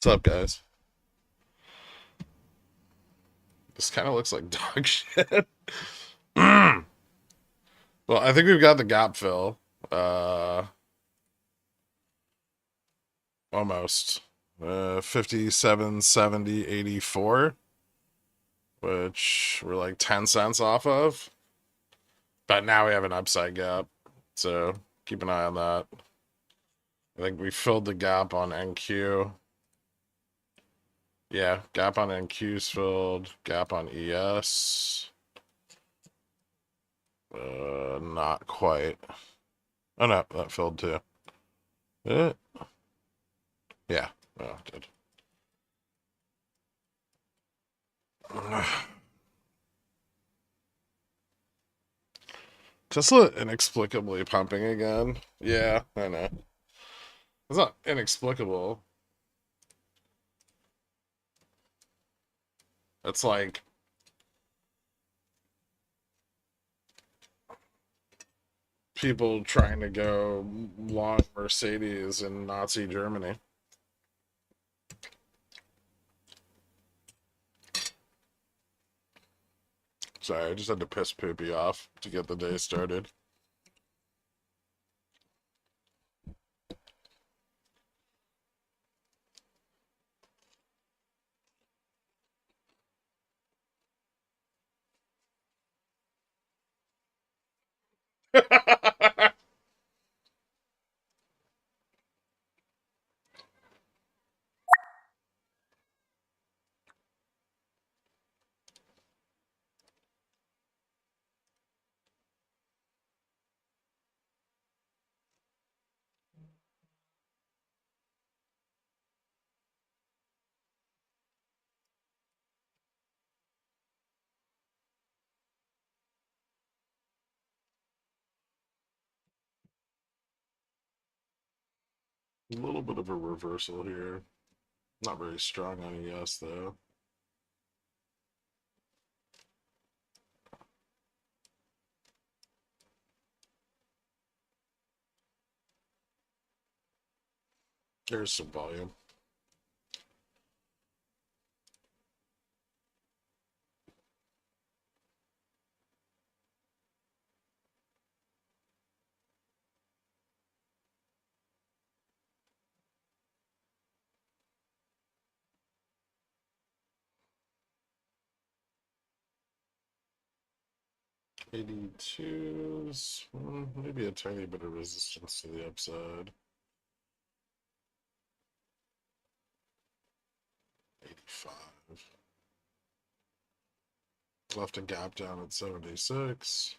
What's up, guys? This kind of looks like dog shit. Well, I think we've got the gap fill. Uh, almost. 57, 70, 84, which we're like 10 cents off of. But now we have an upside gap. So keep an eye on that. I think we filled the gap on NQ. Yeah, gap on NQ's filled. Gap on ES. Not quite. Oh no, that filled too. Uh, yeah. Oh, it did. Tesla inexplicably pumping again. Yeah, I know. It's not inexplicable. It's like people trying to go long Mercedes in Nazi Germany. Sorry, I just had to piss Poopy off to get the day started. A little bit of a reversal here. Not very strong on ES though. There's some volume. '82s, maybe a tiny bit of resistance to the upside. 85. Left a gap down at 76.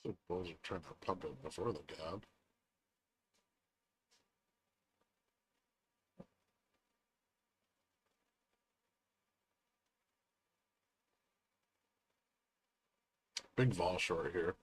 So bulls are trying to pump it before the gap. Big vol short here.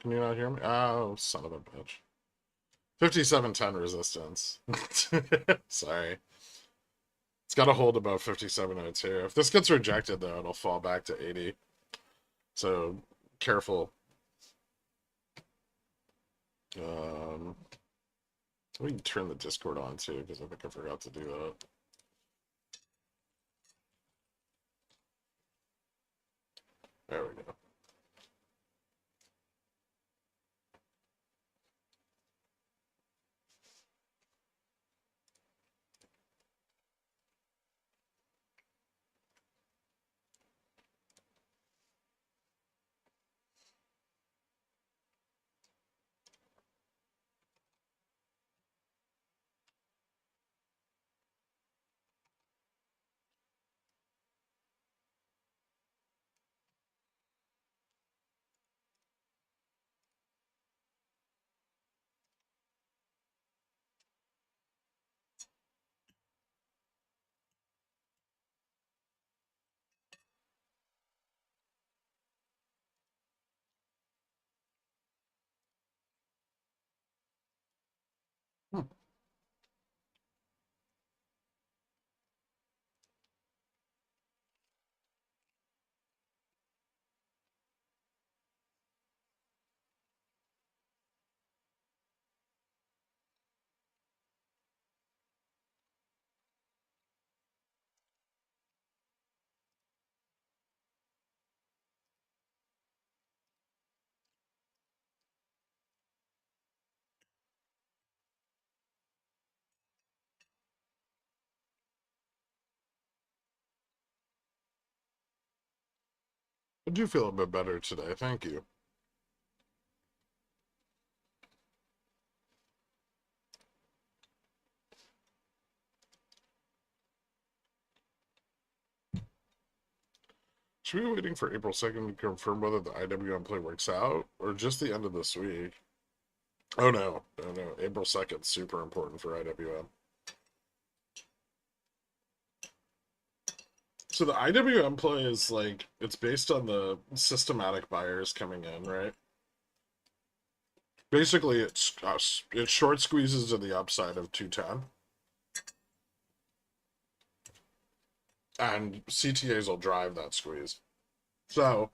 Can you not hear me? Oh, son of a bitch. 5710 resistance. Sorry. It's got to hold about 5702. If this gets rejected, though, it'll fall back to 80. So, careful. We can turn the Discord on, too, because I think I forgot to do that. There we go. I do feel a bit better today. Thank you. Should we be waiting for April 2nd to confirm whether the IWM play works out, or just the end of this week? Oh no, no, no. April 2nd, super important for IWM. So the IWM play is like, it's based on the systematic buyers coming in, right? Basically, it short squeezes to the upside of 210. And CTAs will drive that squeeze. So,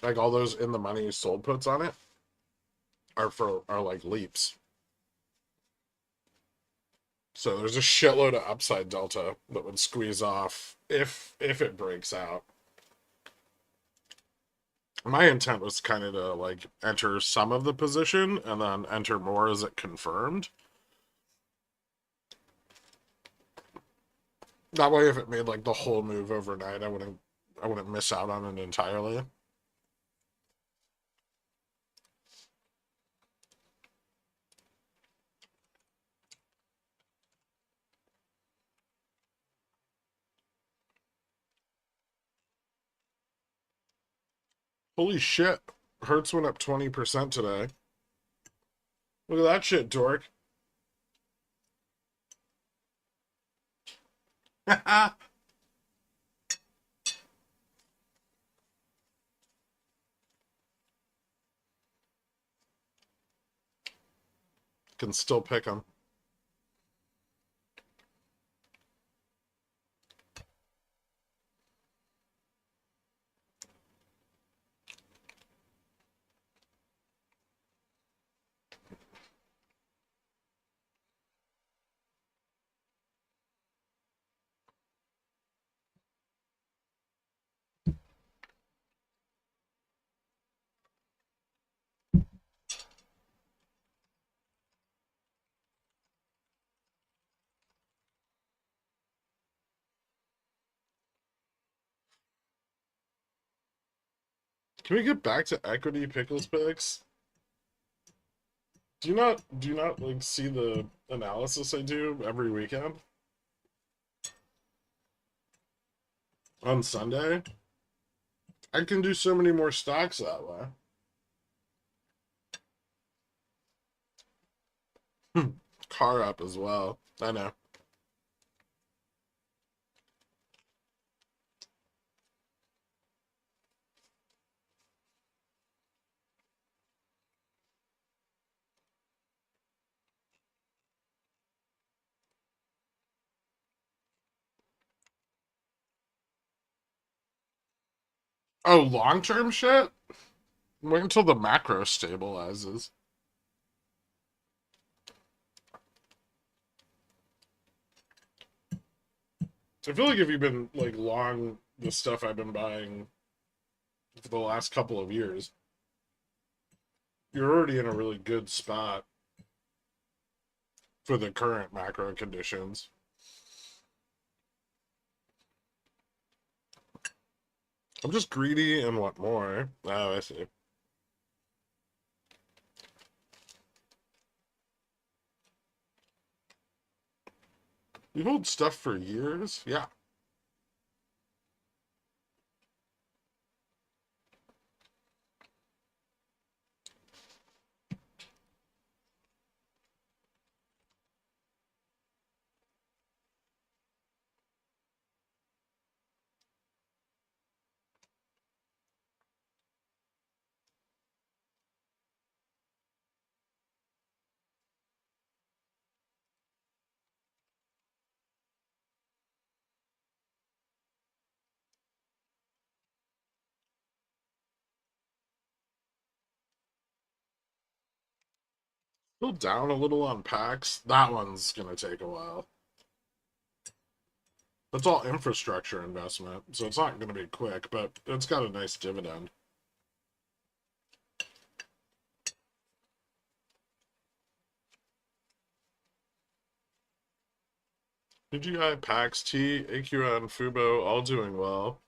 like all those in the money sold puts on it are like leaps. So there's a shitload of upside delta that would squeeze off if it breaks out. My intent was kind of to like enter some of the position and then enter more as it confirmed. That way, if it made like the whole move overnight, I wouldn't miss out on it entirely. Holy shit. Hertz went up 20% today. Look at that shit, dork. Can still pick them. Can we get back to equity pickles picks? Do you not like see the analysis I do every weekend? On Sunday? I can do so many more stocks that way. Car up as well. I know. Oh, long-term shit? Wait until the macro stabilizes. I feel like if you've been like long the stuff I've been buying for the last couple of years, you're already in a really good spot for the current macro conditions. I'm just greedy and want more. Oh, I see. You hold stuff for years? Yeah. Still down a little on packs. That one's gonna take a while. That's all infrastructure investment, so it's not gonna be quick, but it's got a nice dividend. DGI, PAX, T, AQN, Fubo, all doing well.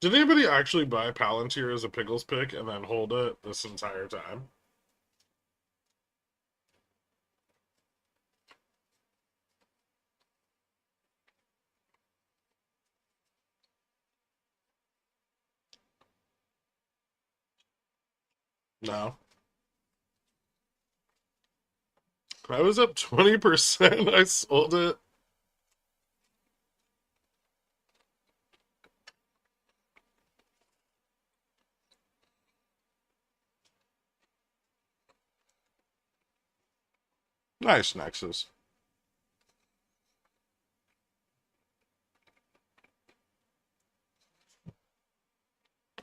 Did anybody actually buy Palantir as a Pickles pick and then hold it this entire time? No. I was up 20%. I sold it. Nice, Nexus.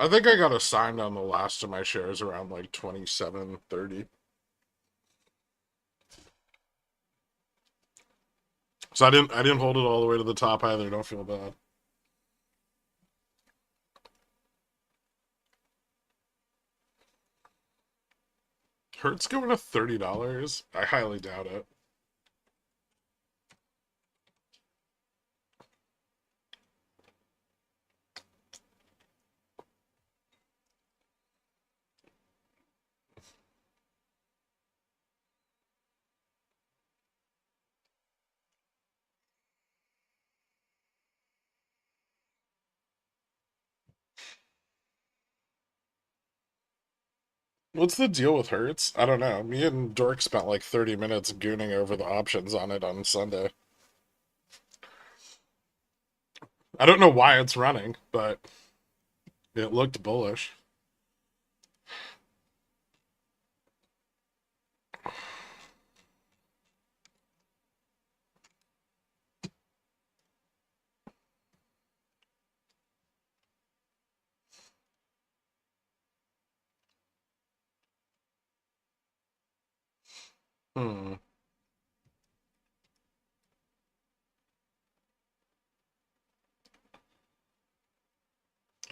I think I got assigned on the last of my shares around like 27.30. So I didn't hold it all the way to the top either. Don't feel bad. Hertz going to $30? I highly doubt it. What's the deal with Hertz? I don't know. Me and Dork spent like 30 minutes gooning over the options on it on Sunday. I don't know why it's running, but it looked bullish. Hmm.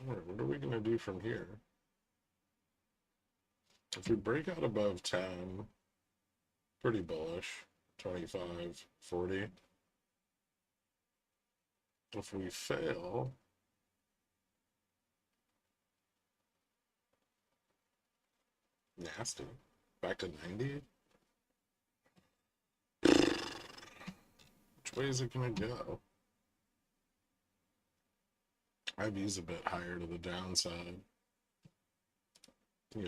Alright, what are we going to do from here? If we break out above 10, pretty bullish. 25, 40. If we fail, nasty. Back to 90? Which way is it going to go? IV's a bit higher to the downside. We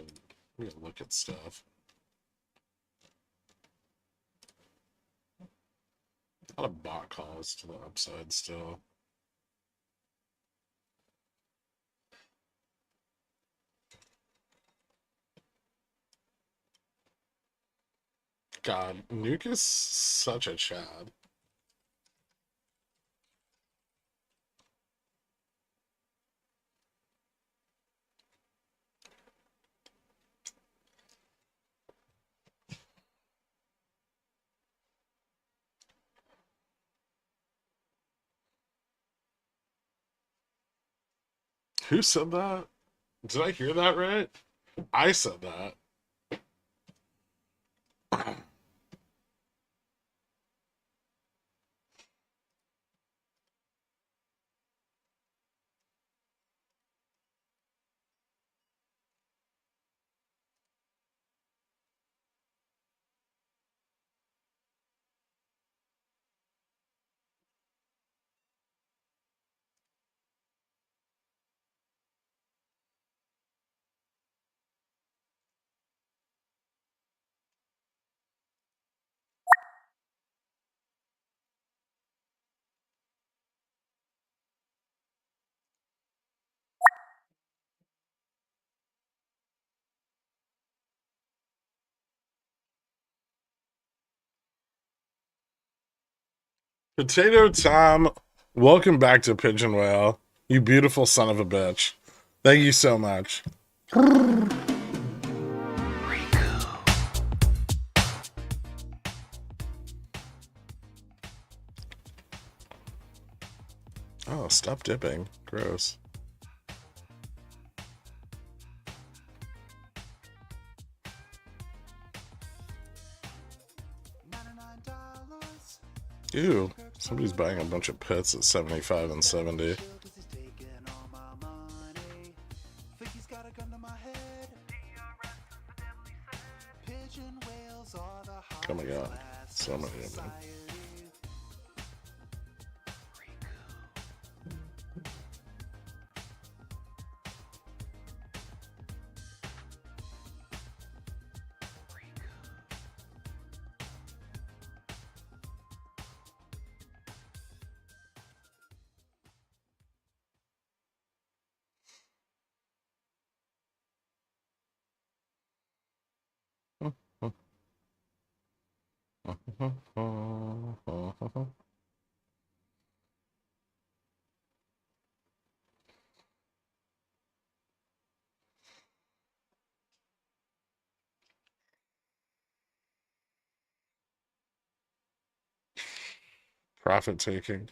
gotta look at stuff. A lot of bot calls to the upside still. God, Nuke is such a Chad. Who said that? Did I hear that right? I said that. Potato Tom, welcome back to Pigeon Whale. You beautiful son of a bitch. Thank you so much. Oh, stop dipping. Gross. Ew, somebody's buying a bunch of pits at 75 and 70. Oh my god, so many of them. Profit taking.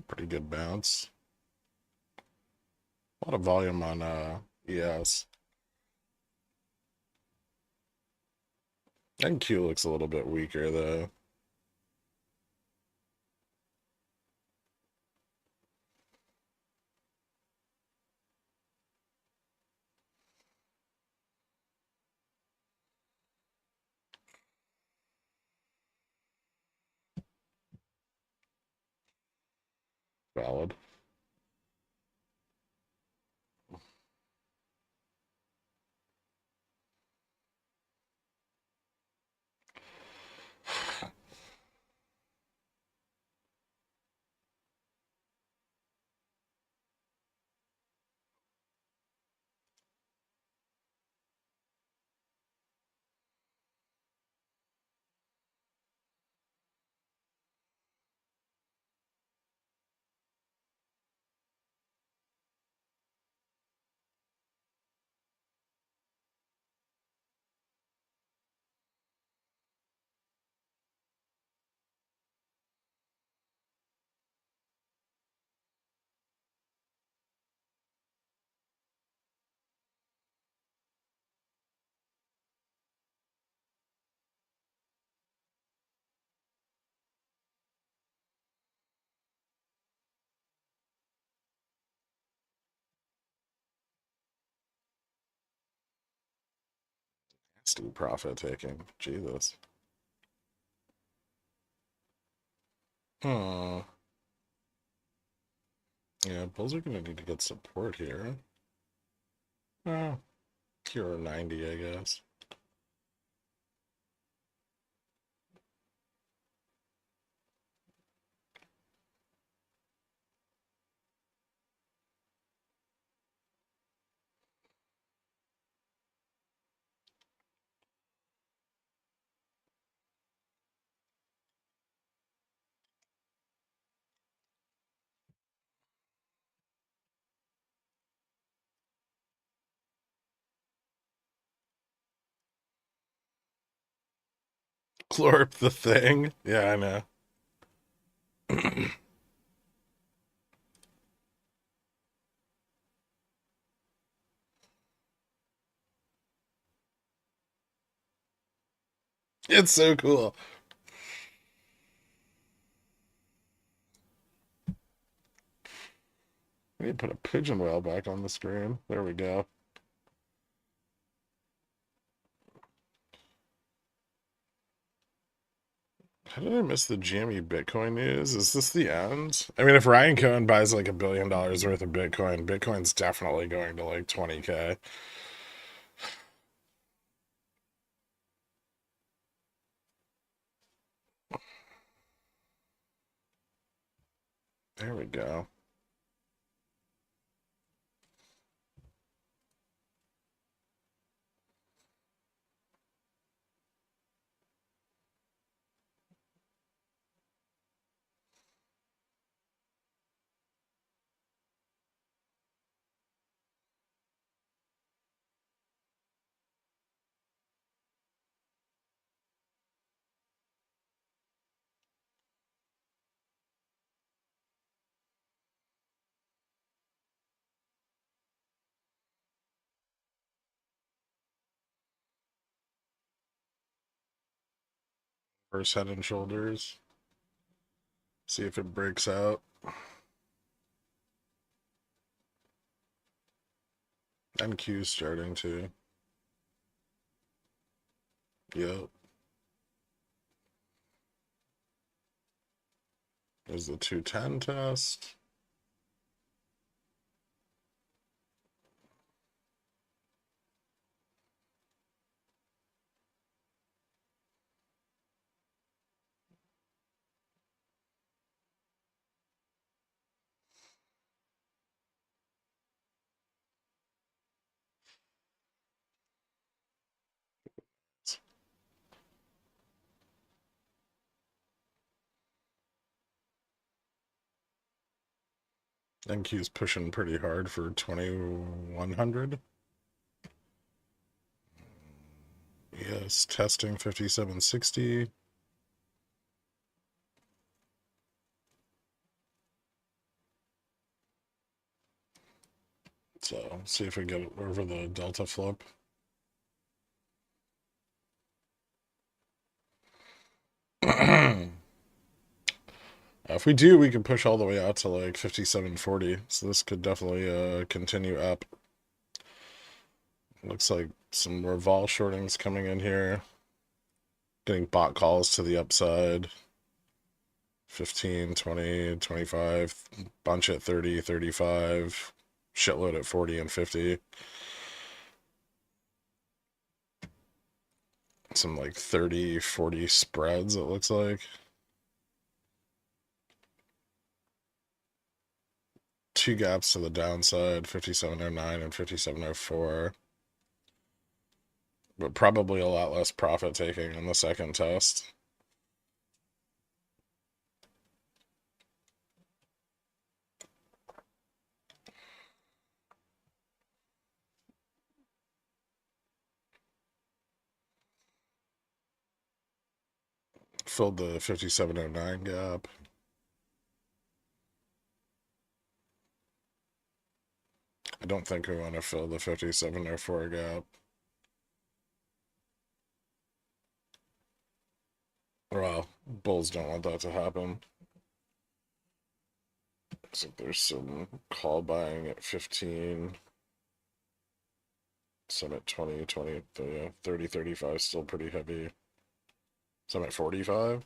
Pretty good bounce. A lot of volume on ES. And Q looks a little bit weaker though. Valid. Steep profit taking. Jesus. Hmm. Yeah, bulls are gonna need to get support here. Oh, here 90, I guess. Chlorp the thing. Yeah, I know. It's so cool. We need to put a pigeon whale back on the screen. There we go. How did I miss the jammy Bitcoin news? Is this the end? I mean, if Ryan Cohen buys like $1 billion worth of Bitcoin, Bitcoin's definitely going to like 20K. There we go. First head and shoulders. See if it breaks out. NQ's starting to. Yep. There's the 210 test. NQ's pushing pretty hard for 2100. Yes, testing 5760. So, see if we get over the delta flip. If we do, we can push all the way out to like 5740. So this could definitely continue up. Looks like some more vol shortings coming in here. Getting bot calls to the upside. 15, 20, 25. Bunch at 30, 35. Shitload at 40 and 50. Some like 30, 40 spreads, it looks like. Two gaps to the downside, 5709 and 5704. But probably a lot less profit taking in the second test. Filled the 5709 gap. I don't think we want to fill the 5704 gap. Well, bulls don't want that to happen. Looks like there's some call buying at 15. So I'm at 20, 20, 30, 35, still pretty heavy. So I'm at 45.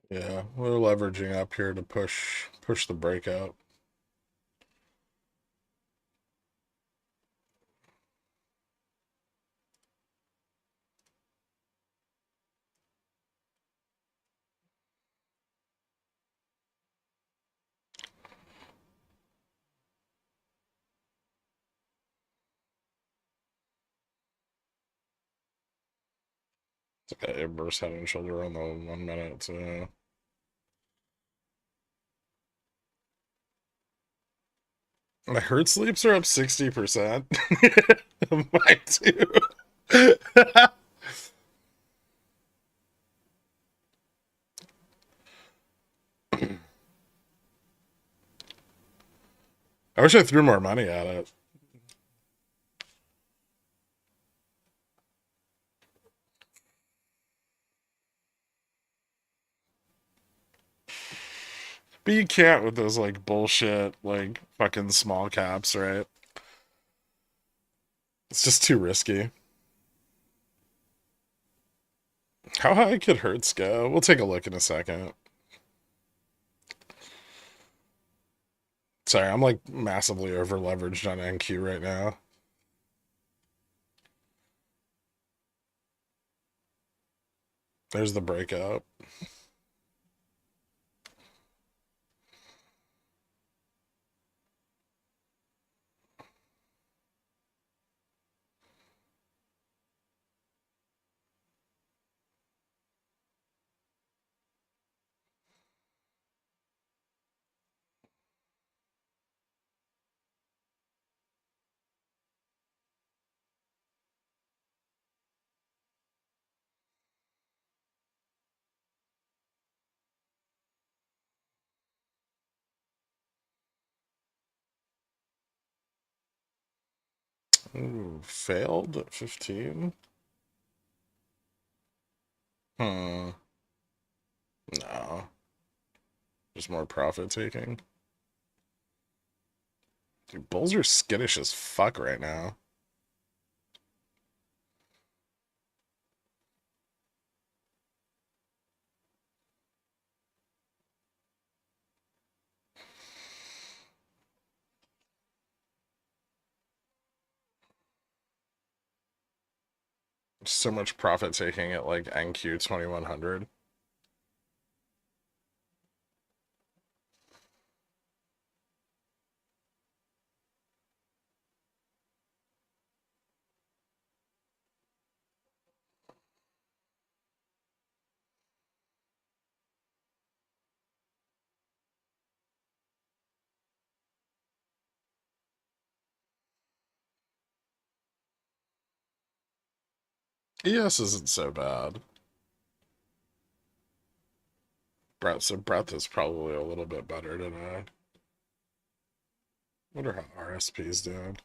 Yeah, we're leveraging up here to push the breakout. It's got inverse head and shoulder on the 1 minute. So my Hertz sleeps are up 60%. Mine too. I wish I threw more money at it. But you can't with those like bullshit, like fucking small caps, right? It's just too risky. How high could Hertz go? We'll take a look in a second. Sorry, I'm like massively over leveraged on NQ right now. There's the breakout. Ooh, failed at 15. Hmm. No. Just more profit taking. Dude, bulls are skittish as fuck right now. So much profit taking at like NQ 2100. ES isn't so bad. Breadth is probably a little bit better today. Wonder how RSP is doing.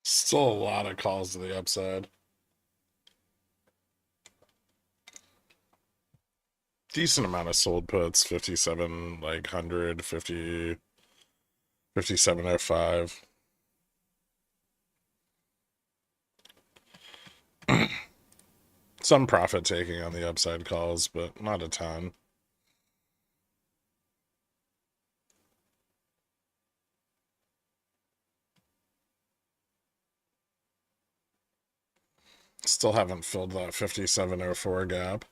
Still a lot of calls to the upside. Decent amount of sold puts, 57, like 100, 50, 57.05. Some profit taking on the upside calls, but not a ton. Still haven't filled that 57.04 gap.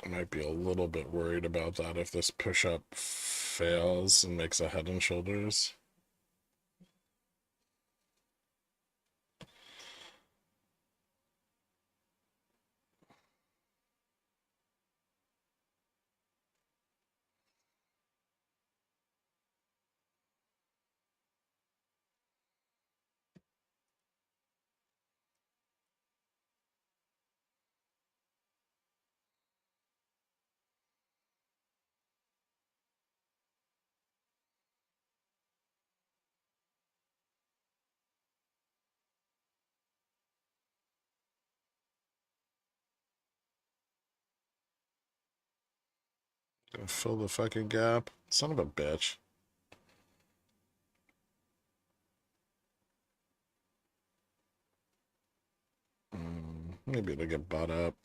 I might be a little bit worried about that if this push up fails and makes a head and shoulders. Gonna fill the fucking gap. Son of a bitch. Maybe it'll get bought up.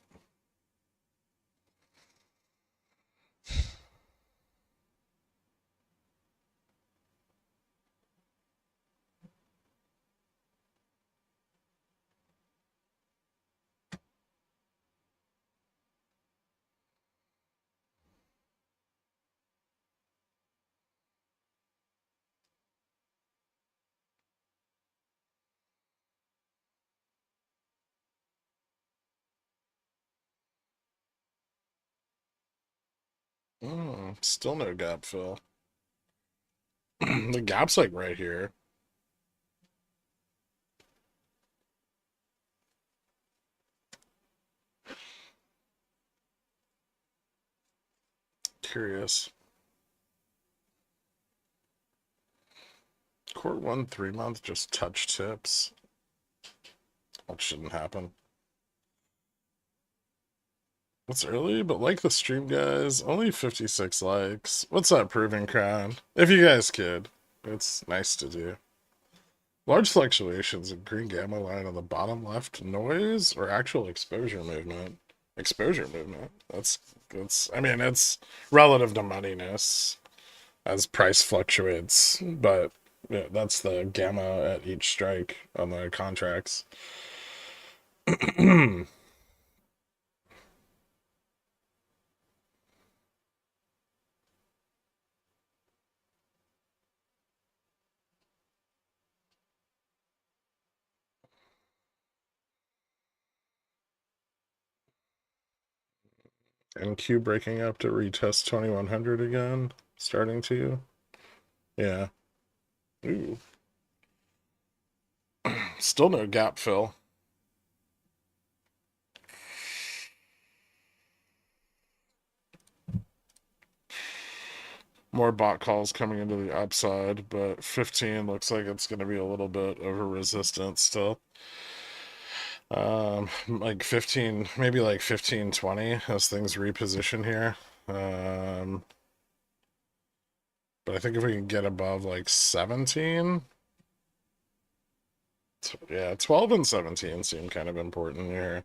Still no gap fill. The gap's like right here. Curious. Court 1 3-month just touch tips. That shouldn't happen. It's early, but like the stream, guys. Only 56 likes. What's that proving crown? If you guys could. It's nice to do. Large fluctuations in green gamma line on the bottom left. Noise or actual exposure movement? Exposure movement. That's I mean, it's relative to moneyness as price fluctuates, but yeah, that's the gamma at each strike on the contracts. And Q breaking up to retest 2100 again, starting to. Yeah. Ooh. Still no gap fill. More bot calls coming into the upside, but 15 looks like it's going to be a little bit of a resistance still. Like 15, maybe like 15-20 as things reposition here. But I think if we can get above like 17, yeah, 12 and 17 seem kind of important here.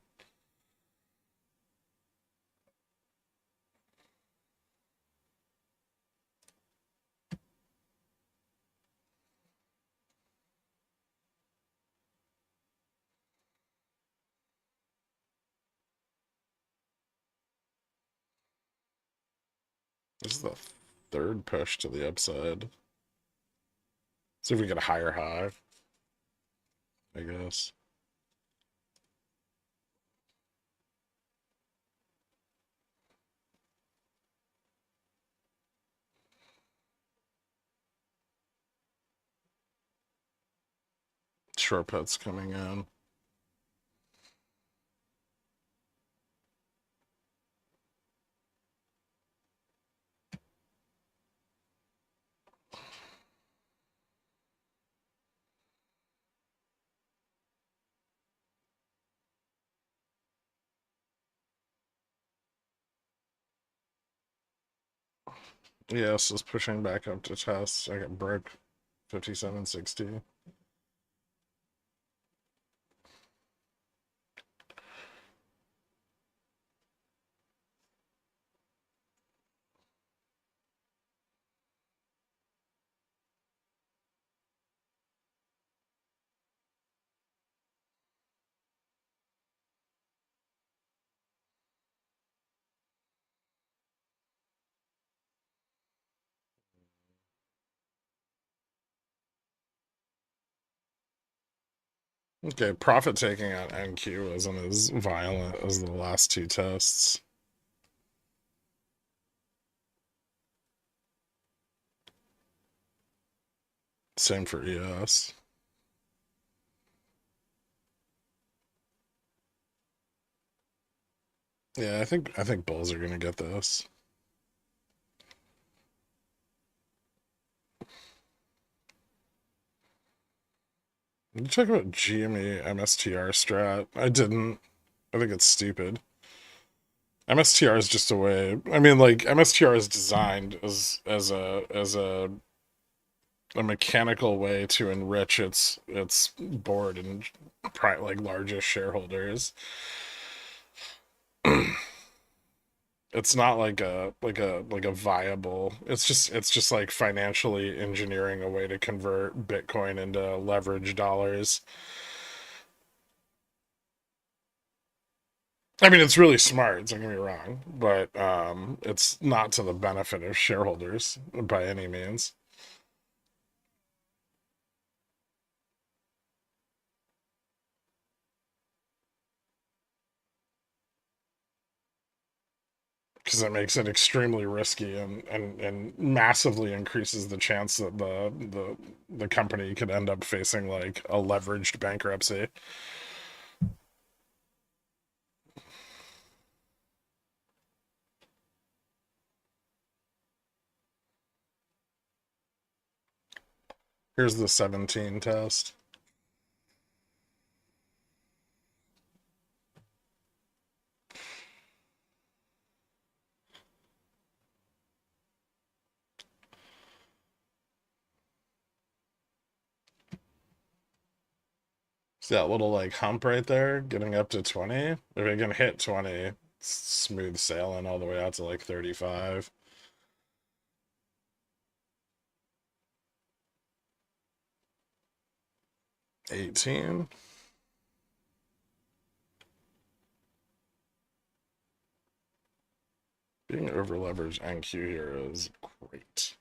This is the third push to the upside. See if we get a higher high, I guess. Short puts coming in. Yes, is pushing back up to test. I got broke 57.60. Okay, profit taking on NQ isn't as violent as the last two tests. Same for ES. Yeah, I think bulls are gonna get this. Did you talk about GME MSTR strat? I didn't. I think it's stupid. MSTR is just a way. I mean, like MSTR is designed as a mechanical way to enrich its board and like largest shareholders. It's not like a viable. It's just like financially engineering a way to convert Bitcoin into leverage dollars. I mean, it's really smart. Don't get me wrong, but it's not to the benefit of shareholders by any means. Because it makes it extremely risky and massively increases the chance that the company could end up facing like a leveraged bankruptcy. Here's the 17 test. See that little like hump right there, getting up to 20. If it can hit 20, smooth sailing all the way out to like 35. 18. Being over leveraged NQ here is great.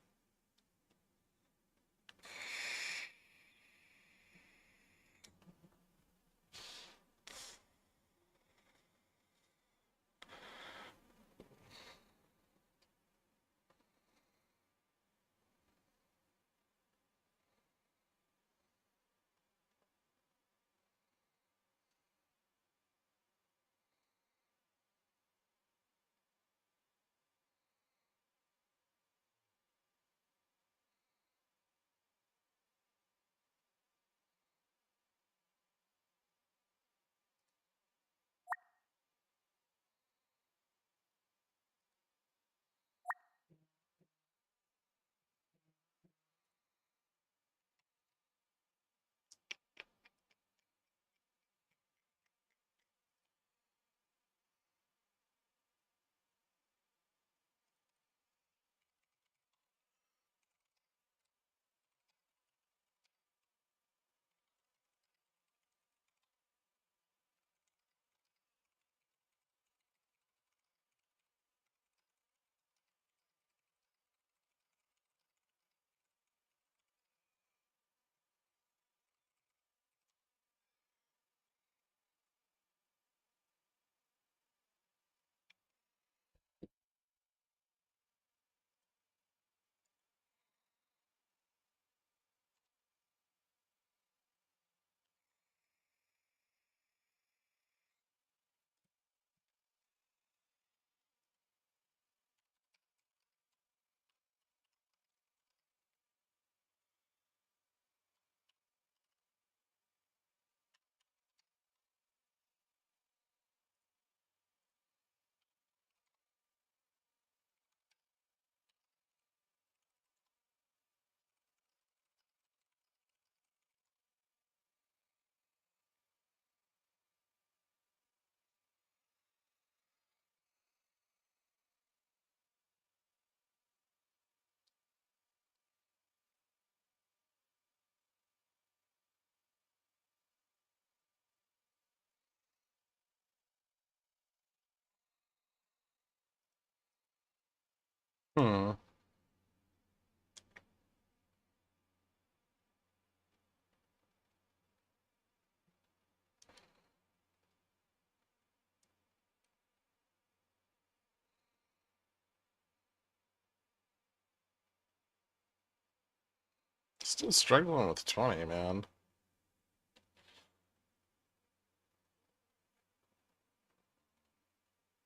Still struggling with 20, man.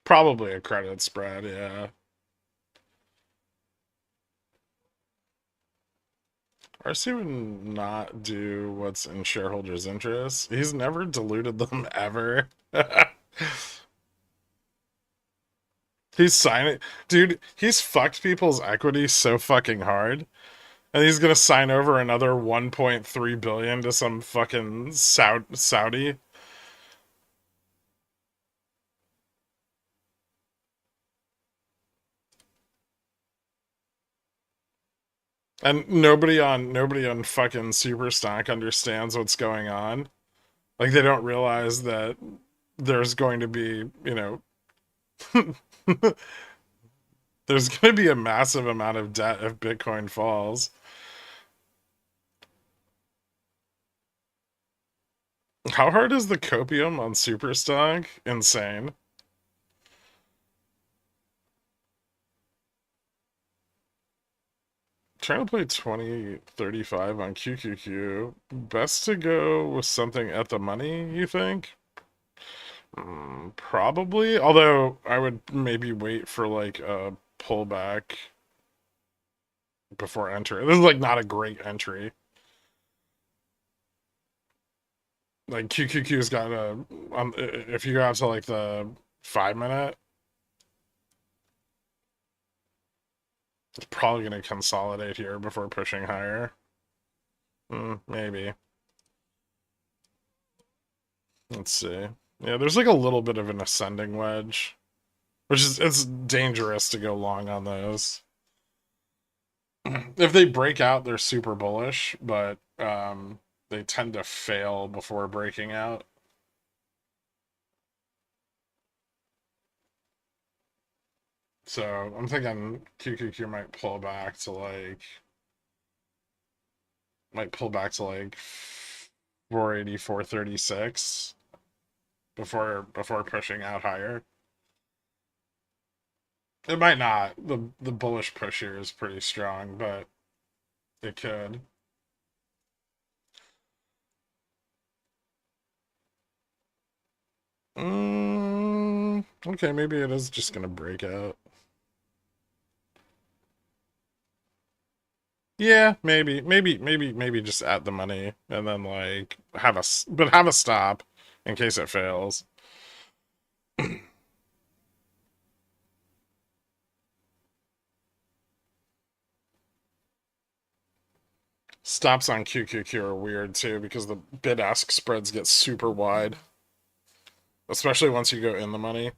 Probably a credit spread, yeah. RC would not do what's in shareholders' interest. He's never diluted them ever. He's signing, dude. He's fucked people's equity so fucking hard, and he's gonna sign over another 1.3 billion to some fucking Saudi. And nobody on fucking Superstock understands what's going on. Like they don't realize that there's going to be, there's going to be a massive amount of debt if Bitcoin falls. How hard is the copium on Superstock? Insane. Trying to play 2035 on QQQ. Best to go with something at the money, you think? Probably. Although I would maybe wait for like a pullback before entering. This is like not a great entry. Like QQQ's got a if you go out to like the 5 minute, it's probably gonna consolidate here before pushing higher. Maybe. Let's see. Yeah, there's like a little bit of an ascending wedge, which is it's dangerous to go long on those. If they break out, they're super bullish, but they tend to fail before breaking out. So I'm thinking QQQ might pull back to like 480, 436 before pushing out higher. It might not. The bullish push here is pretty strong, but it could. Okay, maybe it is just gonna break out. Yeah, maybe just at the money and then like have a stop in case it fails. Stops on QQQ are weird too because the bid-ask spreads get super wide, especially once you go in the money.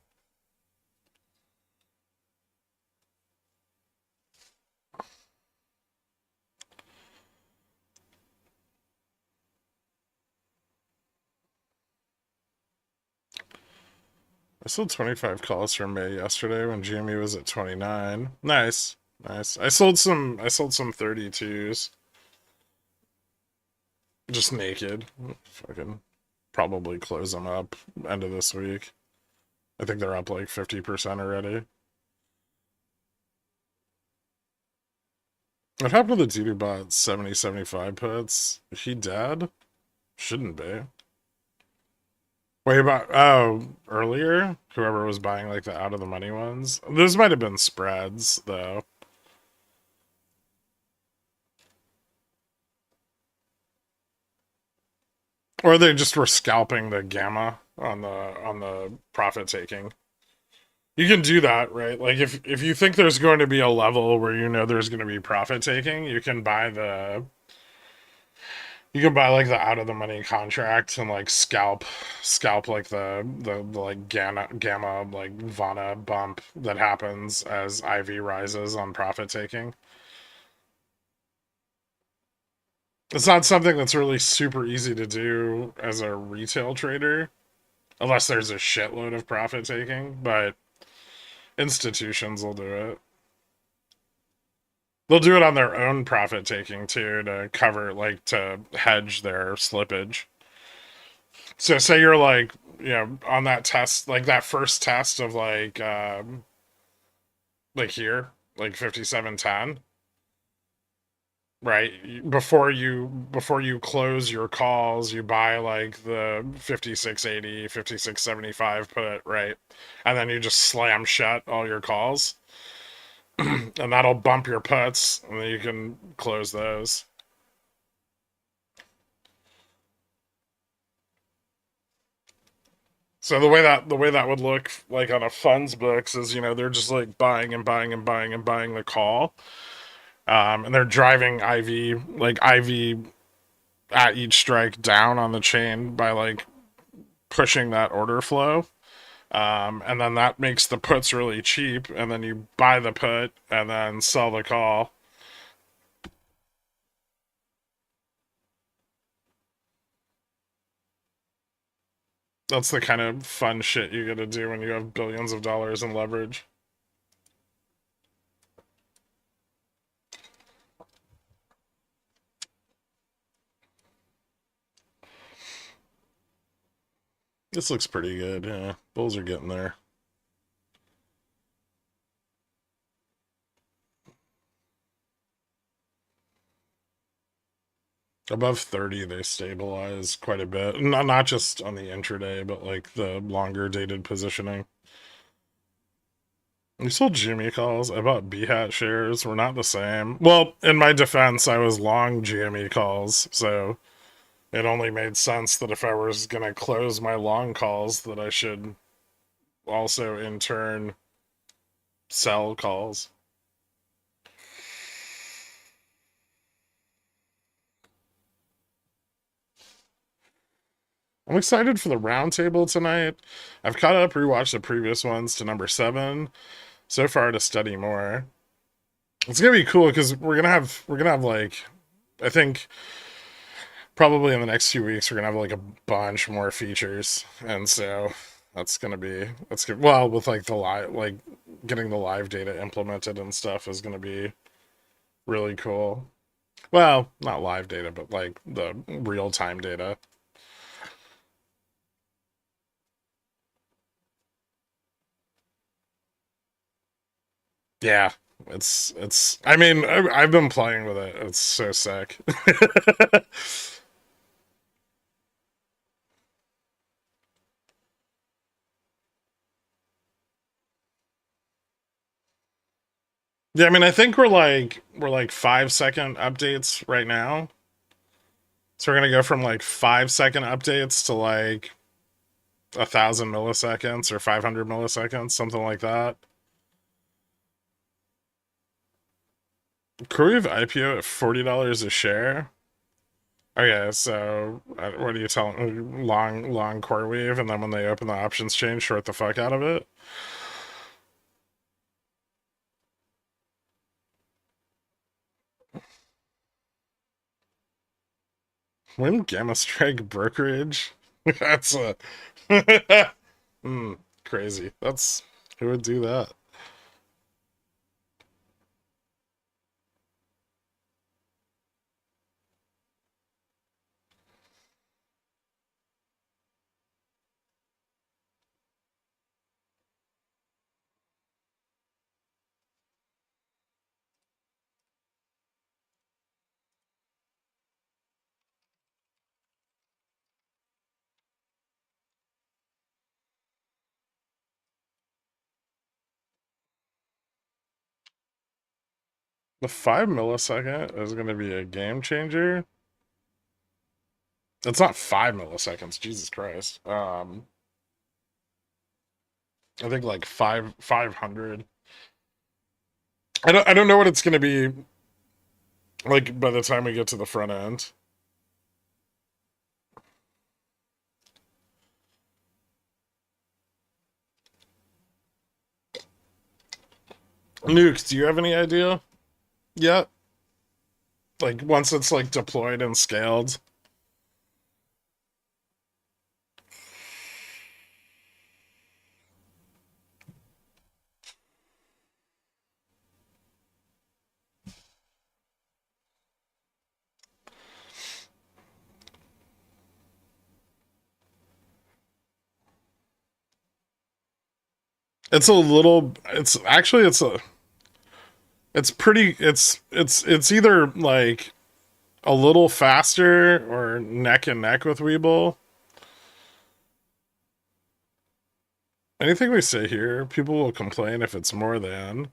I sold 25 calls from May yesterday when GME was at 29. Nice. Nice. I sold some 32s. Just naked. Fucking probably close them up end of this week. I think they're up like 50% already. What happened to the dude who bought 70-75 puts? He dead? Shouldn't be. Wait, about earlier? Whoever was buying like the out of the money ones. Those might have been spreads though. Or they just were scalping the gamma on the profit taking. You can do that, right? Like if you think there's going to be a level where you know there's going to be profit taking, you can buy like the out of the money contract and like scalp like the like gamma like Vana bump that happens as IV rises on profit taking. It's not something that's really super easy to do as a retail trader unless there's a shitload of profit taking, but institutions will do it. They'll do it on their own profit taking too to cover like to hedge their slippage. So say you're like, on that test, like that first test of like, like here, like 5710. right? Before you close your calls, you buy like the 5680, 5675 put, right? And then you just slam shut all your calls, and that'll bump your puts, and then you can close those. So the way that would look like on a funds books is, they're just like buying and buying and buying and buying the call, and they're driving IV at each strike down on the chain by like pushing that order flow. And then that makes the puts really cheap, and then you buy the put and then sell the call. That's the kind of fun shit you get to do when you have billions of dollars in leverage. This looks pretty good. Yeah, bulls are getting there. Above 30, they stabilize quite a bit. Not just on the intraday, but like the longer dated positioning. We sold Jimmy calls. I bought B hat shares. We're not the same. Well, in my defense, I was long GME calls, so it only made sense that if I was going to close my long calls, that I should also in turn sell calls. I'm excited for the roundtable tonight. I've caught up, rewatched the previous ones to number 7. So far to study more. It's gonna be cool because we're gonna have like, I think probably in the next few weeks we're gonna have like a bunch more features, and so that's good. Well, with like the live, like getting the live data implemented and stuff is gonna be really cool. Well, not live data, but like the real time data. Yeah, it's. I mean, I've been playing with it. It's so sick. Yeah, I mean, I think we're like 5 second updates right now. So we're gonna go from like 5 second updates to like 1,000 milliseconds or 500 milliseconds, something like that. Crave IPO at $40 a share. Okay, so what do you tell them? Long core weave, and then when they open the options chain, short the fuck out of it. When Gamma Strike Brokerage? That's a mm, crazy. That's who would do that? The 5 millisecond is going to be a game changer. It's not 5 milliseconds, Jesus Christ. I think like 500. I don't know what it's going to be like by the time we get to the front end. Nuke, do you have any idea yet? Like once it's like deployed and scaled. It's a little. It's actually it's a It's pretty. It's either like a little faster or neck and neck with Weeble. Anything we say here, people will complain if it's more than.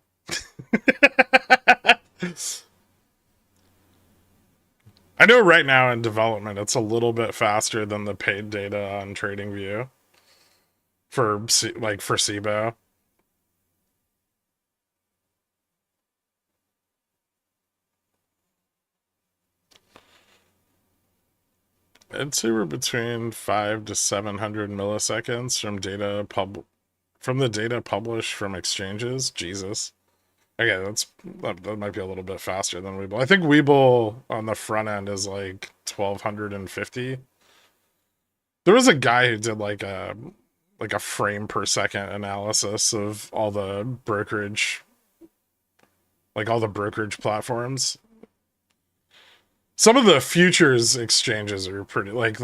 I know right now in development, it's a little bit faster than the paid data on TradingView for like for SIBO. I'd say we're between 5 to 700 milliseconds from the data published from exchanges. Jesus. Okay, that might be a little bit faster than Webull. I think Webull on the front end is like 1250. There was a guy who did like a frame per second analysis of all the brokerage, like all the brokerage platforms. Some of the futures exchanges are pretty like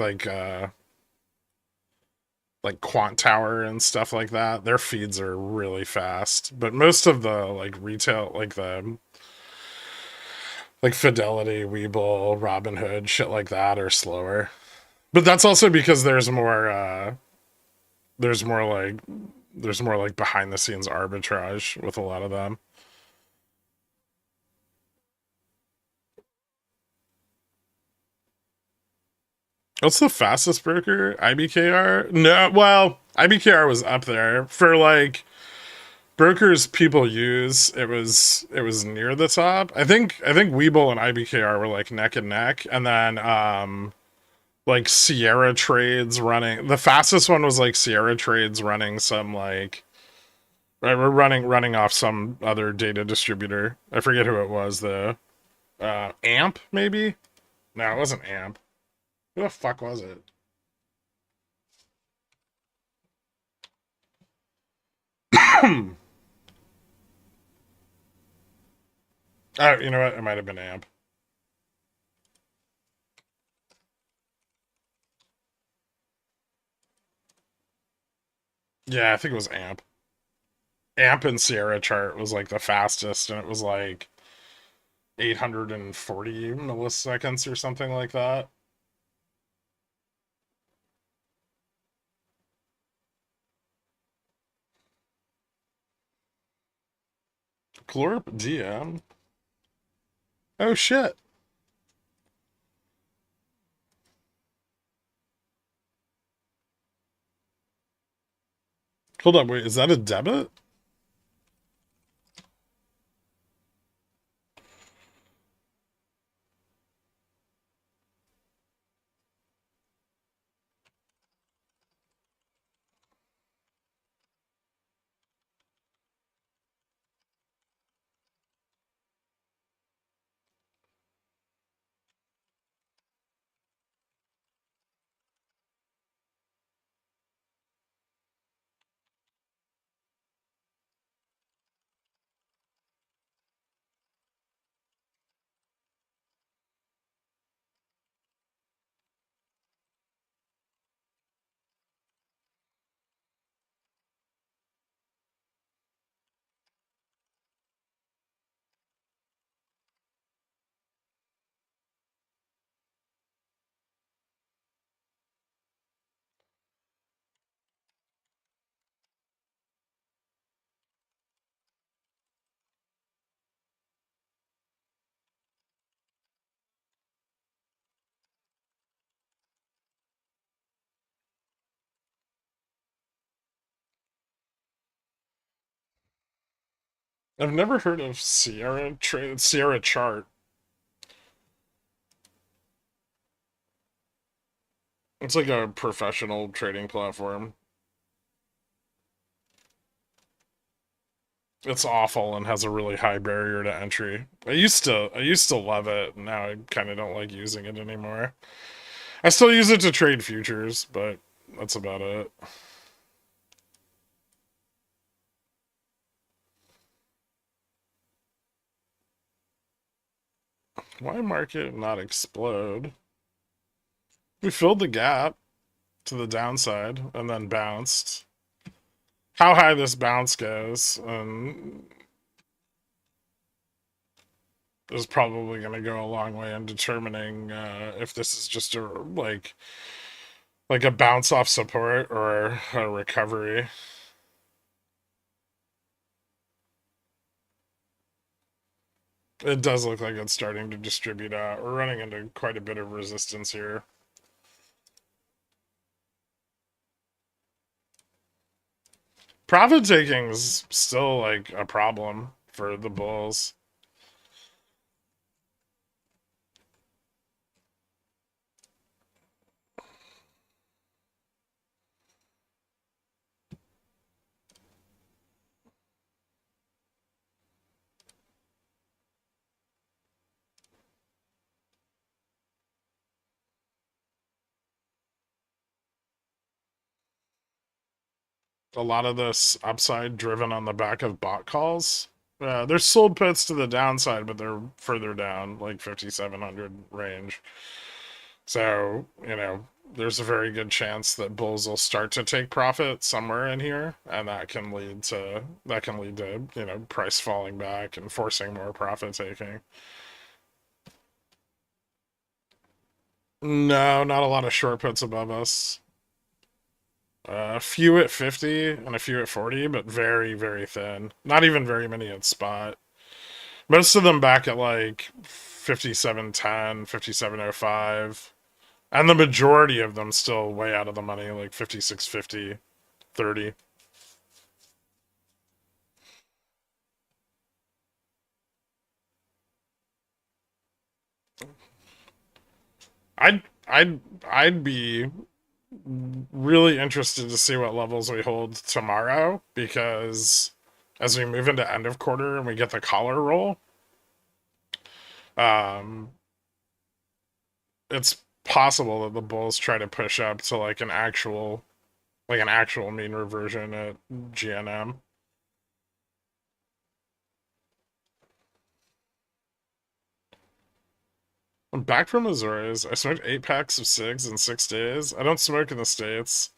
Quant Tower and stuff like that. Their feeds are really fast, but most of the like retail, like Fidelity, Webull, Robinhood, shit like that are slower. But that's also because there's more like there's more like behind the scenes arbitrage with a lot of them. What's the fastest broker? IBKR? No, well, IBKR was up there for like brokers people use. It was near the top. I think Webull and IBKR were like neck and neck, and then like Sierra Trades running. The fastest one was like Sierra Trades running some like right. We're running off some other data distributor. I forget who it was though. Amp maybe? No, it wasn't Amp. Who the fuck was it? Oh, you know what? It might have been Amp. Yeah, I think it was Amp. Amp and Sierra chart was like the fastest, and it was like 840 milliseconds or something like that. Glorp DM. Oh shit. Hold up, wait, is that a debit? I've never heard of Sierra chart. It's like a professional trading platform. It's awful and has a really high barrier to entry. I used to love it, and now I kind of don't like using it anymore. I still use it to trade futures, but that's about it. Why market not explode? We filled the gap to the downside and then bounced. How high this bounce goes, is probably going to go a long way in determining if this is just a like a bounce off support or a recovery. It does look like it's starting to distribute out. We're running into quite a bit of resistance here. Profit taking is still like a problem for the bulls. A lot of this upside driven on the back of bot calls. There's sold puts to the downside, but they're further down, like 5,700 range. So, there's a very good chance that bulls will start to take profit somewhere in here, and that can lead to price falling back and forcing more profit taking. No, not a lot of short puts above us. A few at 50 and a few at 40, but very, very thin. Not even very many at spot. Most of them back at like 57.10, 57.05. And the majority of them still way out of the money, like 56.50, 30. I'd I'd be really interested to see what levels we hold tomorrow, because as we move into end of quarter and we get the collar roll, um, it's possible that the bulls try to push up to like an actual mean reversion at GNM. I'm back from Azores. I smoked 8 packs of cigs in 6 days. I don't smoke in the States.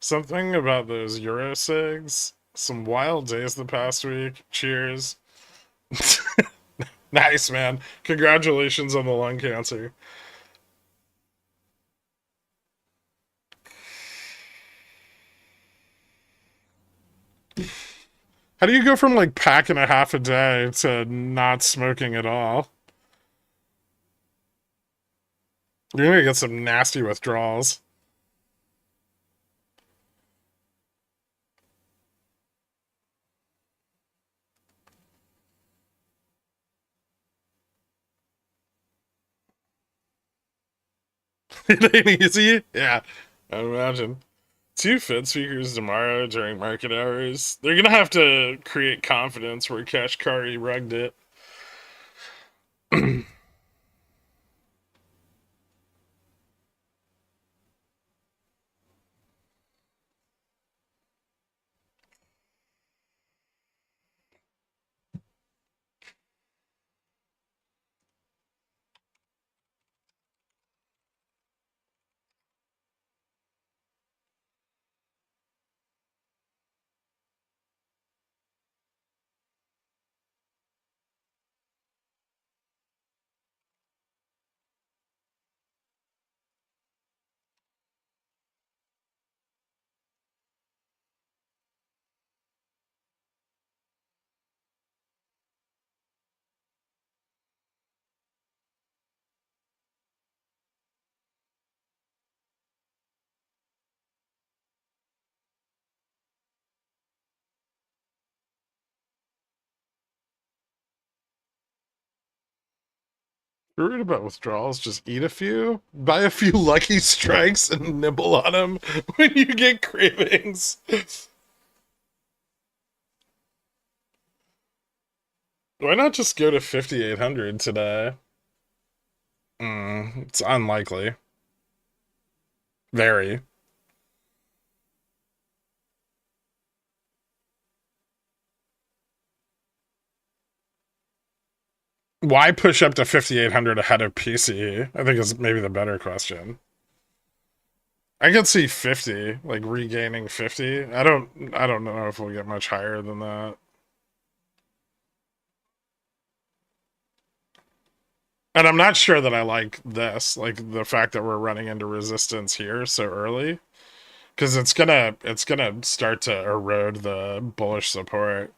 Something about those Euro cigs. Some wild days the past week. Cheers. Nice, man. Congratulations on the lung cancer. How do you go from like pack and a half a day to not smoking at all? You're gonna get some nasty withdrawals. It ain't easy. Yeah, I imagine. 2 Fed speakers tomorrow during market hours. They're gonna have to create confidence where Kashkari rugged it. You're worried about withdrawals? Just eat a few, buy a few lucky strikes, and nibble on them when you get cravings. Why not just go to 5,800 today? It's unlikely. Very. Why push up to 5,800 ahead of PC? I think is maybe the better question. I could see 50, like regaining 50. I don't know if we'll get much higher than that. And I'm not sure that I like this, like the fact that we're running into resistance here so early, because it's gonna start to erode the bullish support.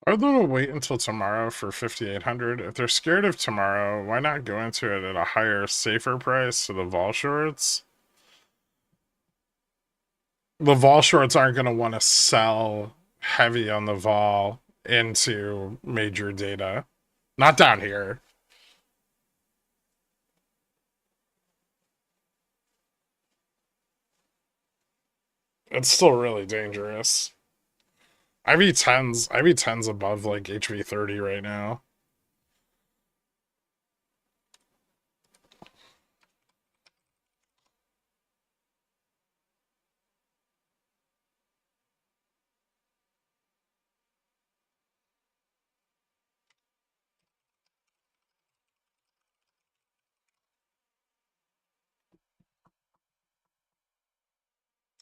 Are they gonna wait until tomorrow for 5,800? If they're scared of tomorrow, why not go into it at a higher, safer price to the vol shorts? The vol shorts aren't going to want to sell heavy on the vol into major data. Not down here. It's still really dangerous. IV10's above like HV30 right now.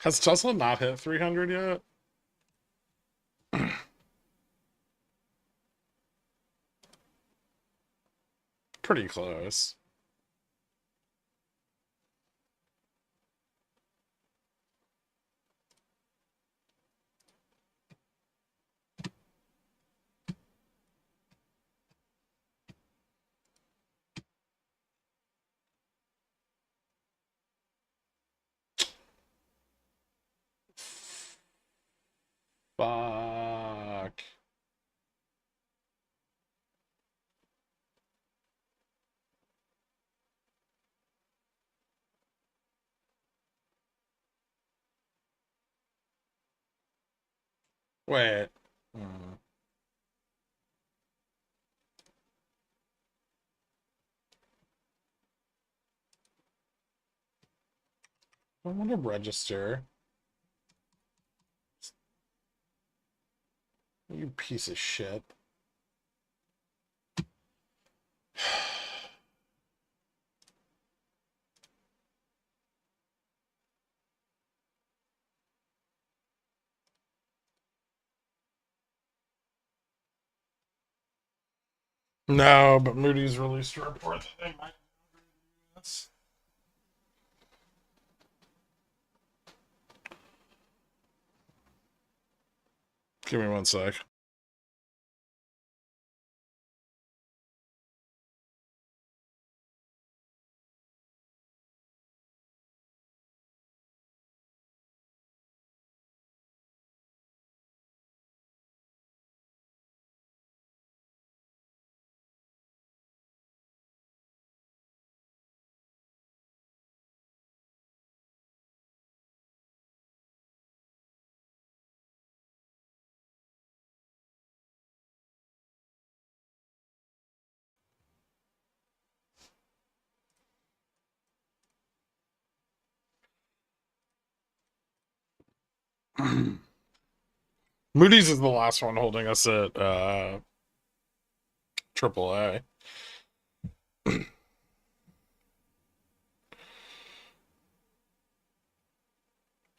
Has Tesla not hit 300 yet? Pretty close. Fuck. Wait. Hmm. I want to register. You piece of shit. No, but Moody's released a report that they might do this. Give me one sec. Moody's is the last one holding us at AAA.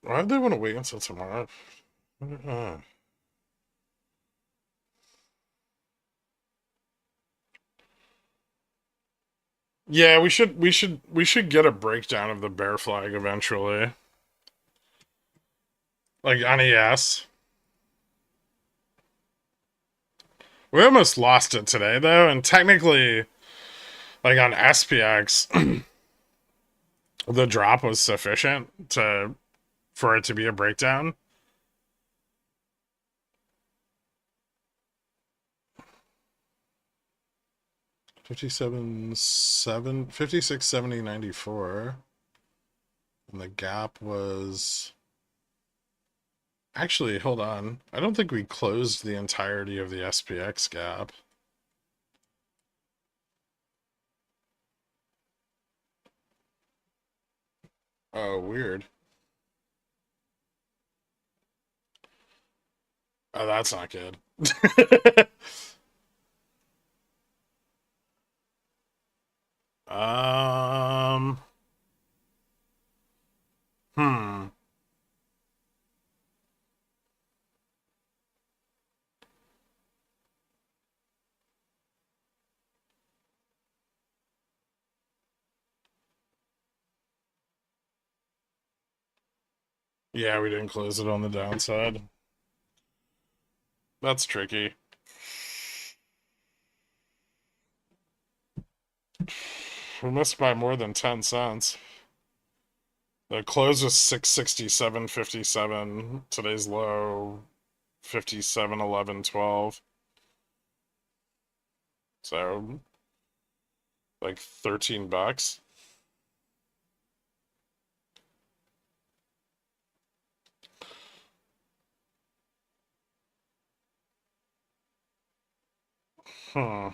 Why do they want to wait until tomorrow? Uh, yeah, we should get a breakdown of the bear flag eventually. Like on ES. We almost lost it today though, and technically like on SPX the drop was sufficient to for it to be a breakdown. 5670.94, and the gap was actually, hold on, I don't think we closed the entirety of the SPX gap. Oh, weird. Oh, that's not good. um hmm yeah, we didn't close it on the downside. That's tricky. We missed by more than 10 cents. The close was 667.57. Today's low 57.11.12. So like $13. Hmm.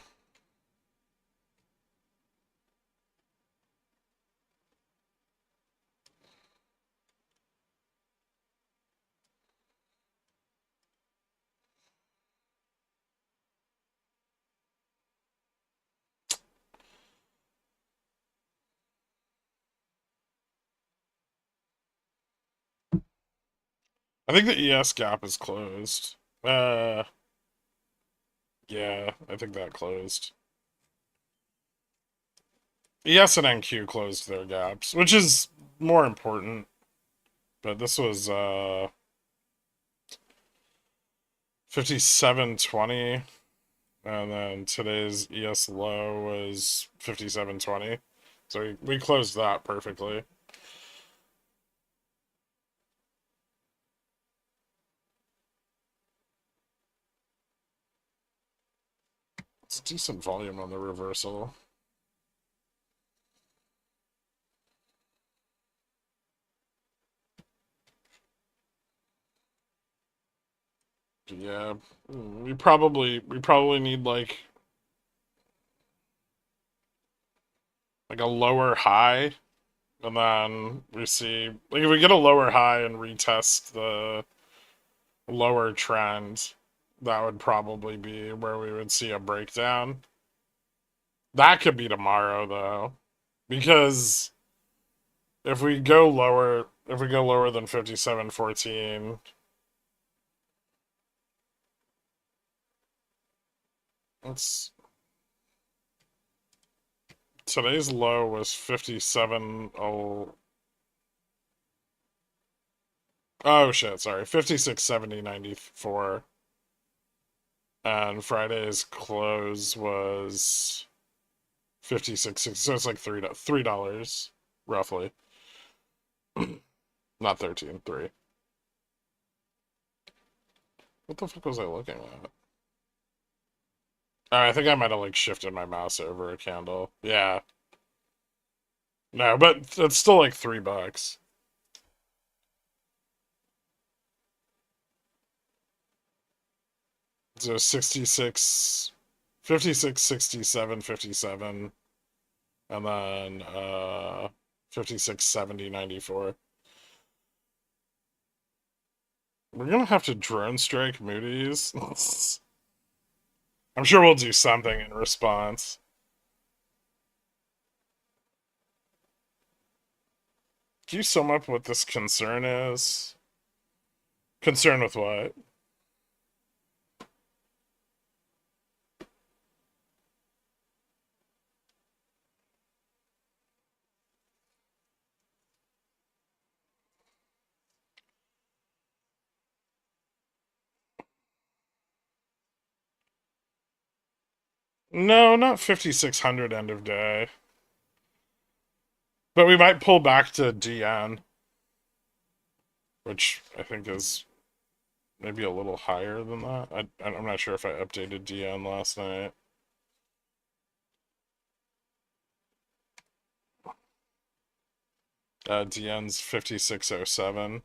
I think the ES gap is closed. Uh, yeah, I think that closed. ES and NQ closed their gaps, which is more important. But this was 57.20, and then today's ES low was 57.20. So we closed that perfectly. It's decent volume on the reversal. Yeah, we probably need like a lower high, and then we see like if we get a lower high and retest the lower trend, that would probably be where we would see a breakdown. That could be tomorrow though, because if we go lower than 57.14, it's today's low was 57. Oh shit, sorry, 56.70.94, and Friday's close was 56. So it's like $3 roughly, not 13, 3. What the fuck was I looking at? Oh, I think I might have like shifted my mouse over a candle. Yeah. No, but it's still like $3. So 66, 56, 67, 57, and then 56, 70, 94. We're gonna have to drone strike Moody's. I'm sure we'll do something in response. Can you sum up what this concern is? Concern with what? No, not 5,600 end of day. But we might pull back to DN, which I think is maybe a little higher than that. I'm not sure if I updated DN last night. DN's 5607.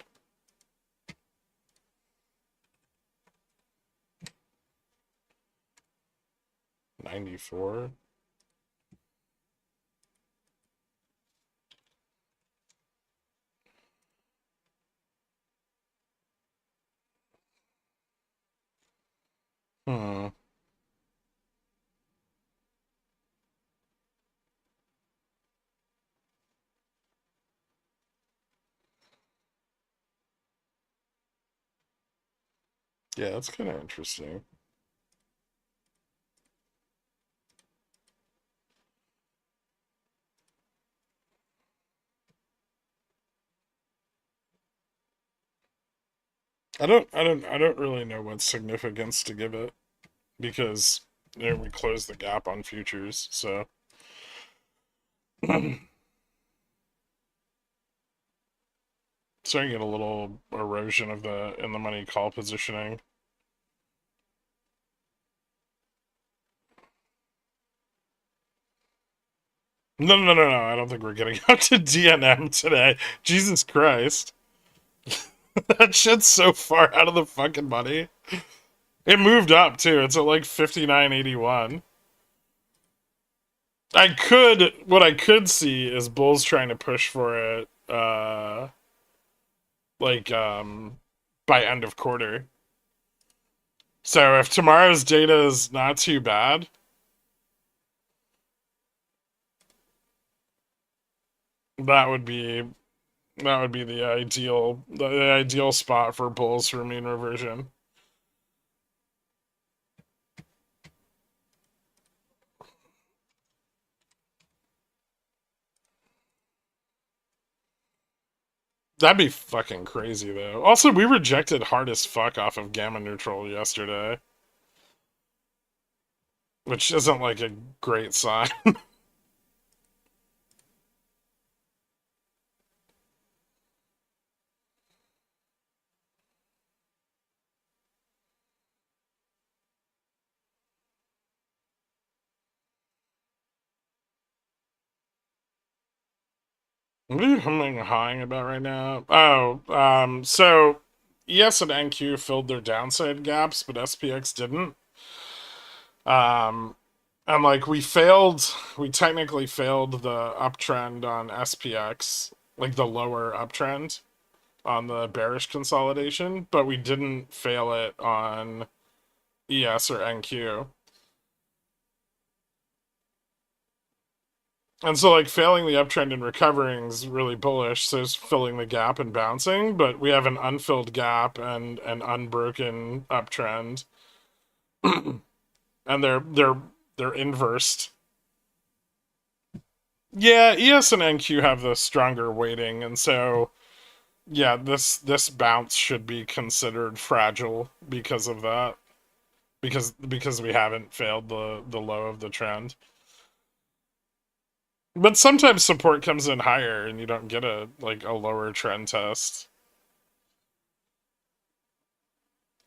94. Hmm. Yeah, that's kind of interesting. I don't really know what significance to give it because we closed the gap on futures, so starting to get a little erosion of the in the money call positioning. No. I don't think we're getting out to DNM today. Jesus Christ. That shit's so far out of the fucking money. It moved up too. It's at like 59.81. What I could see is bulls trying to push for it like by end of quarter. So if tomorrow's data is not too bad, that would be the ideal spot for bulls for mean reversion. That'd be fucking crazy though. Also, we rejected hard as fuck off of gamma neutral yesterday, which isn't like a great sign. What are you humming and hawing about right now? Oh, so ES and NQ filled their downside gaps, but SPX didn't. Um, and like we technically failed the uptrend on SPX, like the lower uptrend on the bearish consolidation, but we didn't fail it on ES or NQ. And so, like, failing the uptrend and recovering is really bullish. So, it's filling the gap and bouncing, but we have an unfilled gap and an unbroken uptrend, and they're inversed. Yeah, ES and NQ have the stronger weighting, and so yeah, this bounce should be considered fragile because of that. Because we haven't failed the low of the trend. But sometimes support comes in higher and you don't get a lower trend test.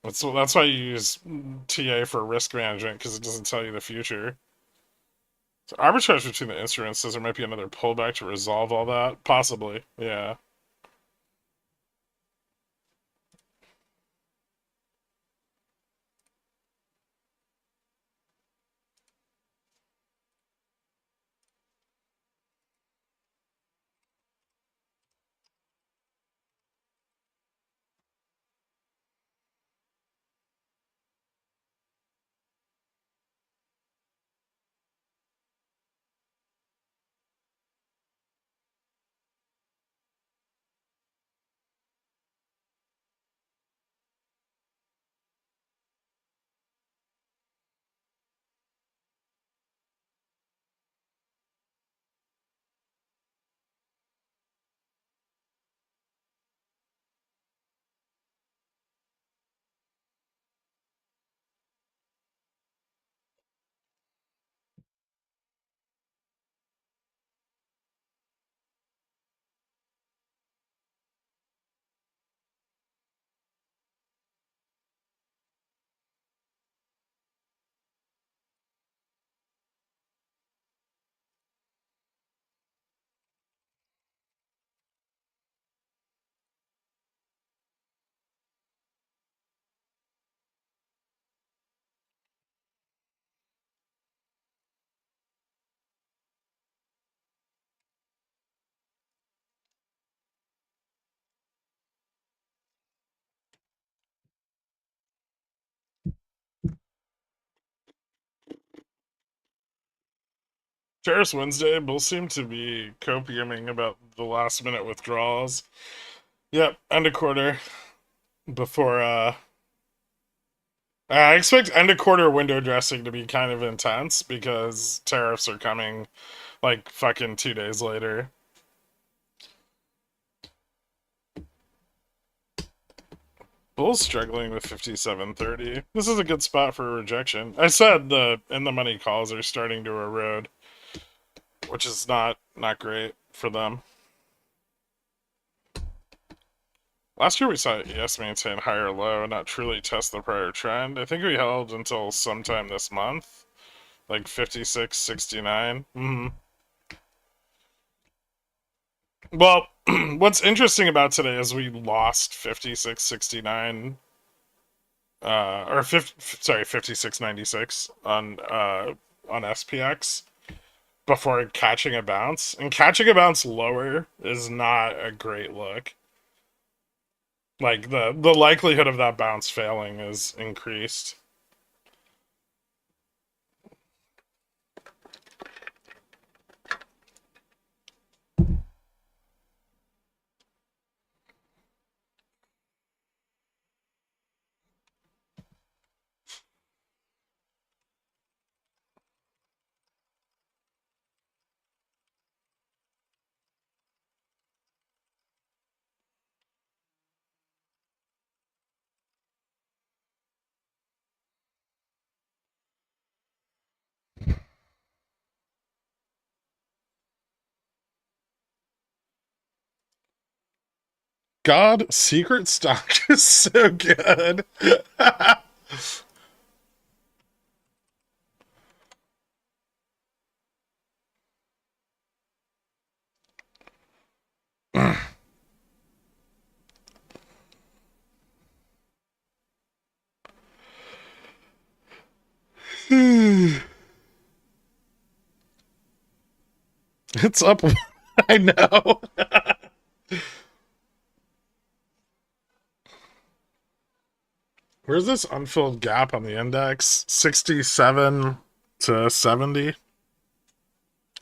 That's why you use TA for risk management because it doesn't tell you the future. So arbitrage between the instruments says there might be another pullback to resolve all that. Possibly, yeah. Ferris Wednesday, bulls seem to be copiuming about the last minute withdrawals. Yep, end of quarter before I expect end of quarter window dressing to be kind of intense because tariffs are coming like fucking 2 days later. Bull's struggling with 57.30. This is a good spot for a rejection. I said the in the money calls are starting to erode, which is not great for them. Last year we saw ES maintain higher low and not truly test the prior trend. I think we held until sometime this month, like 56.69. Well, what's interesting about today is we lost 56.69 or 56.96 on SPX before catching a bounce. And catching a bounce lower is not a great look. Like the likelihood of that bounce failing is increased. God, secret stock is so good. It's up. I know. Where's this unfilled gap on the index? 67 to 70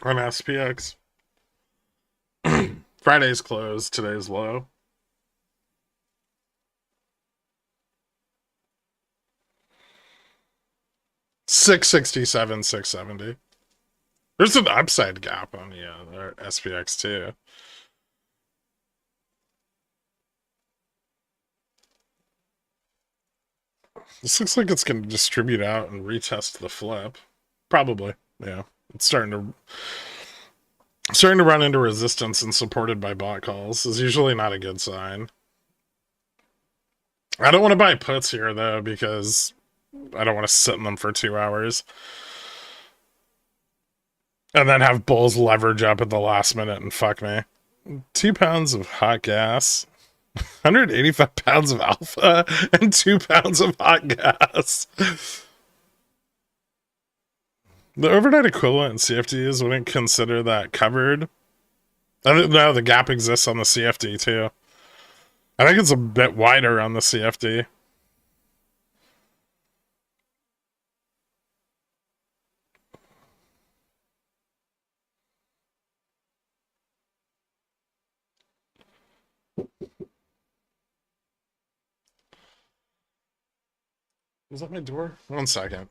on SPX. Friday's closed, today's low. $667, $670. There's an upside gap on the SPX too. This looks like it's going to distribute out and retest the flip. Probably, yeah. It's starting to run into resistance and supported by bot calls is usually not a good sign. I don't want to buy puts here though because I don't want to sit in them for 2 hours and then have bulls leverage up at the last minute and fuck me. 2 pounds of hot gas, 185 pounds of alpha, and 2 pounds of hot gas. The overnight equivalent in CFDs wouldn't consider that covered. I don't know, the gap exists on the CFD too. I think it's a bit wider on the CFD. Was that my door? 1 second.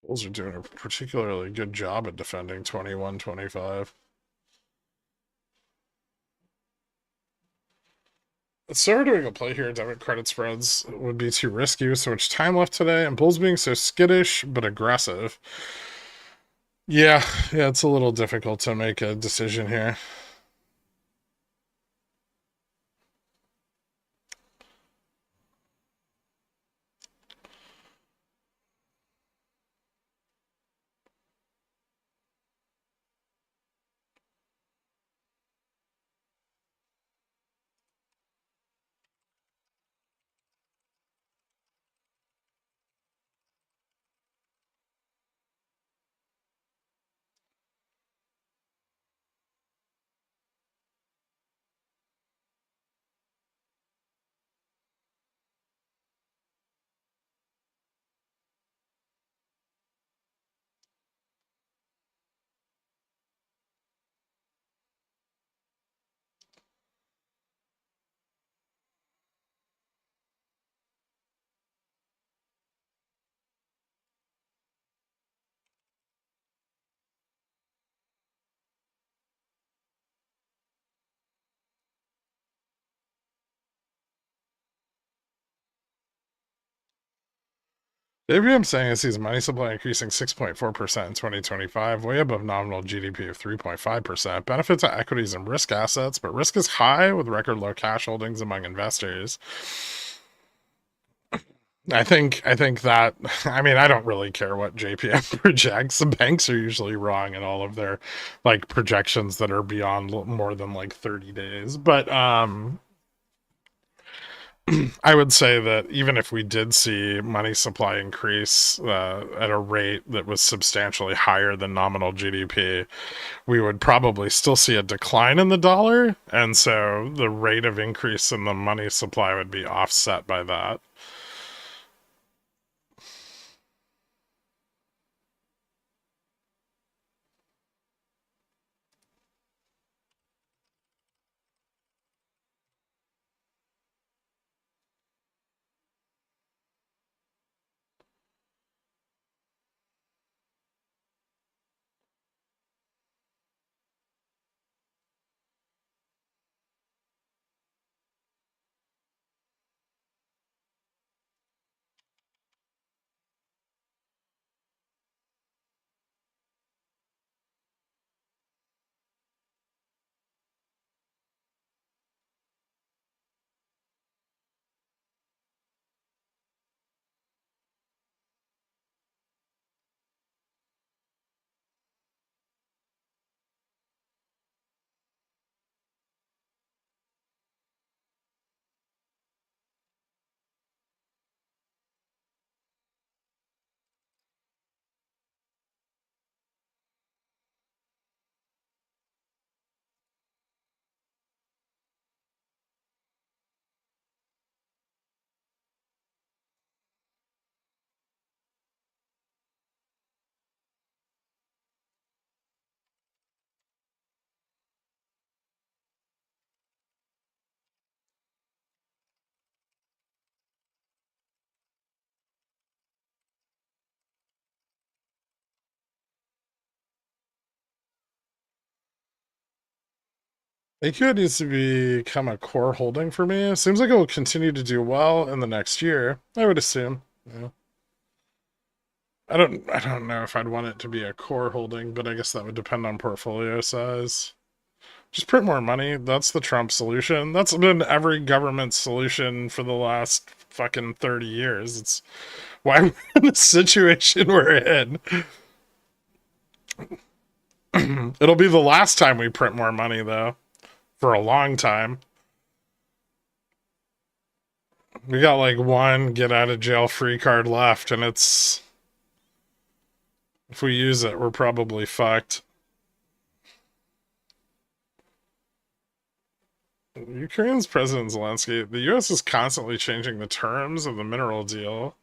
Bulls are doing a particularly good job at defending 21-25. So doing a play here, debit credit spreads would be too risky with so much time left today, and Bulls being so skittish but aggressive. Yeah, it's a little difficult to make a decision here. Maybe I'm saying it sees money supply increasing 6.4% in 2025, way above nominal GDP of 3.5%. Benefit to equities and risk assets, but risk is high with record low cash holdings among investors. I think that I mean I don't really care what JPM projects. The banks are usually wrong in all of their like projections that are beyond more than like 30 days. But I would say that even if we did see money supply increase at a rate that was substantially higher than nominal GDP, we would probably still see a decline in the dollar, and so the rate of increase in the money supply would be offset by that. AQA needs to become a core holding for me. It seems like it will continue to do well in the next year, I would assume. Yeah. I don't know if I'd want it to be a core holding, but I guess that would depend on portfolio size. Just print more money. That's the Trump solution. That's been every government's solution for the last fucking 30 years. It's why we're in the situation we're in. It'll be the last time we print more money, though, for a long time. We got like one get out of jail free card left, and it's. If we use it, we're probably fucked. Ukraine's President Zelensky, the US is constantly changing the terms of the mineral deal.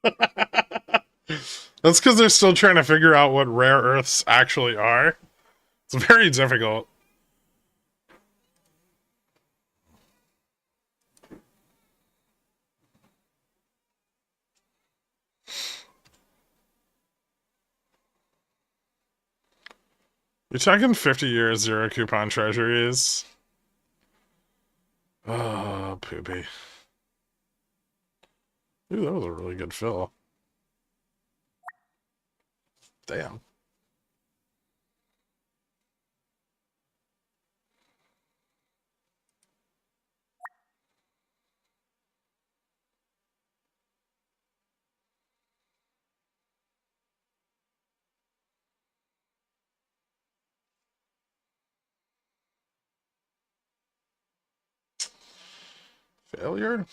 That's because they're still trying to figure out what rare earths actually are. It's very difficult. You're talking 50-year zero coupon treasuries. Oh, poopy. Ooh, that was a really good fill. Damn. Failure?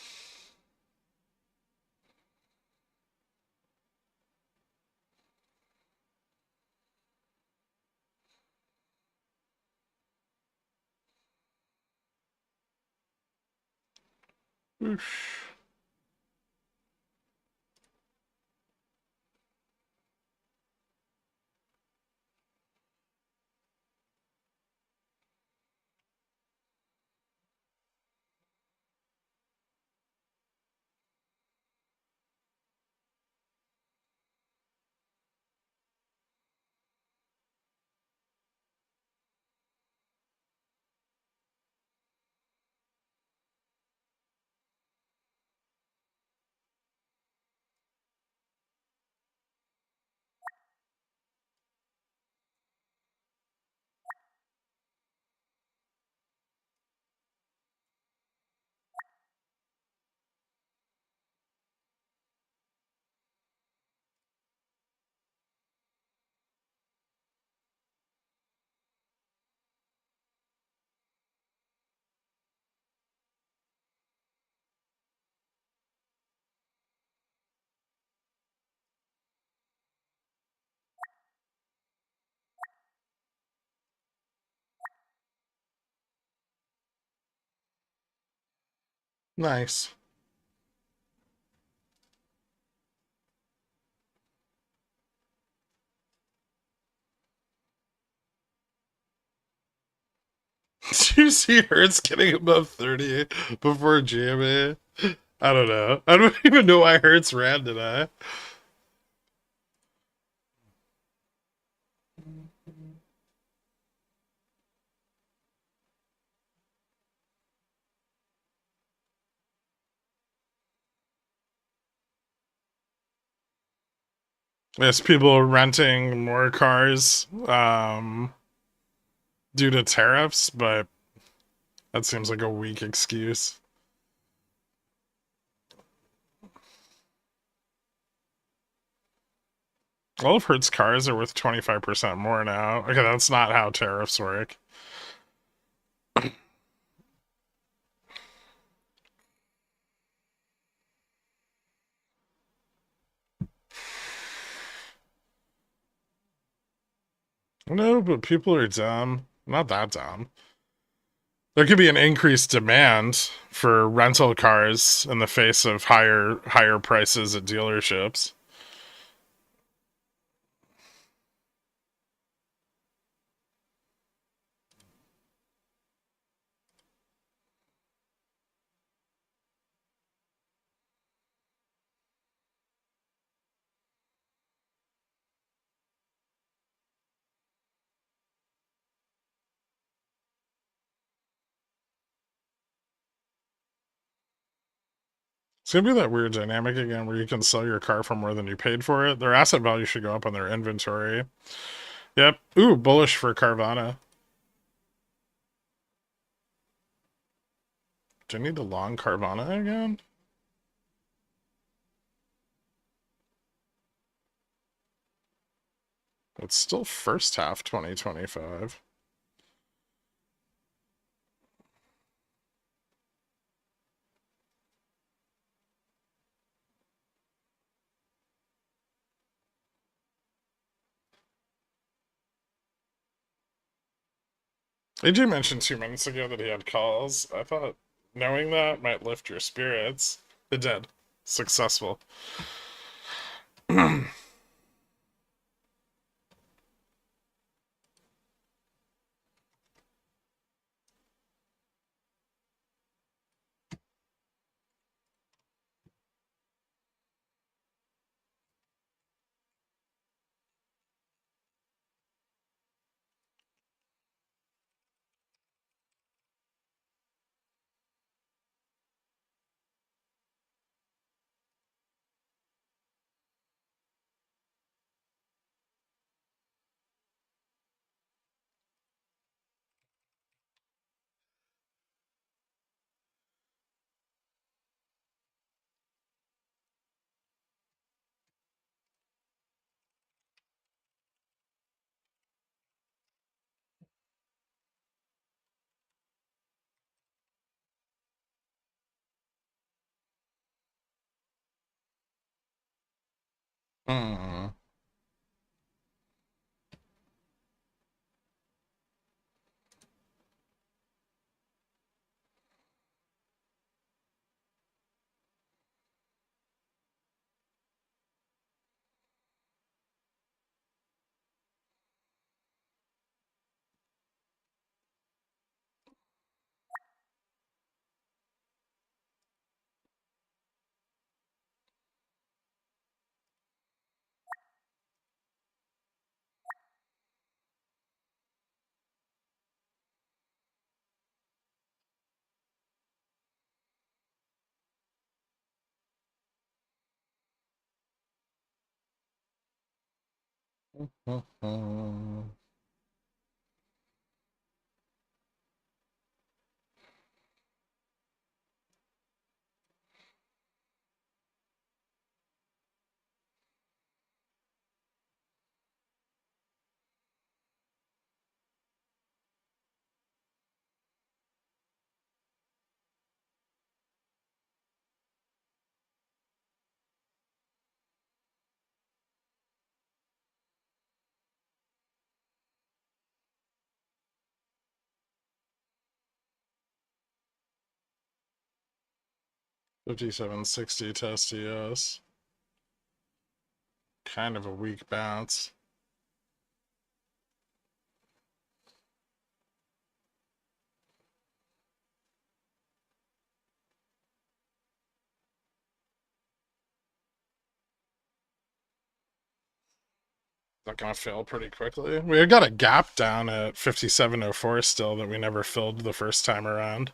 Oof. Nice. Did you see Hertz getting above 30 before GMA? I don't know. I don't even know why Hertz ran today. Yes, people renting more cars due to tariffs, but that seems like a weak excuse. All of Hertz cars are worth 25% more now. Okay, that's not how tariffs work. No, but people are dumb. Not that dumb. There could be an increased demand for rental cars in the face of higher prices at dealerships. It's gonna be that weird dynamic again where you can sell your car for more than you paid for it. Their asset value should go up on their inventory. Yep. Ooh, bullish for Carvana. Do I need to long Carvana again? It's still first half 2025. AJ mentioned 2 minutes ago that he had calls. I thought knowing that might lift your spirits. It did. Successful. Hmm. 5760 test ES. Kind of a weak bounce. Not gonna fail pretty quickly. We got a gap down at 5704 still that we never filled the first time around.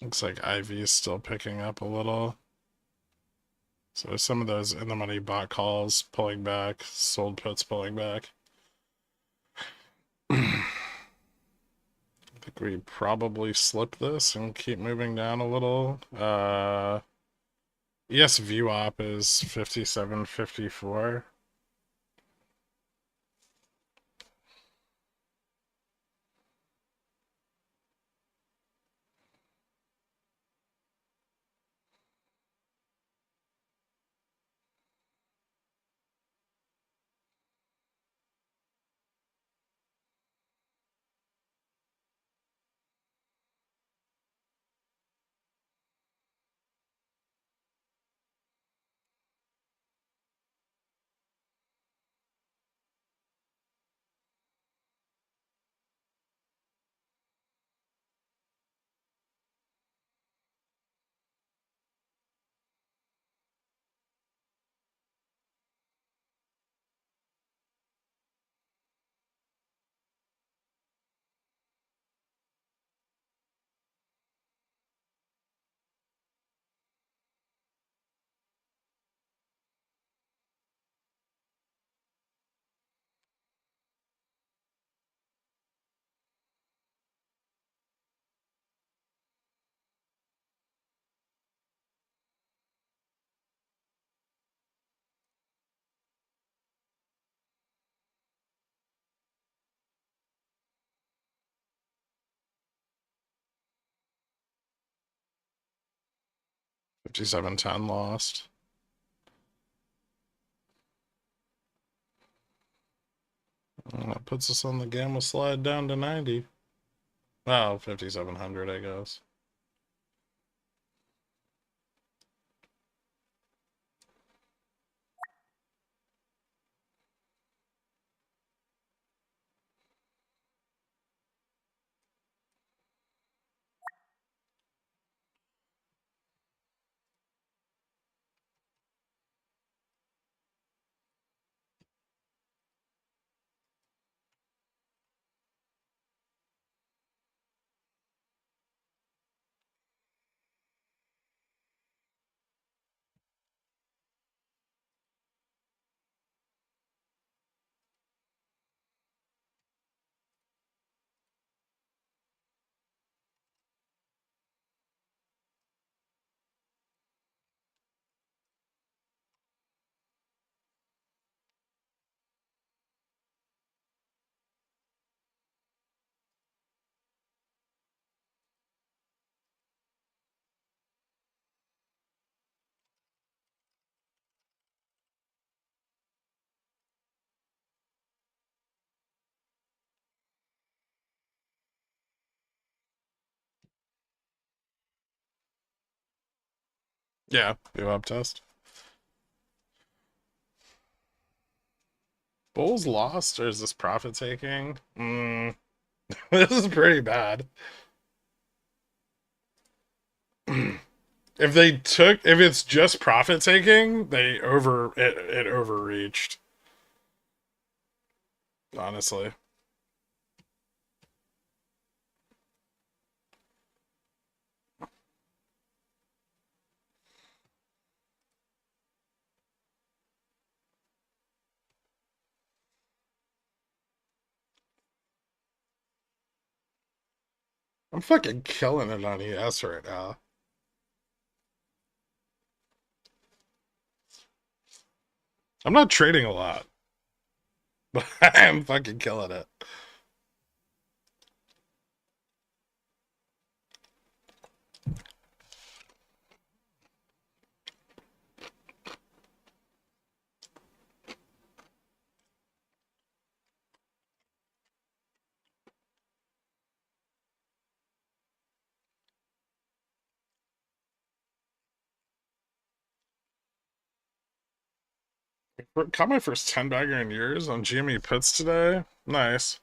Looks like IV is still picking up a little. So some of those in the money bot calls pulling back, sold puts pulling back. I think we probably slip this and keep moving down a little. Yes, VWAP is 5754. Fifty-seven ten lost. That puts us on the gamma slide down to 90. Well, 5700, I guess. Yeah, VWAP test. Bulls lost, or is this profit taking? This is pretty bad. If it's just profit taking, it overreached. Honestly. I'm fucking killing it on ES right now. I'm not trading a lot, but I'm fucking killing it. Caught my first 10 bagger in years on GME puts today. Nice.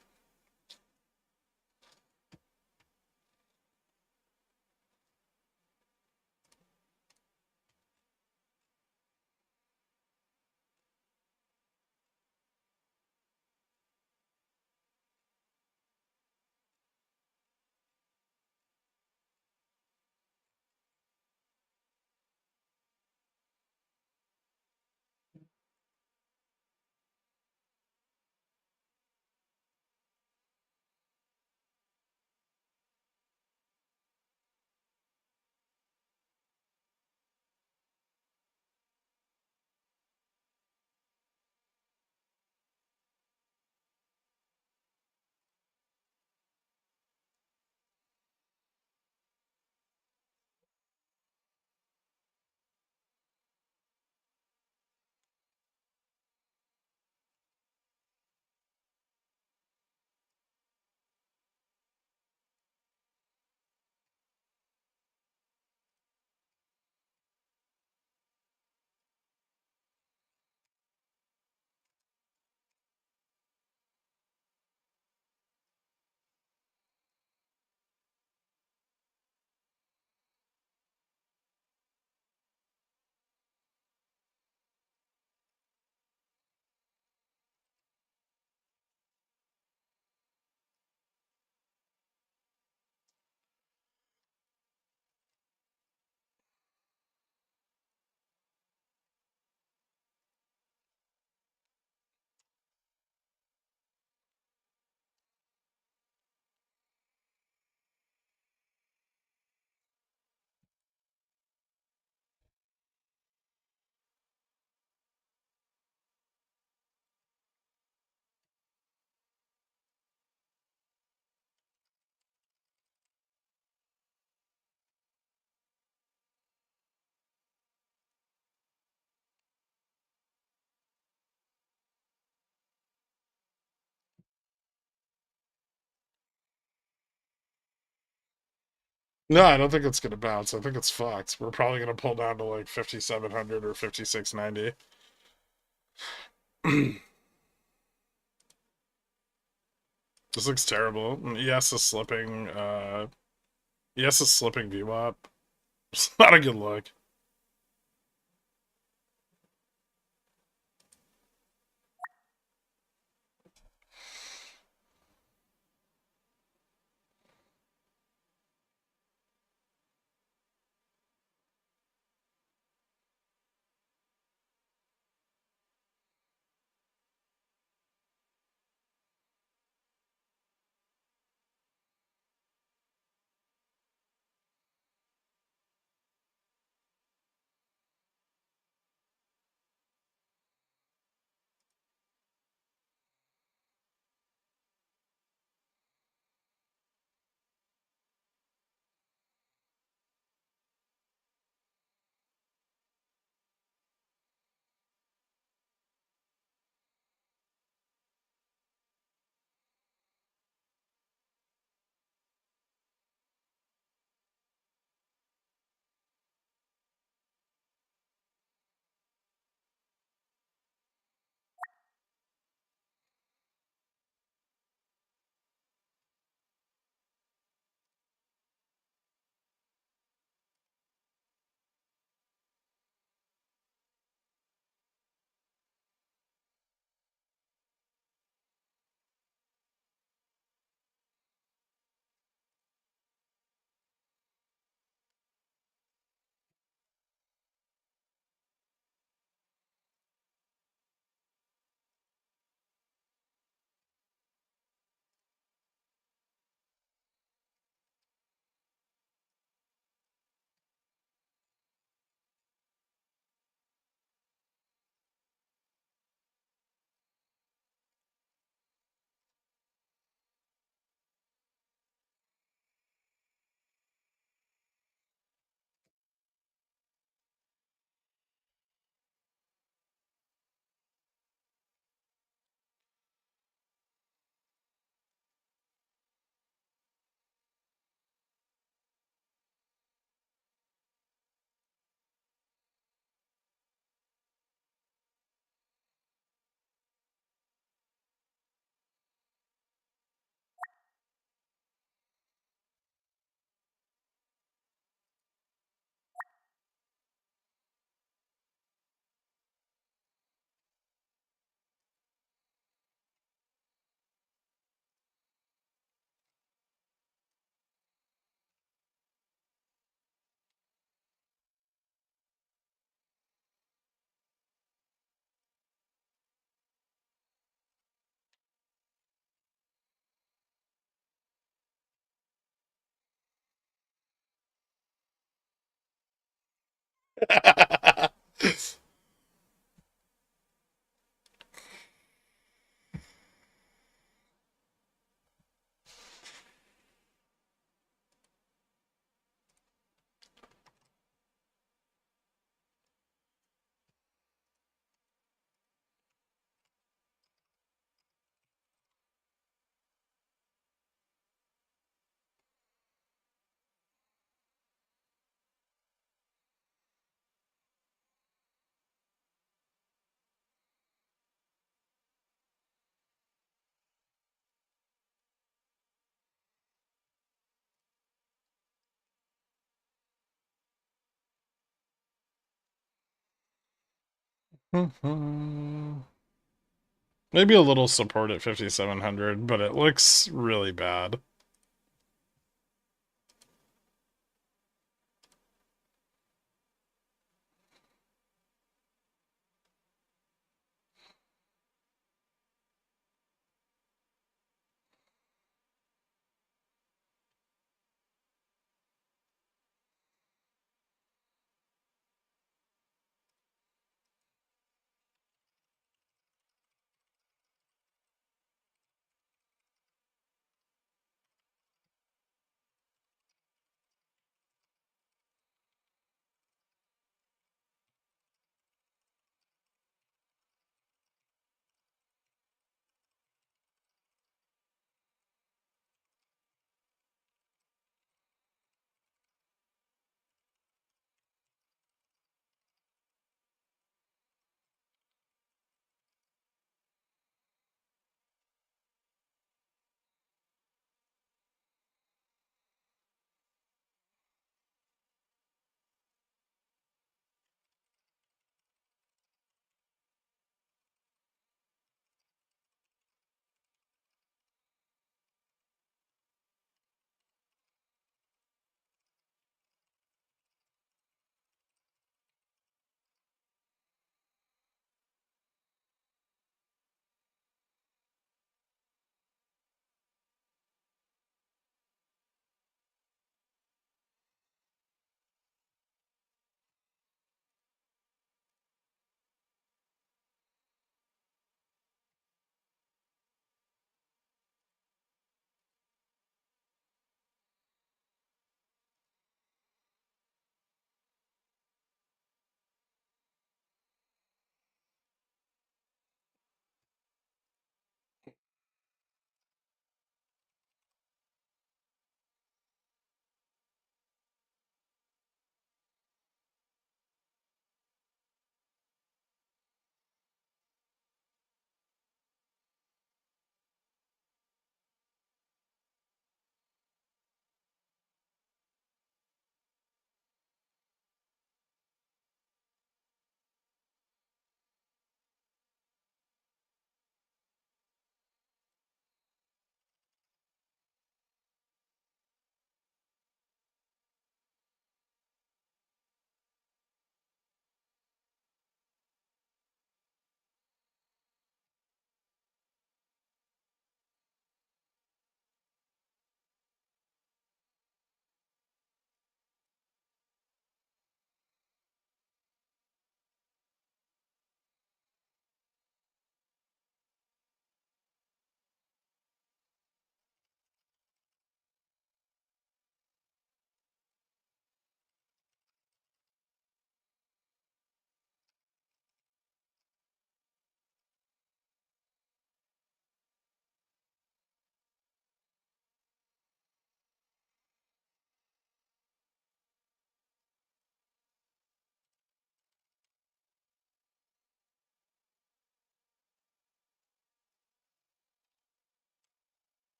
No, I don't think it's gonna bounce. I think it's fucked. We're probably gonna pull down to like 5,700 or 5,690. This looks terrible. ES is slipping. ES is slipping VWAP. It's not a good look. Maybe a little support at 5,700, but it looks really bad.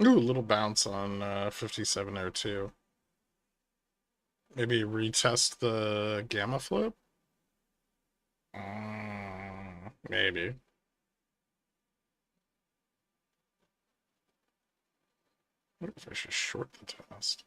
Ooh, a little bounce on 5702. Maybe retest the gamma flip? Maybe. What if I should short the test?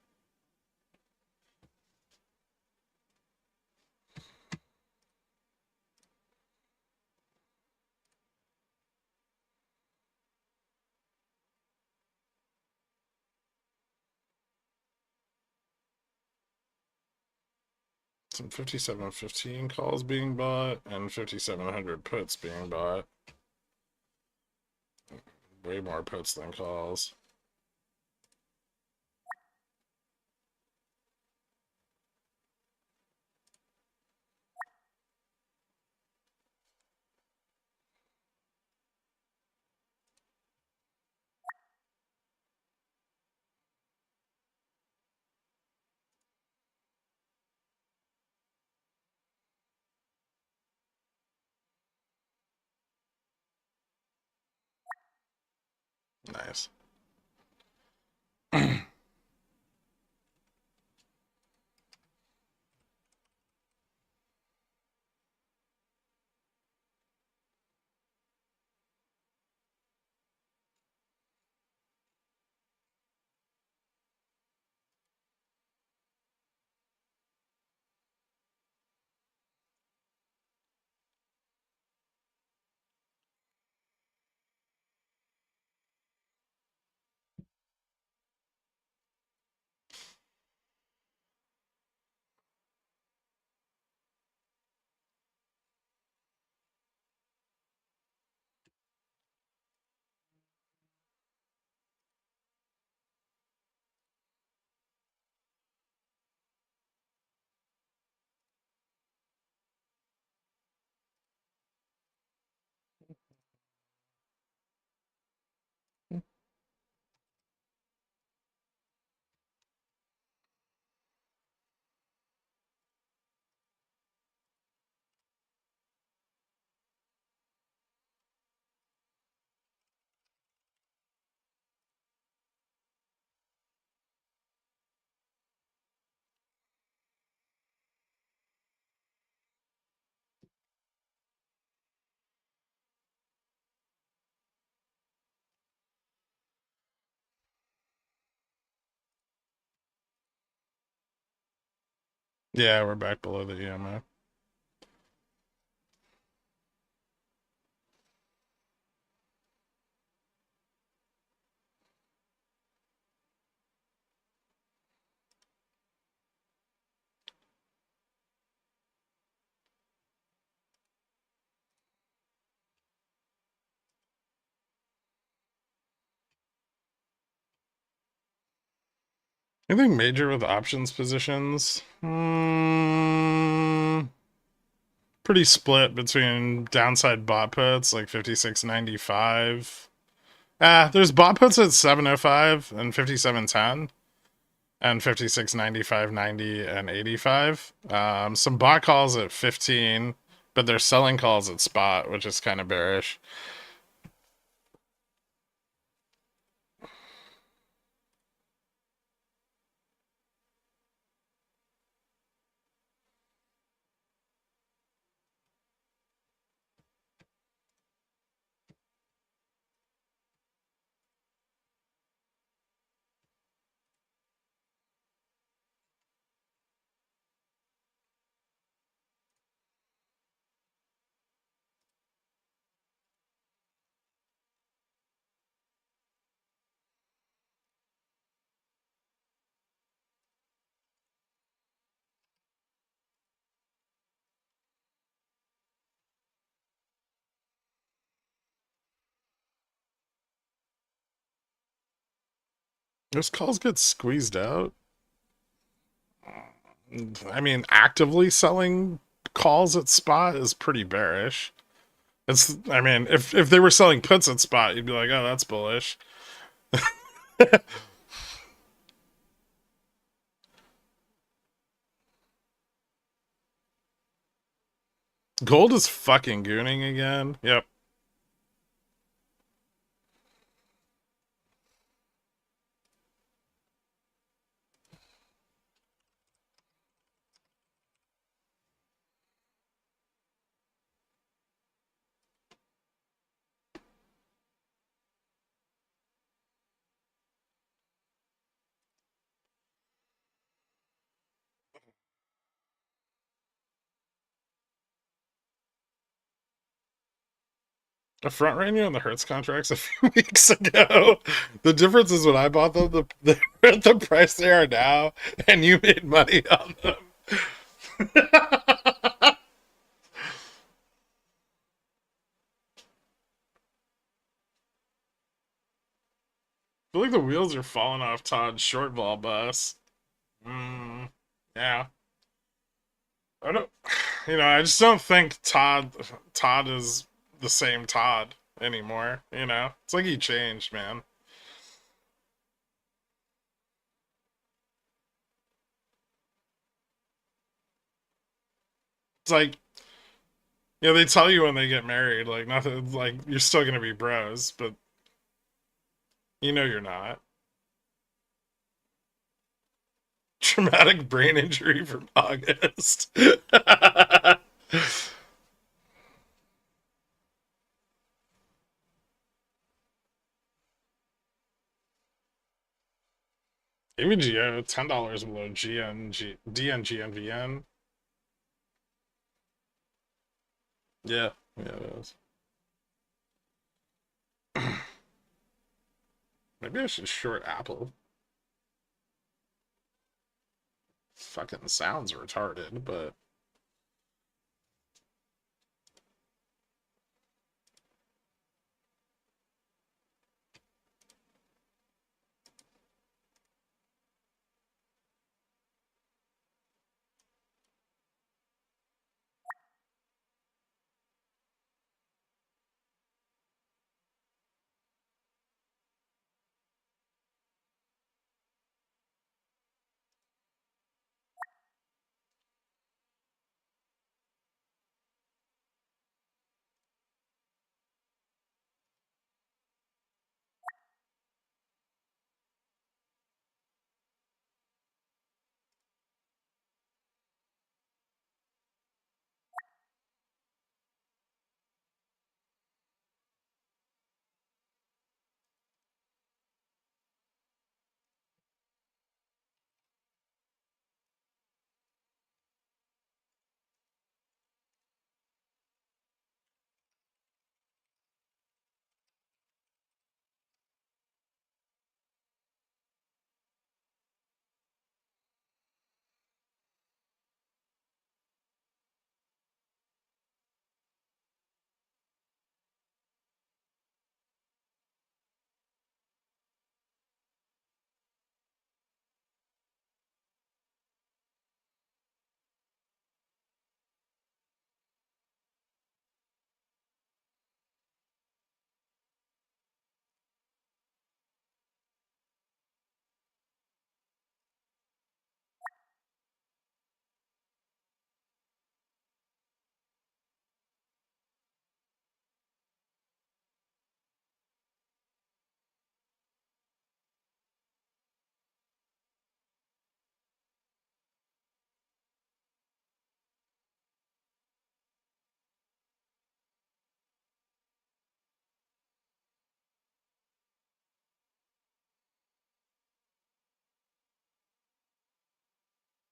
some 5715 calls being bought and 5700 puts being bought. Way more puts than calls. Nice. Yeah, we're back below the EMA. Anything major with options positions? Pretty split between downside bot puts, like 56.95. There's bot puts at 705 and 5710 and 56.95, 90, and 85. Some bot calls at 15, but they're selling calls at spot, which is kind of bearish. Those calls get squeezed out. I mean, actively selling calls at spot is pretty bearish. I mean, if they were selling puts at spot, you'd be like, oh, that's bullish. Gold is fucking gooning again. Yep. I front ran you on the Hertz contracts a few weeks ago. The difference is when I bought them, they're at the price they are now, and you made money on them. I feel like the wheels are falling off Todd's short ball bus. Mm, yeah. I don't, I just don't think Todd is the same Todd anymore. It's like he changed, man. It's like, they tell you when they get married, like nothing, like you're still gonna be bros, but you're not. Traumatic brain injury from August. AVGO $10 below GNG DNGNVN. Yeah, yeah, it is. Maybe I should short Apple. Fucking sounds retarded, but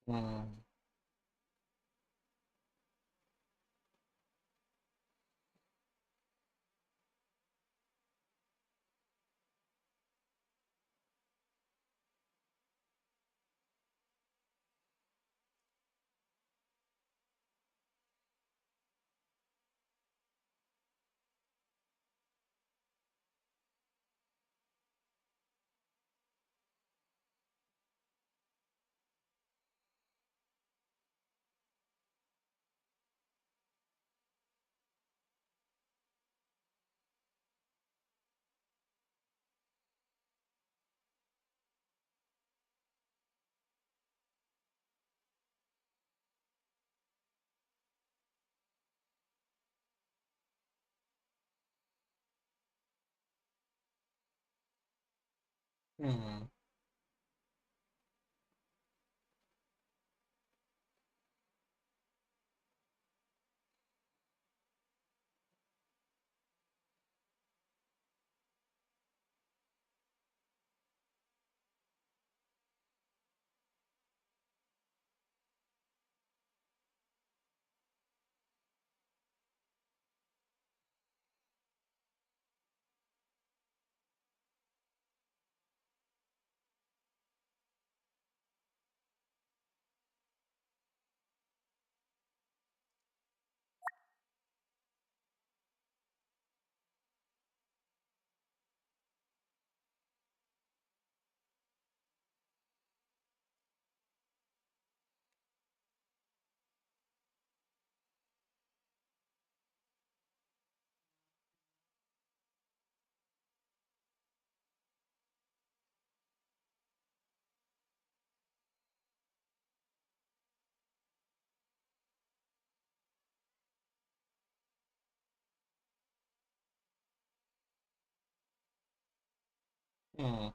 mm. Hmm. Hmm.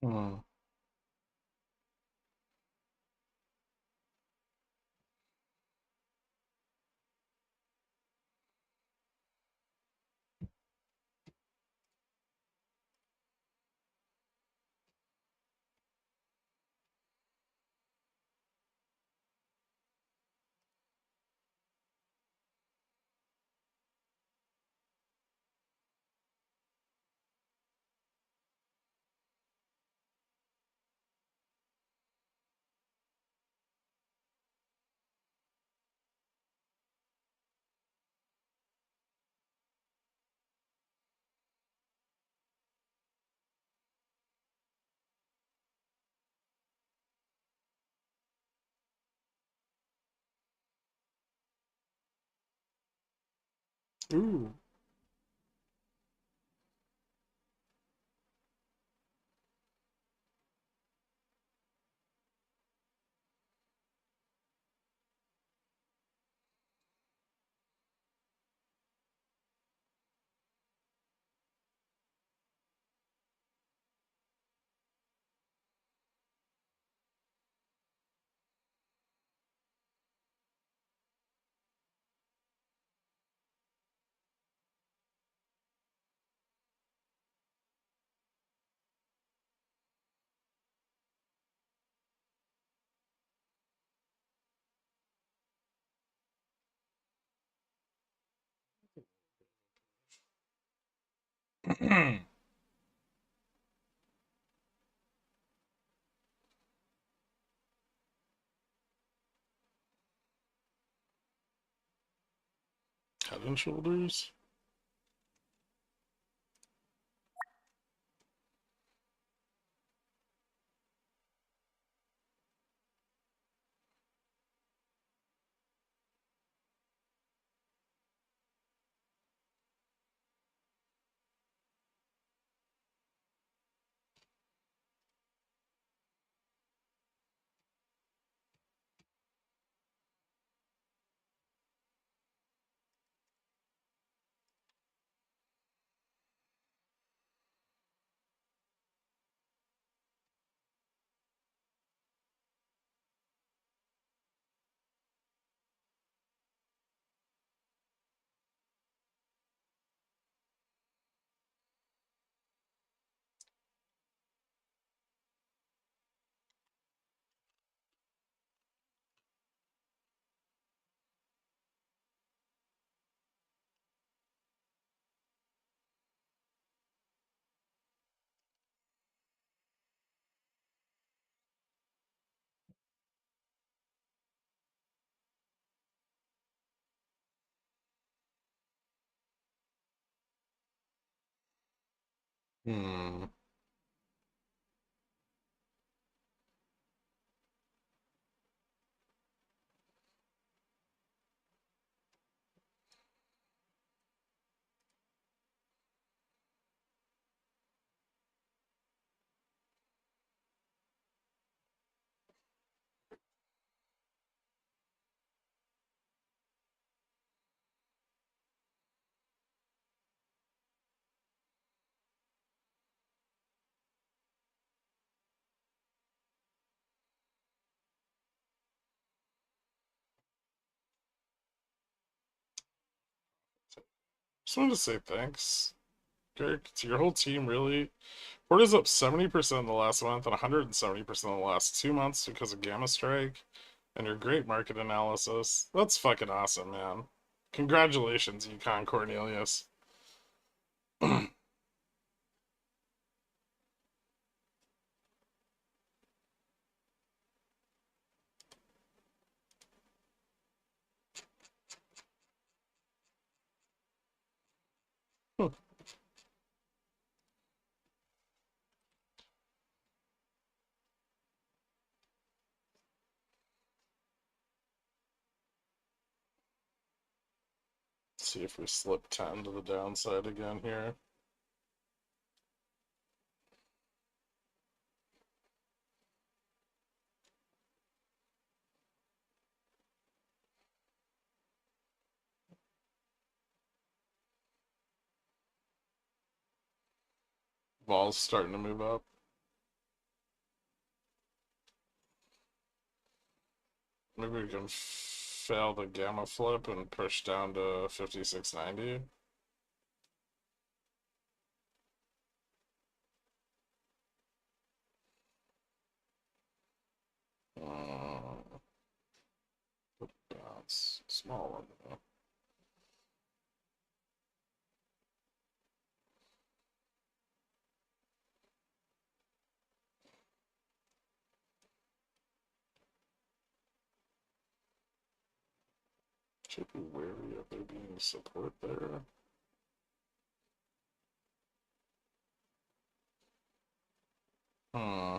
Hmm. Ooh. Head and shoulders. Hmm. Just wanted to say thanks, Kirk, to your whole team, really. Porter's up 70% in the last month and 170% in the last 2 months because of Gamma Strike and your great market analysis. That's fucking awesome, man. Congratulations, Econ Cornelius. See if we slip 10 to the downside again here. Vol's starting to move up. Maybe we can fail the gamma flip and push down to 5690. Bounce. Small one, though. Should be wary of there being support there. Hmm.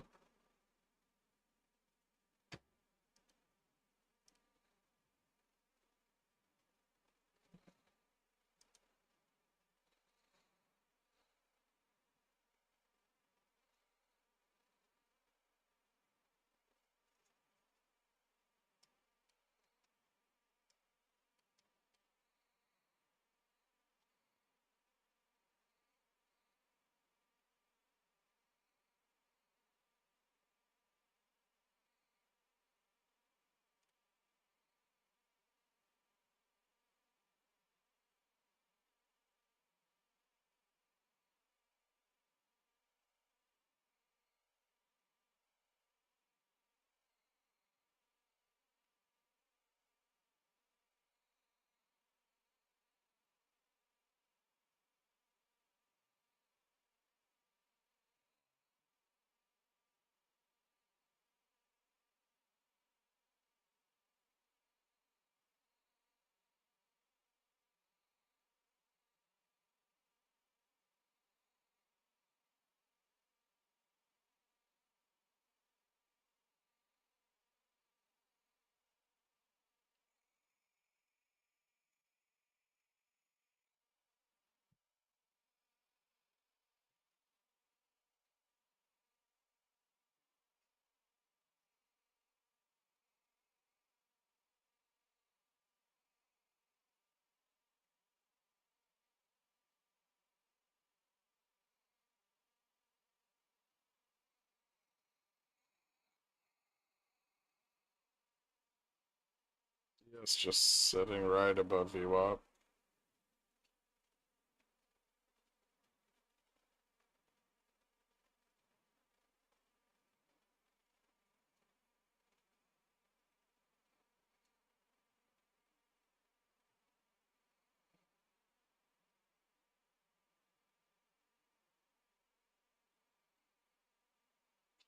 It's just sitting right above VWAP.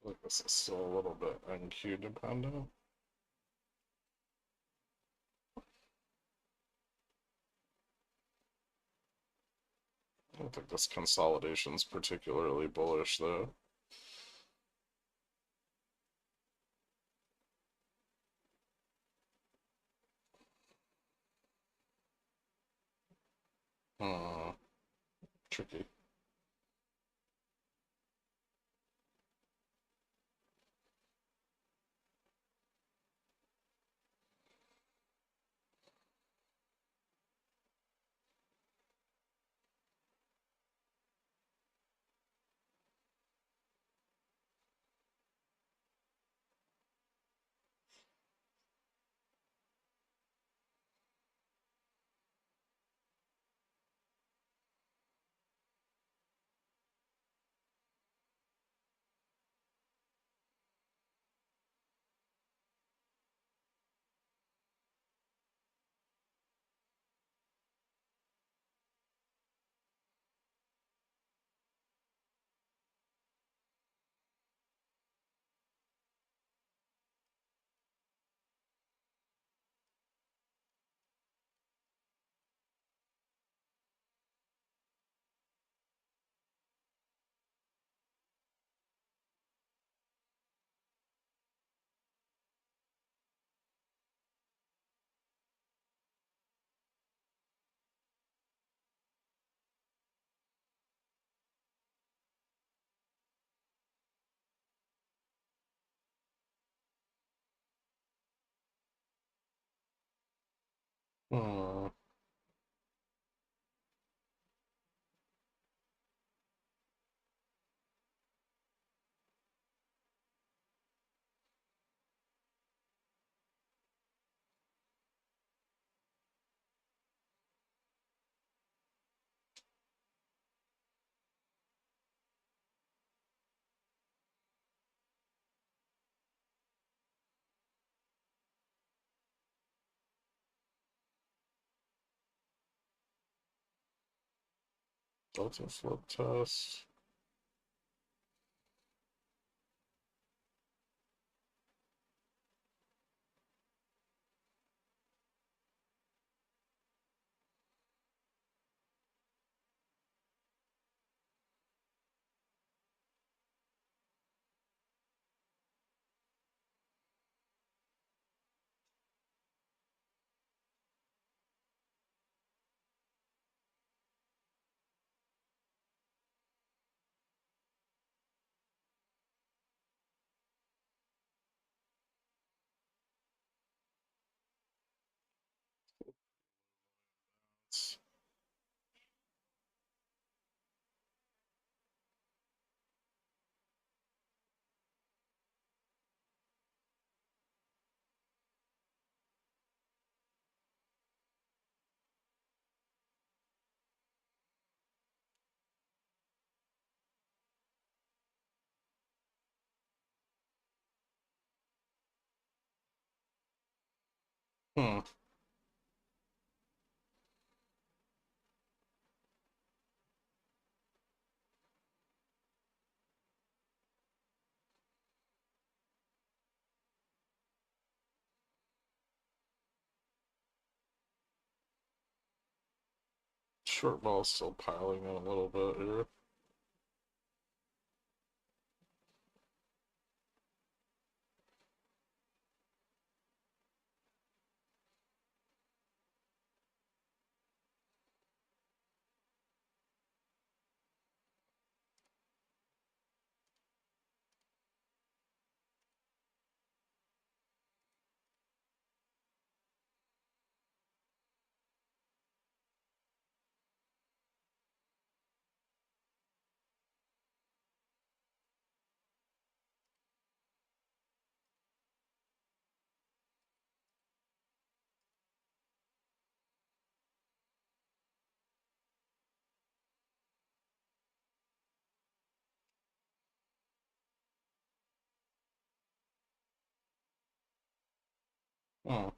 Like this is still a little bit NQ dependent. I don't think this consolidation's particularly bullish though. Tricky. Hmm. Delta flip test. Hmm. Short ball's still piling in a little bit here. Hmm.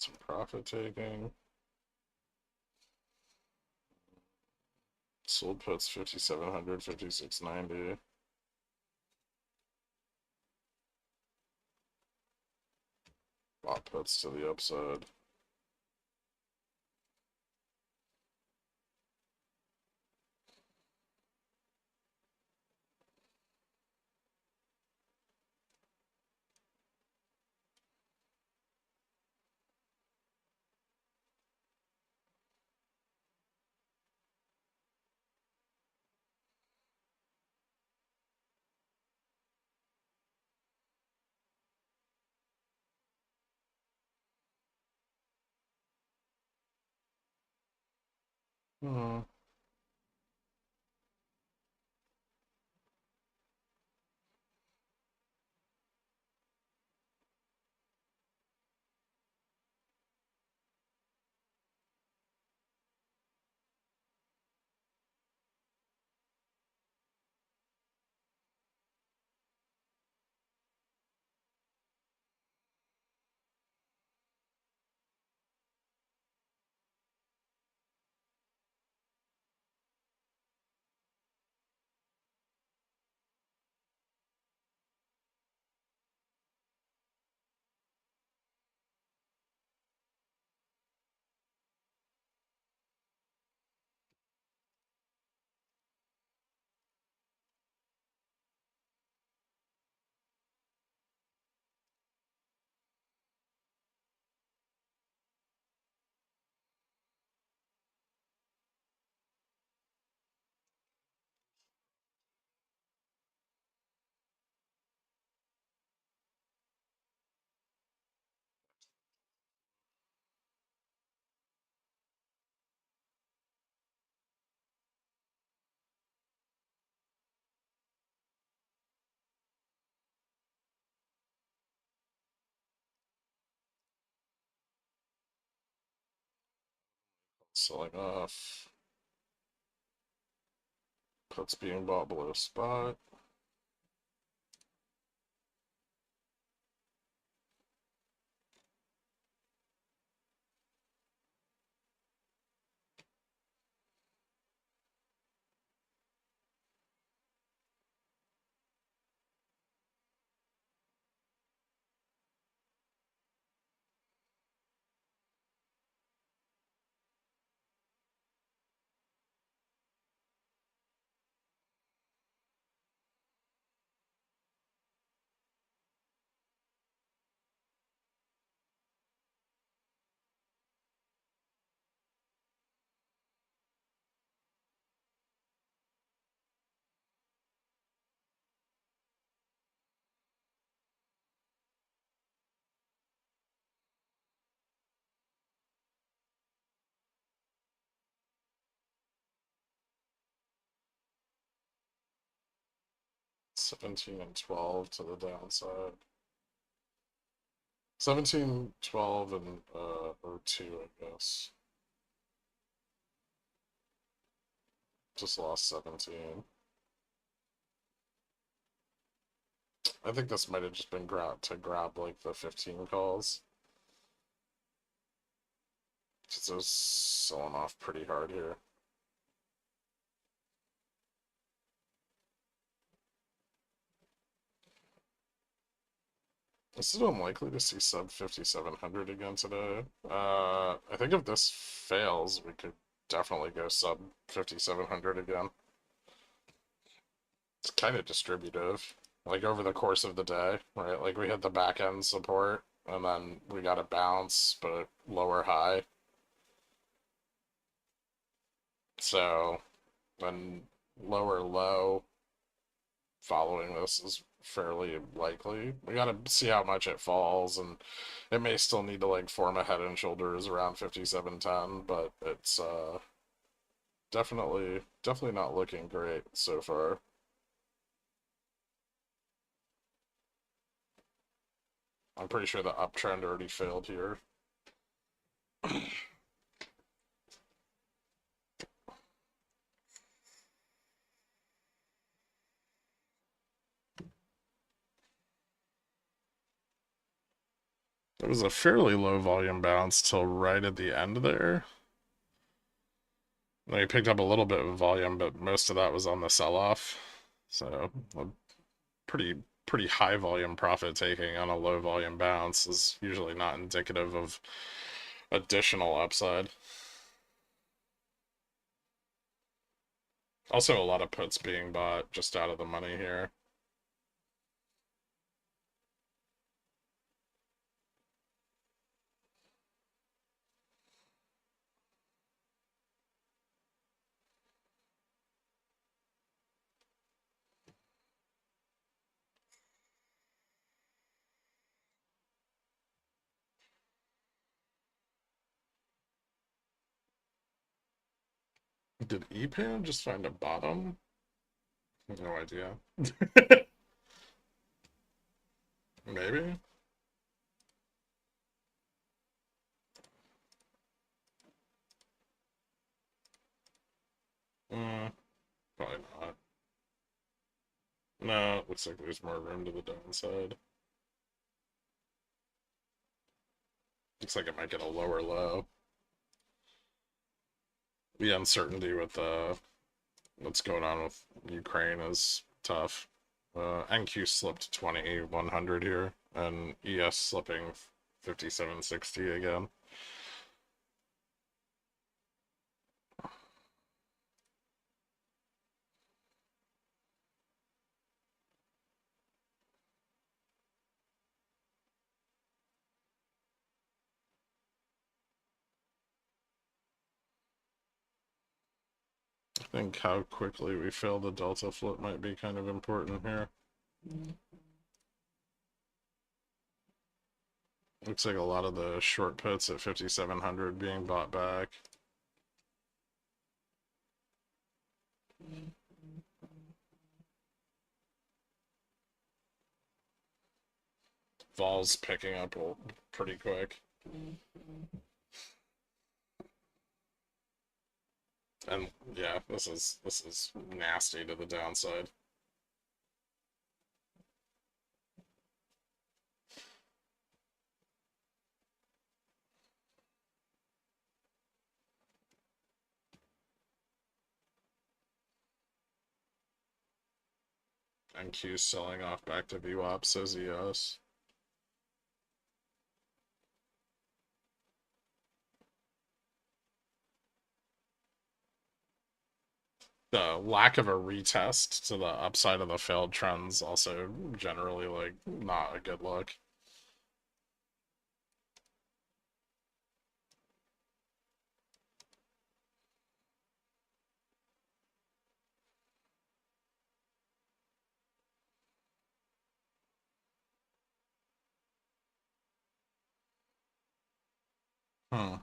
Some profit taking. Sold puts 5,700, 5,690. Bought puts to the upside. Hmm. Selling off. Puts being bought below spot. $17 and $12 to the downside. 17, 12, and or 2, I guess. Just lost 17. I think this might have just been grab like the 15 calls. Because it was selling off pretty hard here. This is unlikely to see sub 5,700 again today. I think if this fails, we could definitely go sub 5,700 again. It's kind of distributive, like over the course of the day, right? Like we had the back end support and then we got a bounce, but a lower high. So, then lower low following this is fairly likely. We gotta see how much it falls, and it may still need to like form a head and shoulders around 57.10, but it's definitely not looking great so far. I'm pretty sure the uptrend already failed here. It was a fairly low volume bounce till right at the end there. Then we picked up a little bit of volume, but most of that was on the sell-off. So a pretty high volume profit taking on a low volume bounce is usually not indicative of additional upside. Also, a lot of puts being bought just out of the money here. Did EPAN just find a bottom? No idea. Maybe? Probably not. No, it looks like there's more room to the downside. Looks like it might get a lower low. The uncertainty with what's going on with Ukraine is tough. NQ slipped 2100 here, and ES slipping 5760 again. I think how quickly we fill the delta flip might be kind of important here. Looks like a lot of the short puts at 5700 being bought back. Vol's picking up pretty quick. And yeah, this is nasty to the downside. NQ's selling off back to VWAP, says ES. The lack of a retest to the upside of the failed trends also generally like not a good look. Hmm.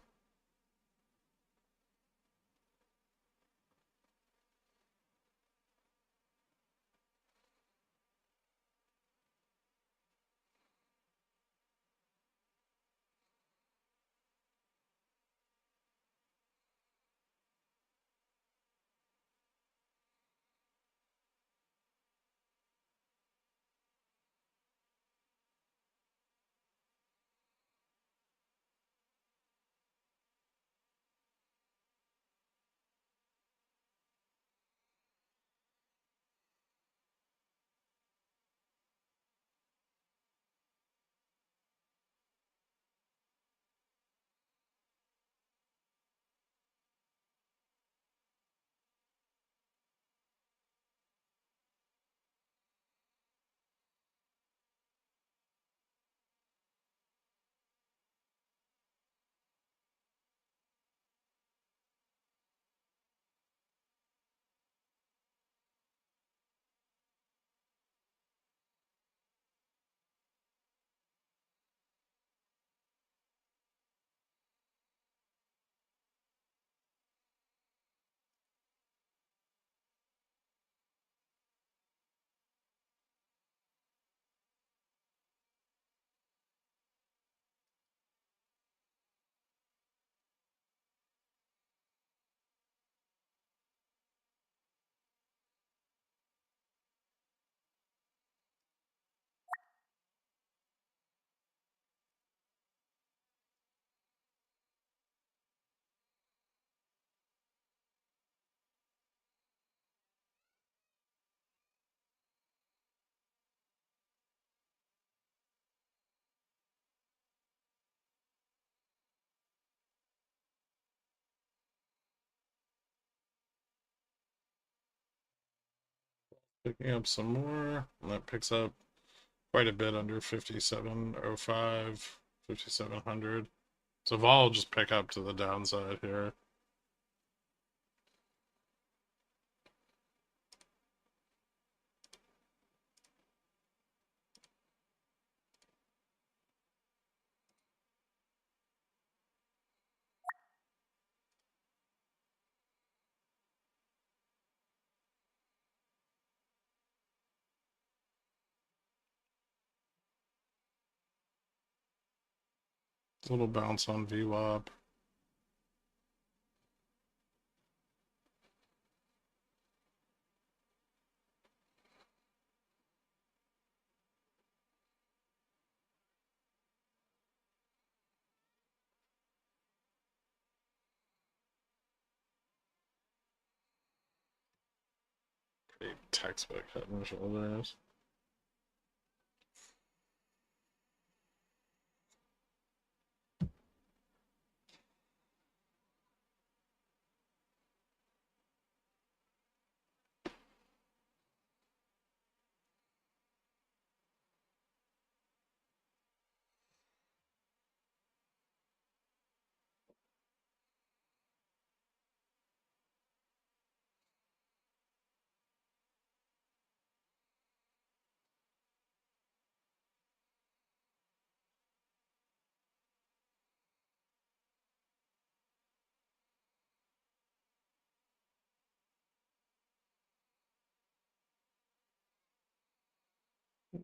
Picking up some more. And that picks up quite a bit under 5705, 5700. So vol will just pick up to the downside here. A little bounce on VWAP. Pretty textbook head and shoulders.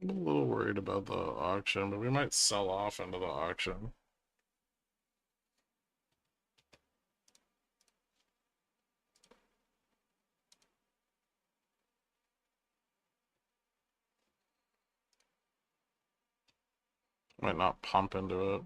I'm a little worried about the auction, but we might sell off into the auction. Might not pump into it.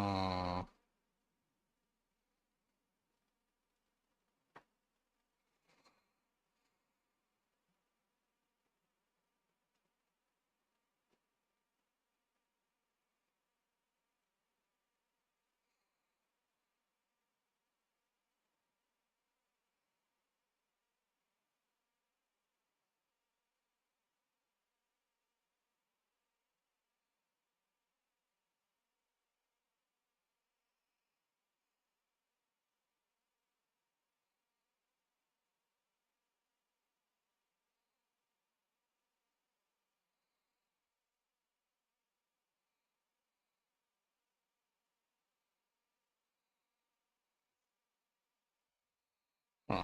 Uh, huh.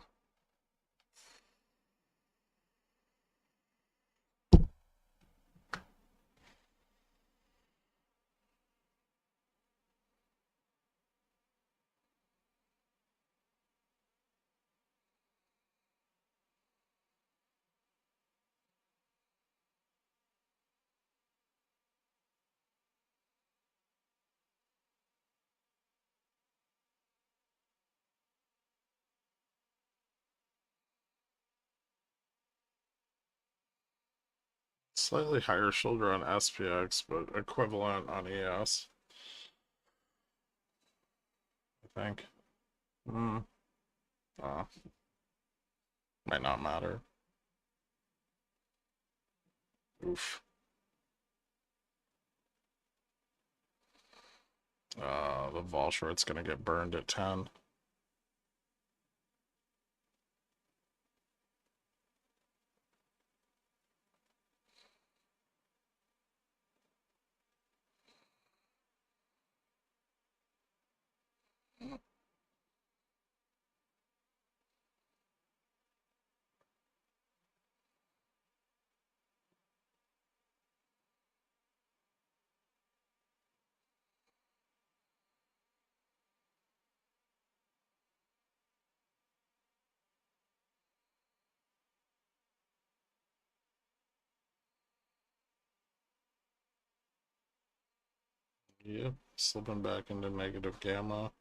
Slightly higher shoulder on SPX, but equivalent on ES, I think. Hmm. Might not matter. Oof. The vol short's gonna get burned at 10. Yep, slipping back into negative gamma.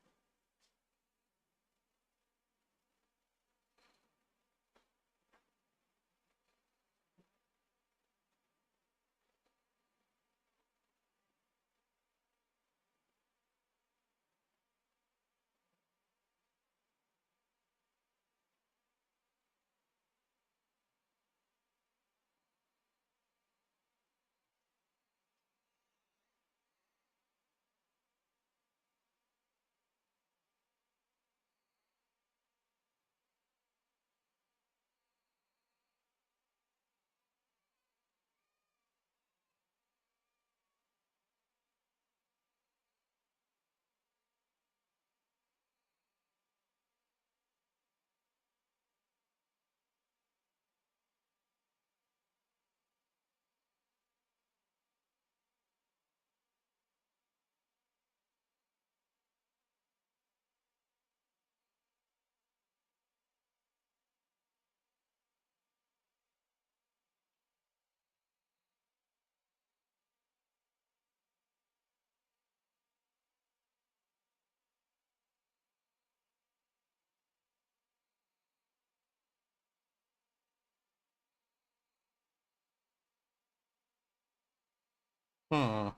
Hmm.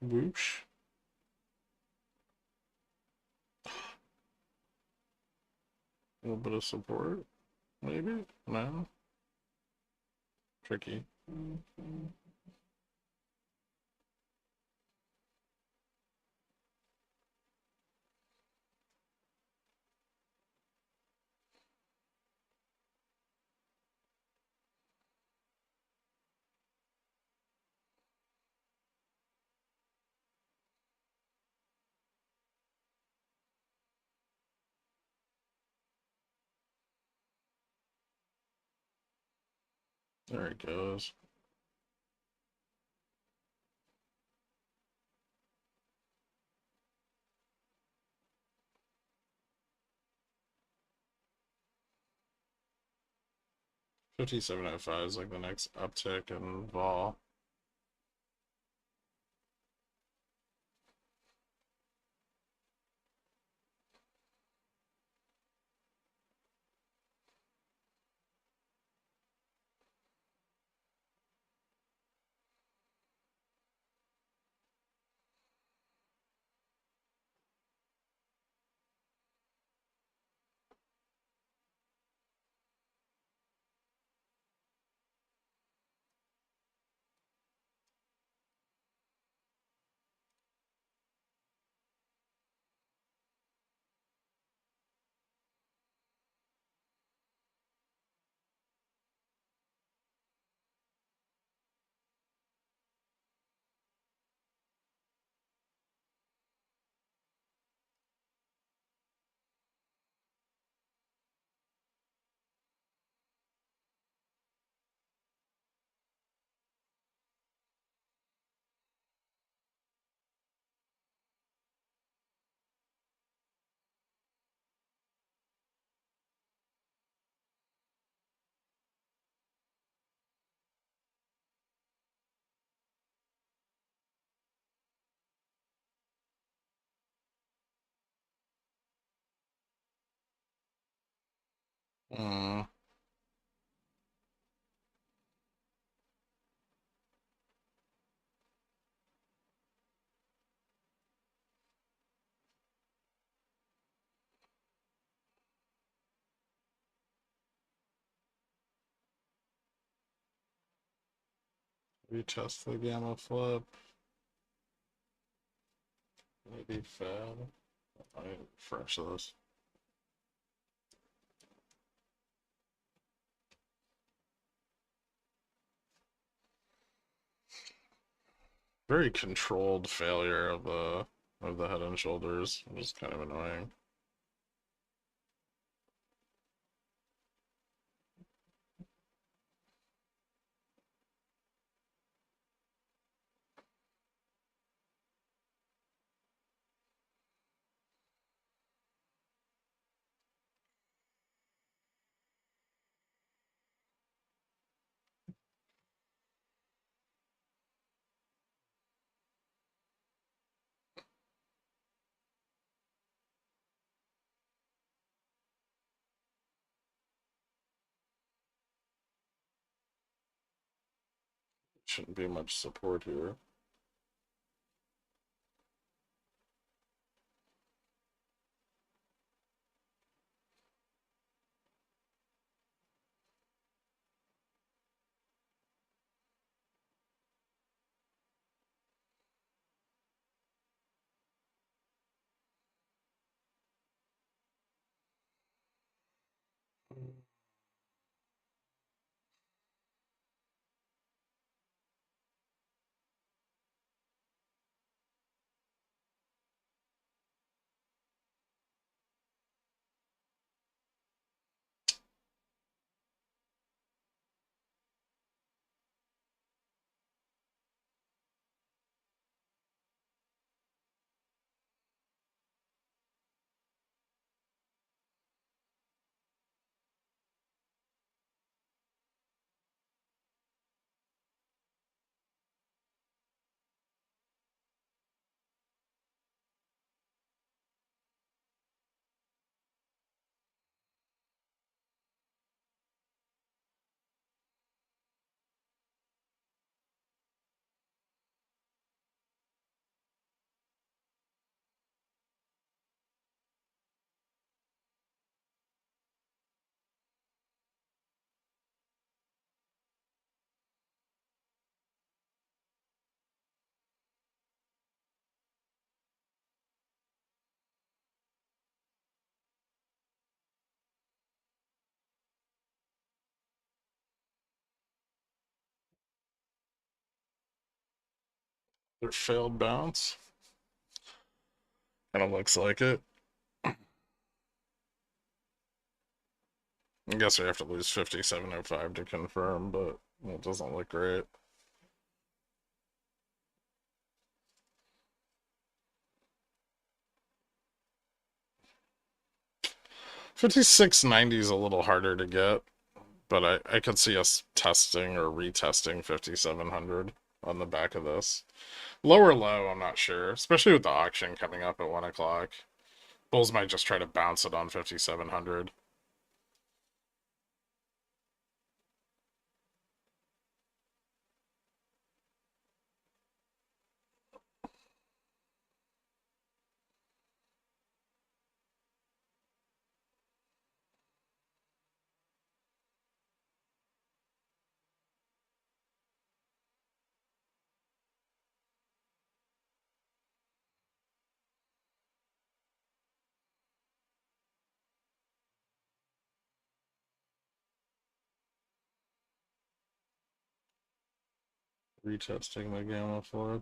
Whoosh. A little bit of support, maybe? No? Tricky. There it goes. $57.05 is like the next uptick in vol. Hmm. Retest the gamma flip. Maybe fed. I refresh this. Very controlled failure of the head and shoulders, which is kind of annoying. Shouldn't be much support here. Their failed bounce. Kind of looks like it. I guess we have to lose 57.05 to confirm, but it doesn't look great. $56.90 is a little harder to get, but I could see us testing or retesting 5,700 on the back of this. Low or low, I'm not sure, especially with the auction coming up at 1 o'clock. Bulls might just try to bounce it on 5,700. Retesting the gamma flood.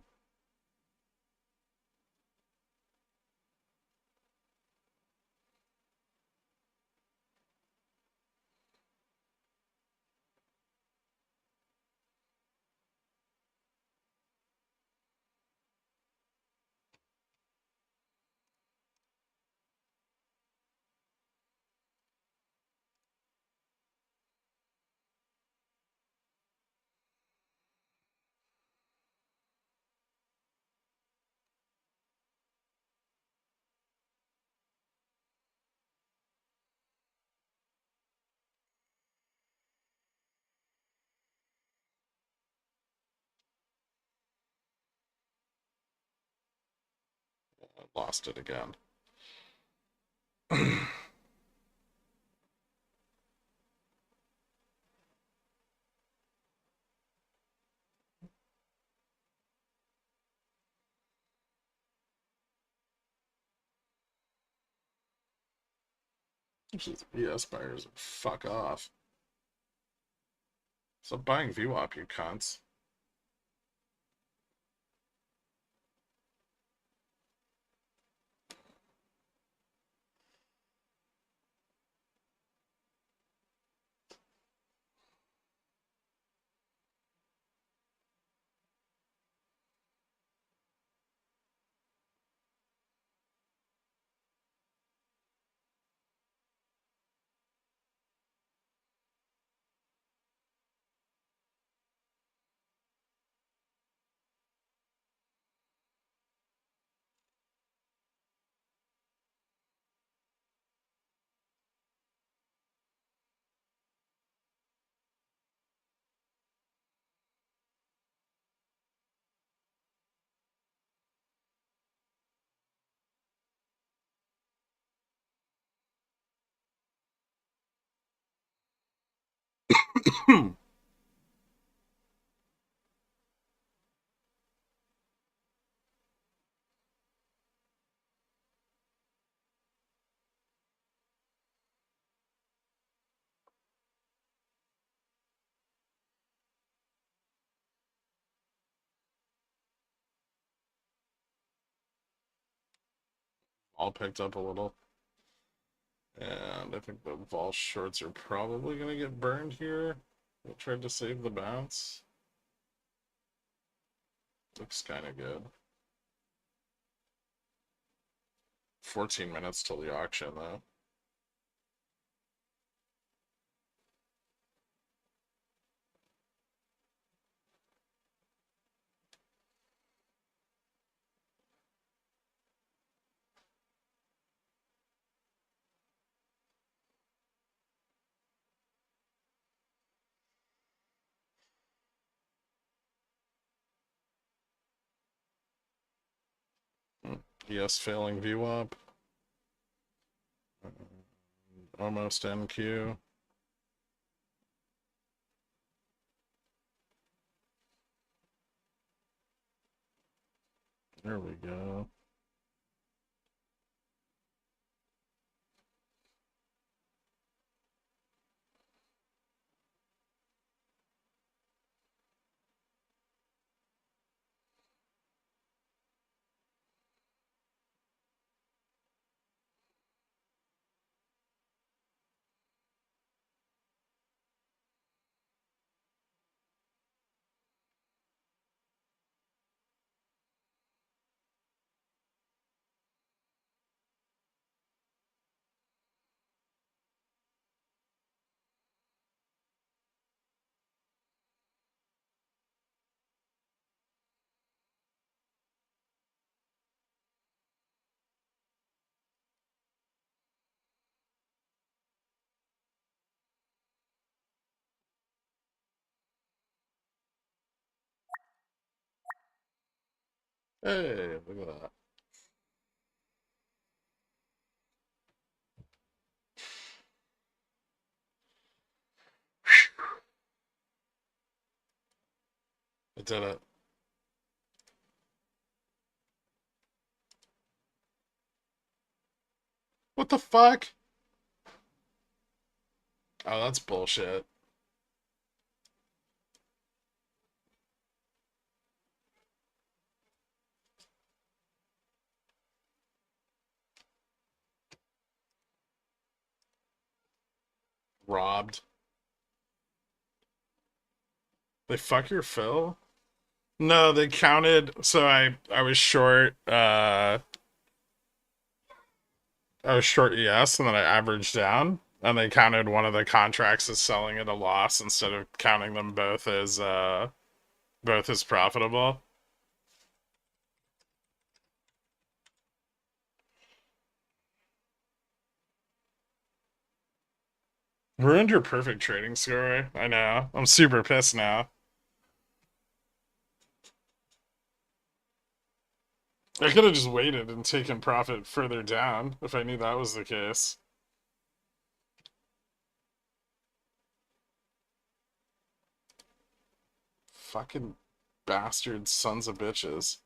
Lost it again. These BS buyers, fuck off. So buying VWAP, you cunts. All picked up a little. And I think the vol shorts are probably going to get burned here. They tried to save the bounce. Looks kind of good. 14 minutes till the auction, though. Yes, failing VWAP. Almost NQ. There we go. Hey, look at that. I did it. What the fuck? Oh, that's bullshit. Robbed. They fuck your fill? No, they counted. So I was short. I was short ES, and then I averaged down, and they counted one of the contracts as selling at a loss instead of counting them both as profitable. Ruined your perfect trading score. I know. I'm super pissed now. I could have just waited and taken profit further down if I knew that was the case. Fucking bastard sons of bitches.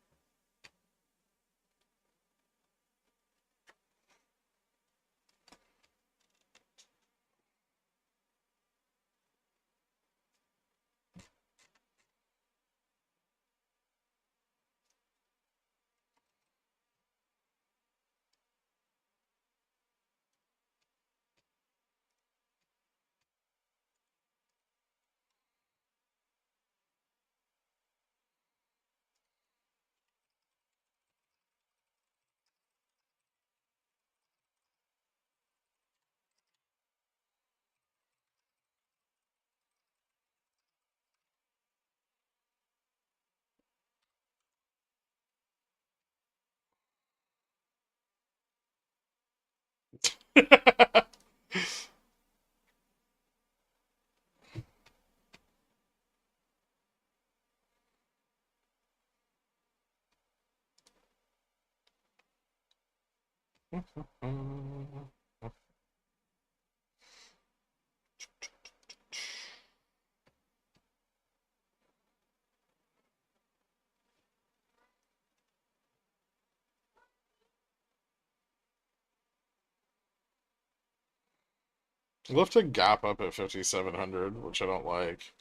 Left a gap up at 5,700, which I don't like,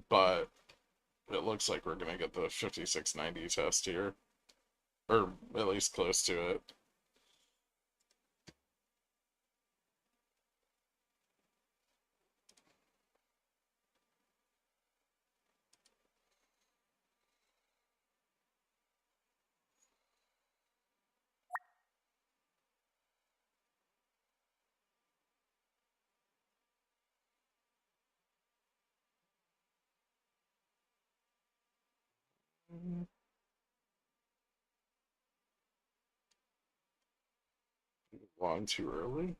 but it looks like we're gonna get the 5690 test here, or at least close to it. Long too early.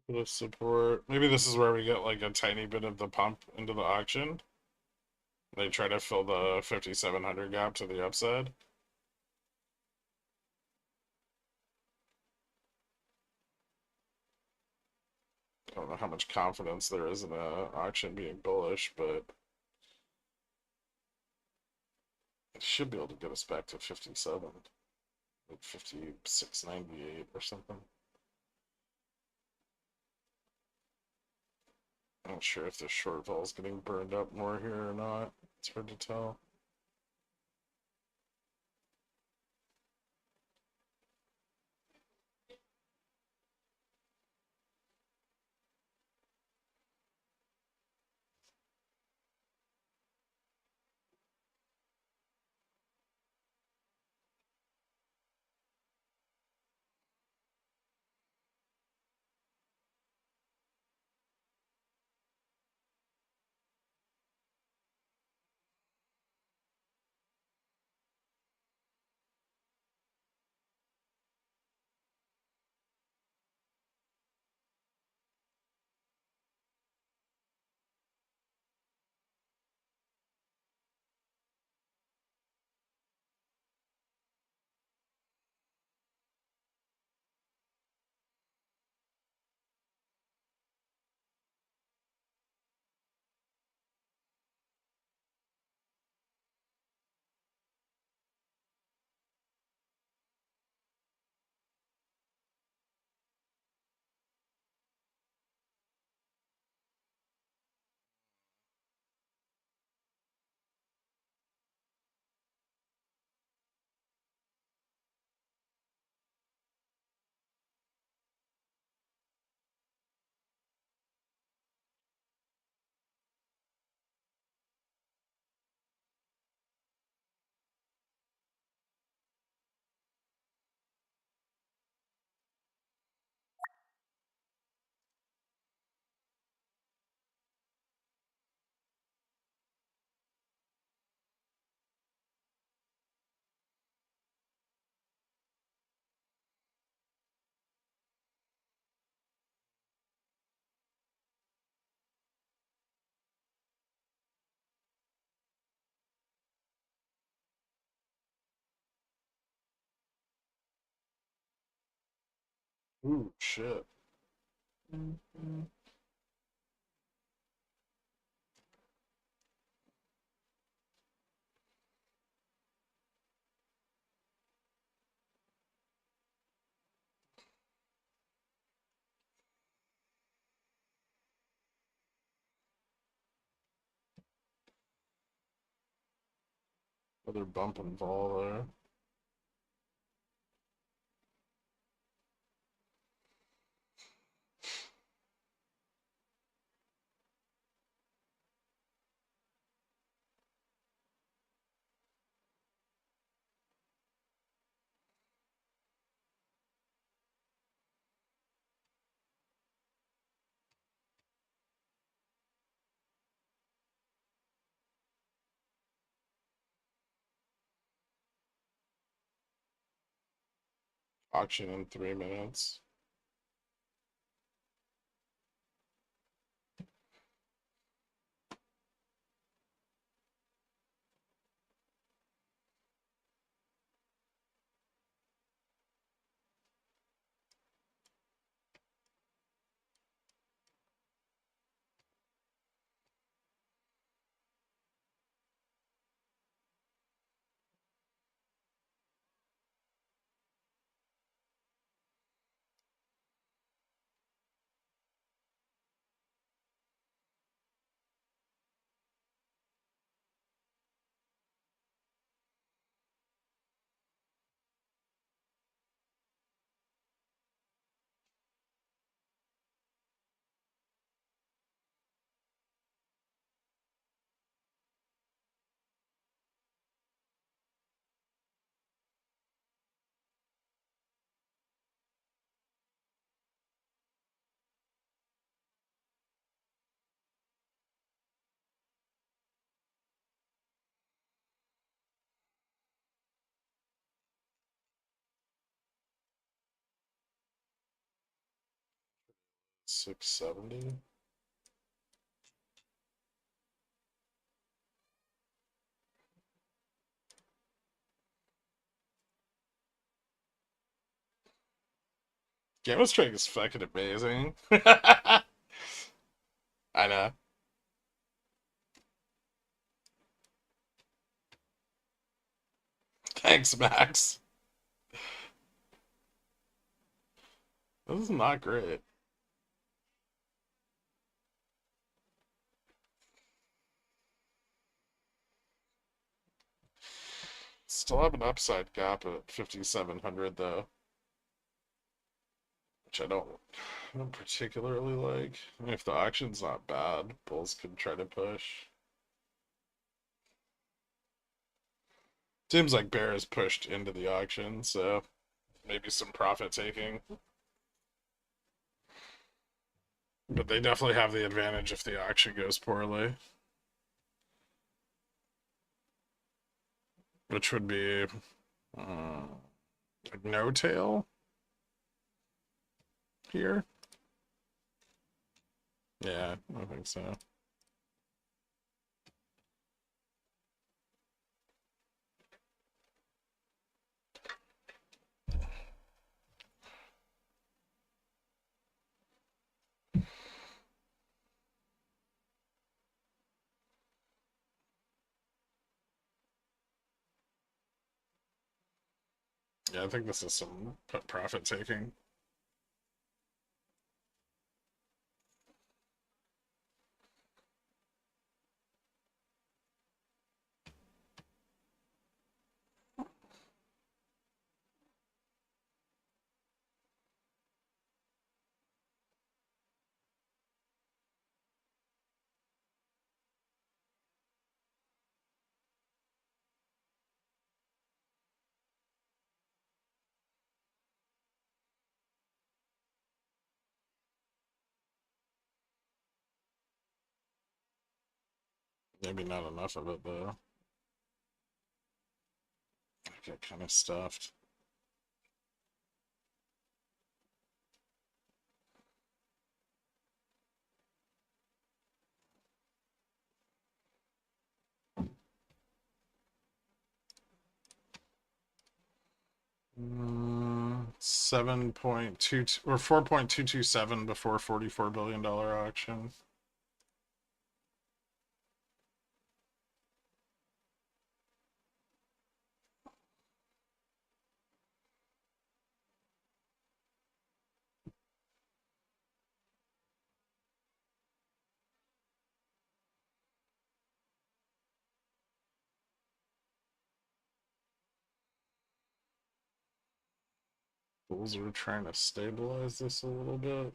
Bit of support. Maybe this is where we get like a tiny bit of the pump into the auction. They try to fill the 5,700 gap to the upside. I don't know how much confidence there is in the auction being bullish, but it should be able to get us back to 57, like 56.98 or something. I'm not sure if the short vol is getting burned up more here or not. It's hard to tell. Ooh, shit. Another bump and fall there. Auction in 3 minutes. $670. Game of Strike is fucking amazing. I know. Thanks, Max. This is not great. Still have an upside gap at 5,700 though, which I don't particularly like. I mean, if the auction's not bad, bulls could try to push. Seems like bear is pushed into the auction, so maybe some profit taking. But they definitely have the advantage if the auction goes poorly, which would be like no tail here. Yeah, I think so. Yeah, I think this is some profit taking. Maybe not enough of it though. I get kind of stuffed. 7.22 or 4.227 before $44 billion auction. Bulls are trying to stabilize this a little bit.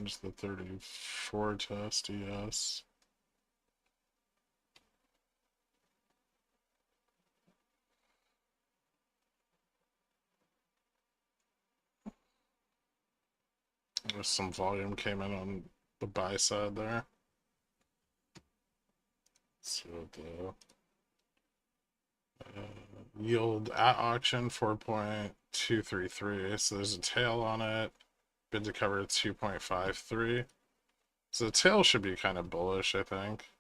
Just the 34 test, yes. There's some volume came in on the buy side there. Let's see what the yield at auction 4.233. So there's a tail on it. Bid to cover 2.53. So the tail should be kind of bullish, I think.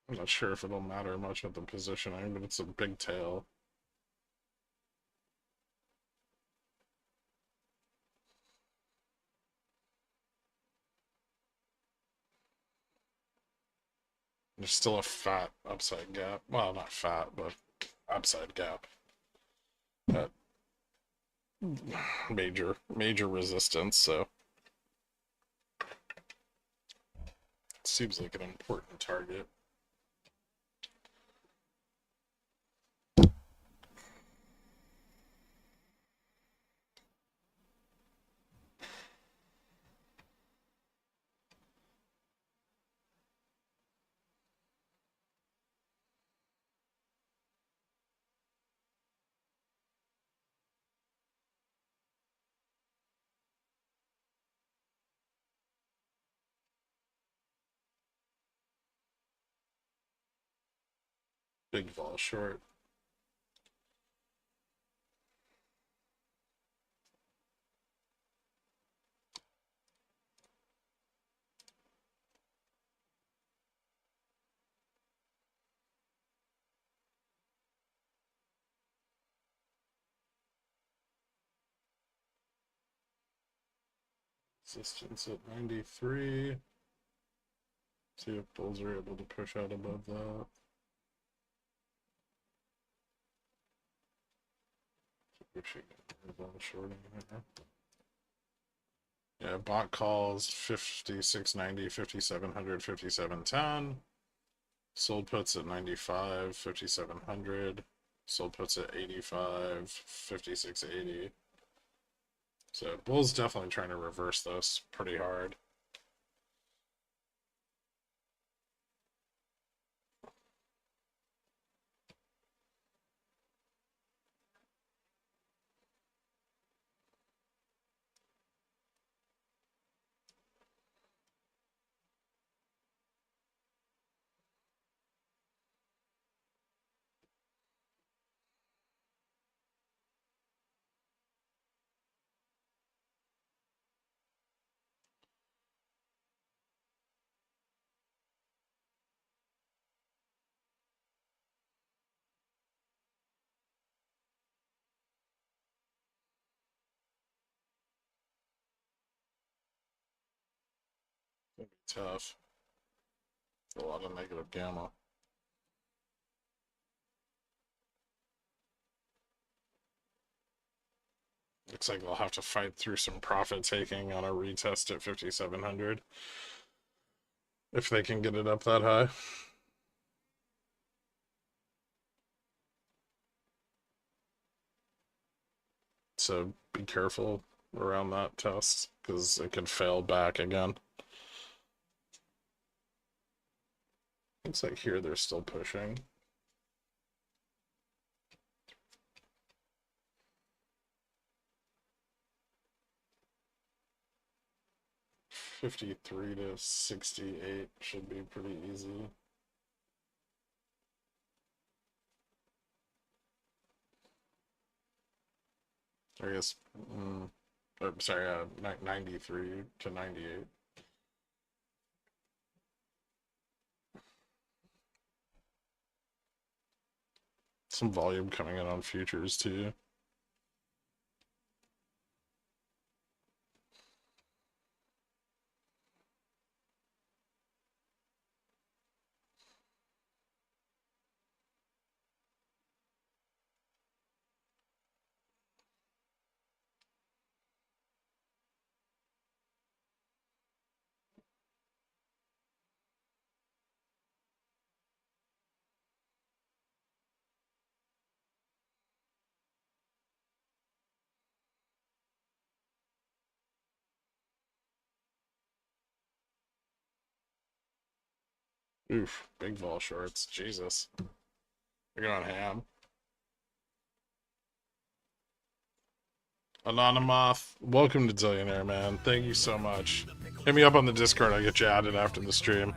I'm not sure if it'll matter much with the positioning, but it's a big tail. There's still a fat upside gap. Well, not fat, but upside gap. At major resistance, so it seems like an important target. Big vol short. Resistance at 93. See if bulls are able to push out above that. We should get vol shorting here. Yeah, bot calls 5690, 5700, 5710. Sold puts at 95, 5700. Sold puts at 85, 5680. So bull's definitely trying to reverse this pretty hard. It's gonna be tough. A lot of negative gamma. Looks like they'll have to fight through some profit taking on a retest at 5700 if they can get it up that high. So be careful around that test because it could fail back again. Looks like here they're still pushing. $53 to $68 should be pretty easy. I guess, or, sorry, 93 to 98. Some volume coming in on futures too. Oof, big vol shorts. Jesus. They're going ham. Anonymoth, welcome to Zillionaire, man. Thank you so much. Hit me up on the Discord. I'll get you added after the stream.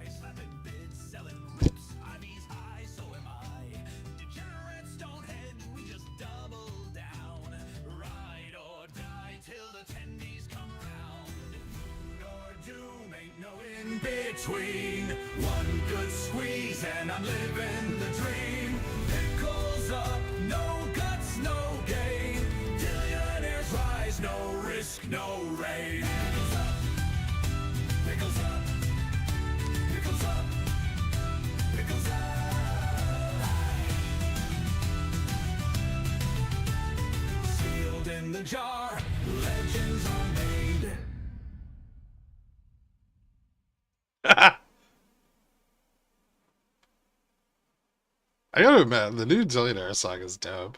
Between one good squeeze and I'm living the dream. Pickles up, no guts, no gain. Billionaires rise, no risk, no rain. Pickles up, pickles up, pickles up, pickles up. Sealed in the jar, legends are made. I gotta admit, the new Zillionaire song is dope.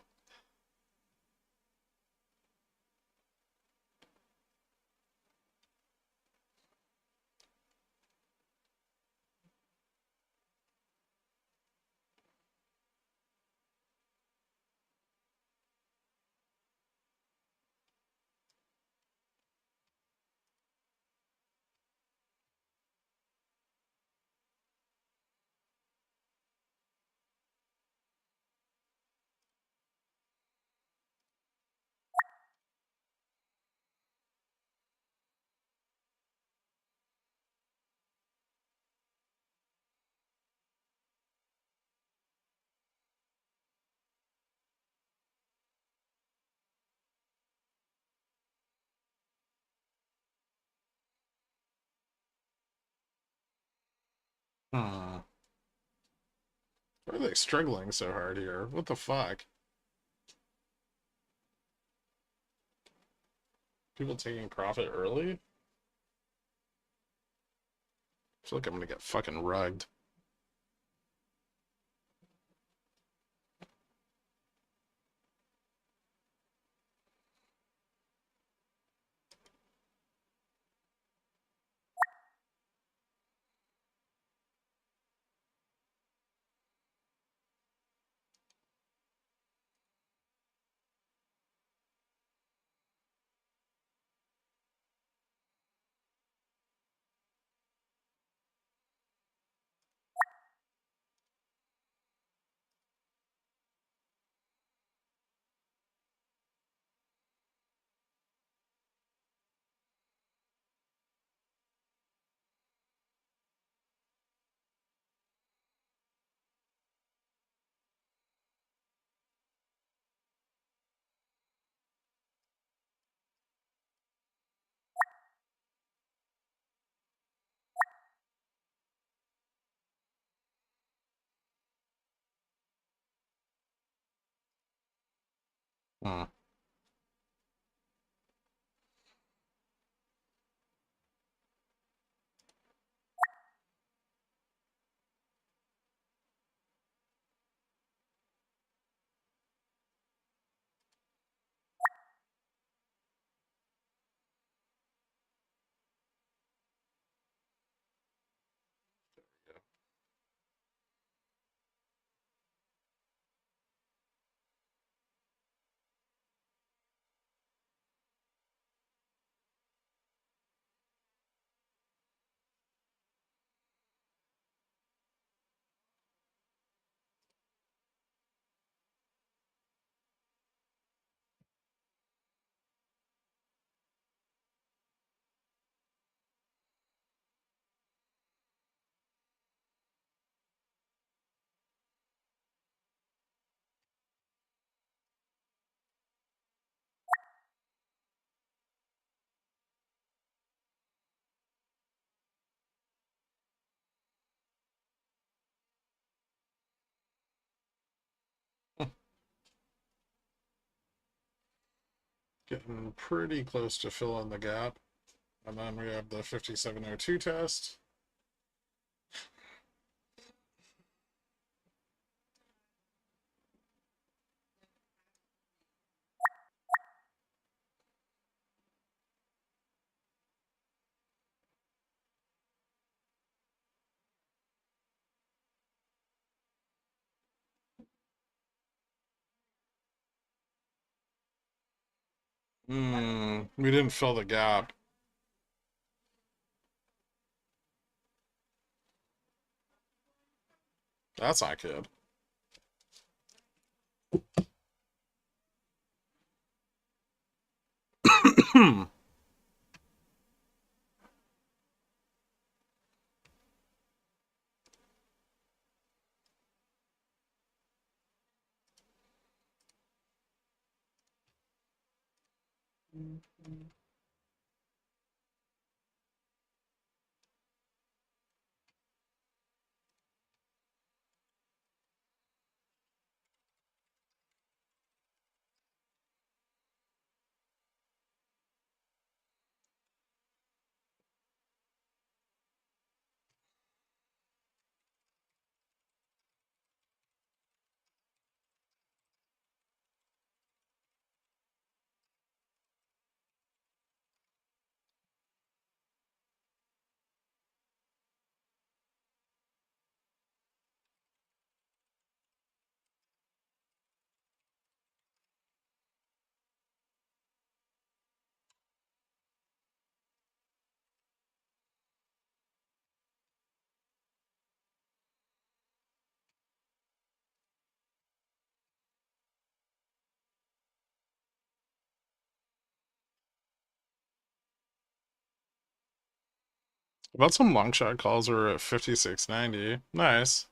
Why are they struggling so hard here? What the fuck? People taking profit early? I feel like I'm gonna get fucking rugged. Hmm. Getting pretty close to filling the gap. And then we have the 5702 test. We didn't fill the gap. That's not good. About some long shot calls are at 56.90. Nice.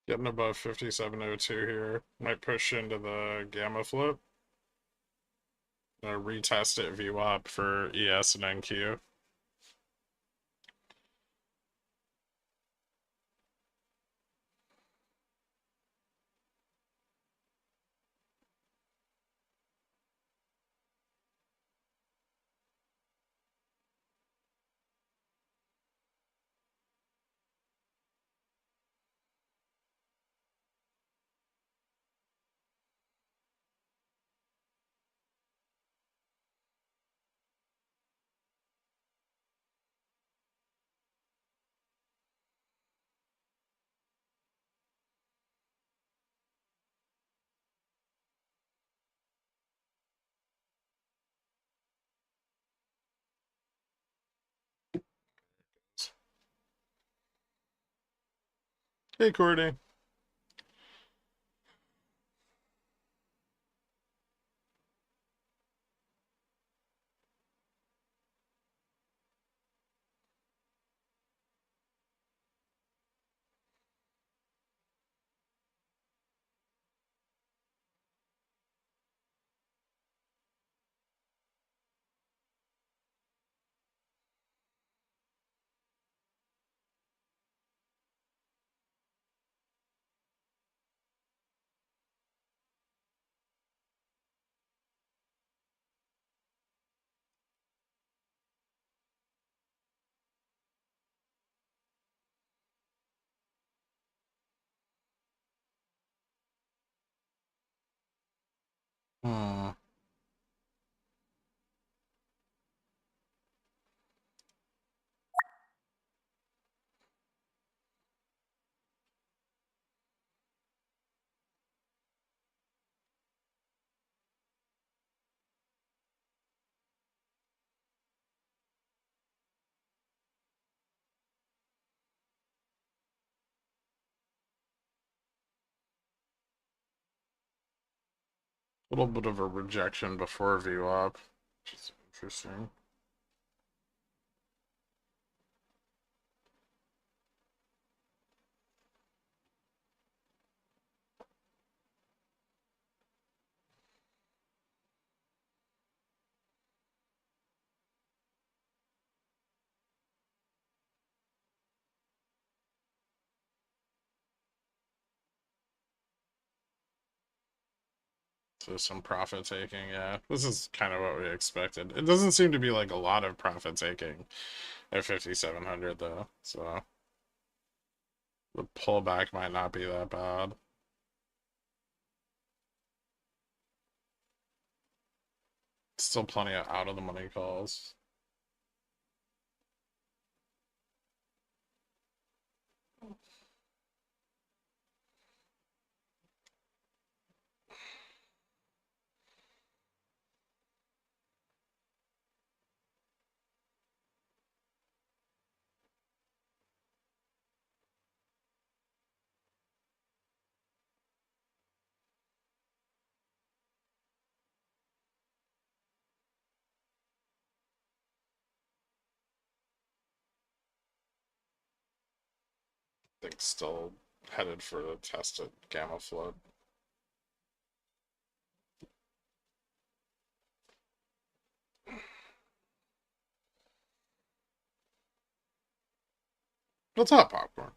Getting above 5702 here. Might push into the gamma flip. Retest it VWAP for ES and NQ. Hey, Courtney. Hmm. A little bit of a rejection before VWAP, which is interesting. So some profit taking, yeah. This is kind of what we expected. It doesn't seem to be like a lot of profit taking at 5,700 though, so the pullback might not be that bad. Still plenty of out of the money calls. I think still headed for the tested gamma flood. What's up, popcorn?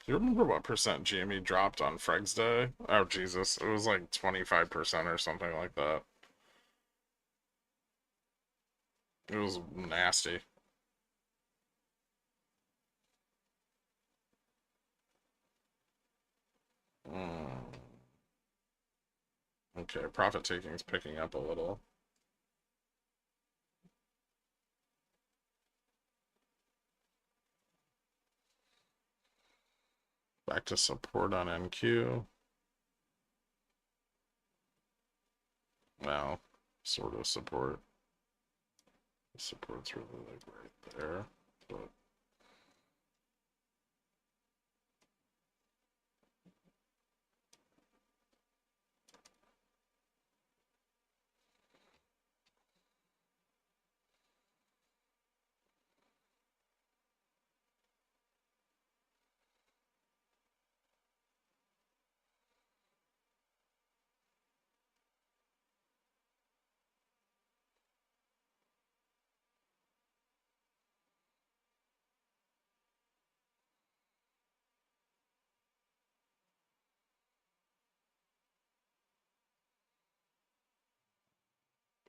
Do you remember what percent GME dropped on Freg's Day? Oh, Jesus. It was like 25% or something like that. It was nasty. Mm. Okay, profit taking is picking up a little. Back to support on NQ. Well, sort of support. Support's really like right there, but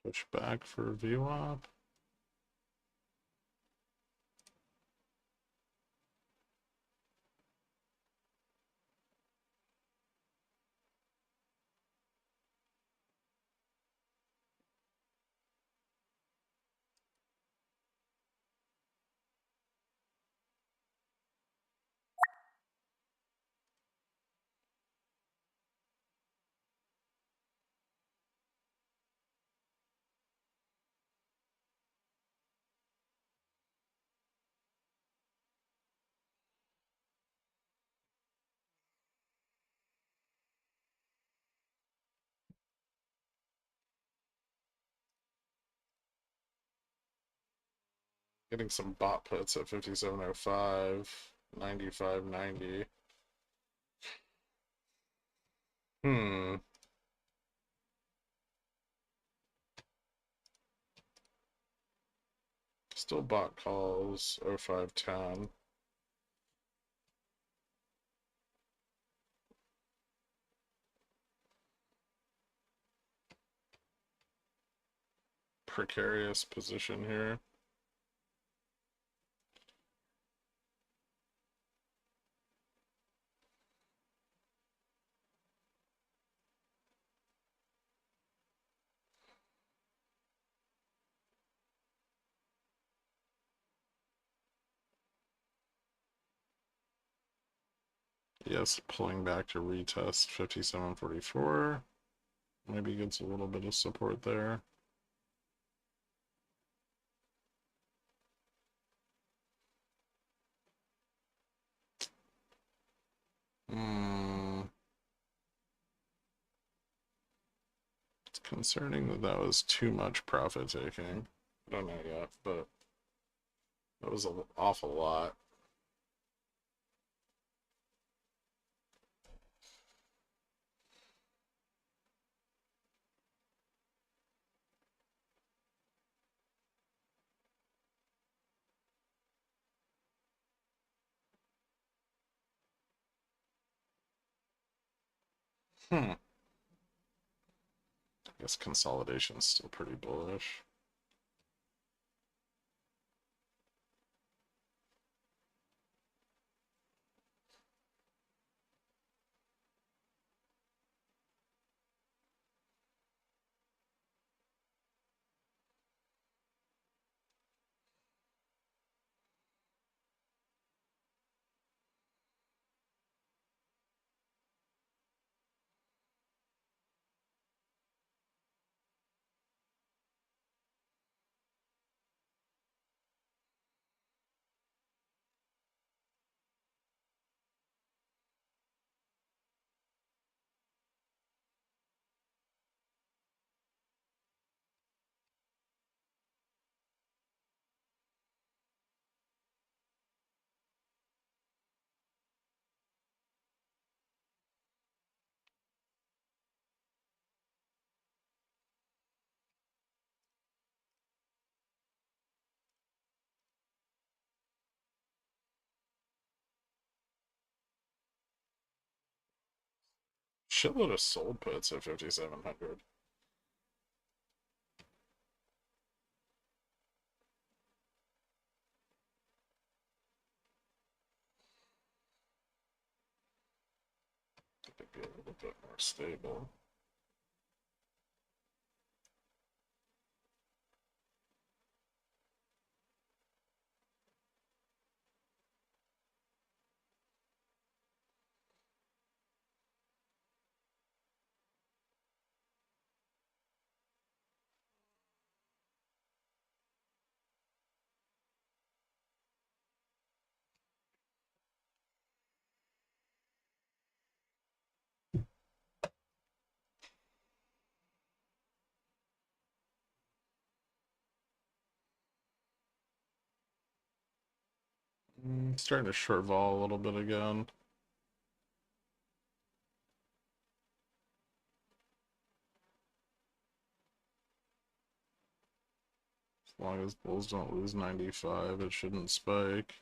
push back for VWAP. Getting some bot puts at 5705, 9590. Hmm. Still bot calls 0510. Precarious position here. Yes, pulling back to retest 57.44. Maybe gets a little bit of support there. It's concerning that that was too much profit taking. I don't know yet, but that was an awful lot. I guess consolidation is still pretty bullish. Shitload of sold puts at 5,700. Could be a little bit more stable. Starting to short vol a little bit again. As long as bulls don't lose 95, it shouldn't spike.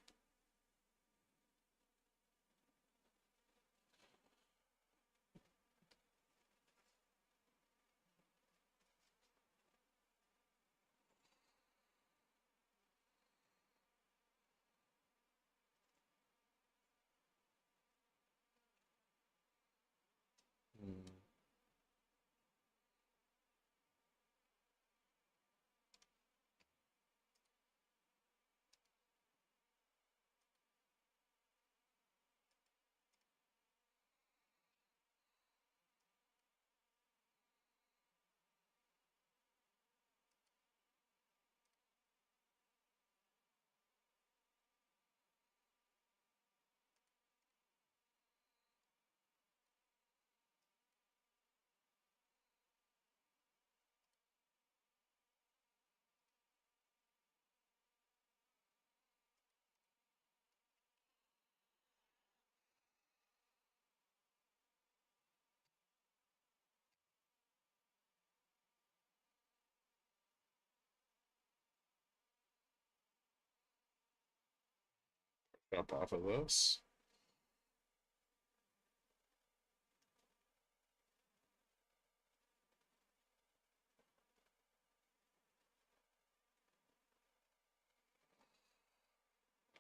Up off of this.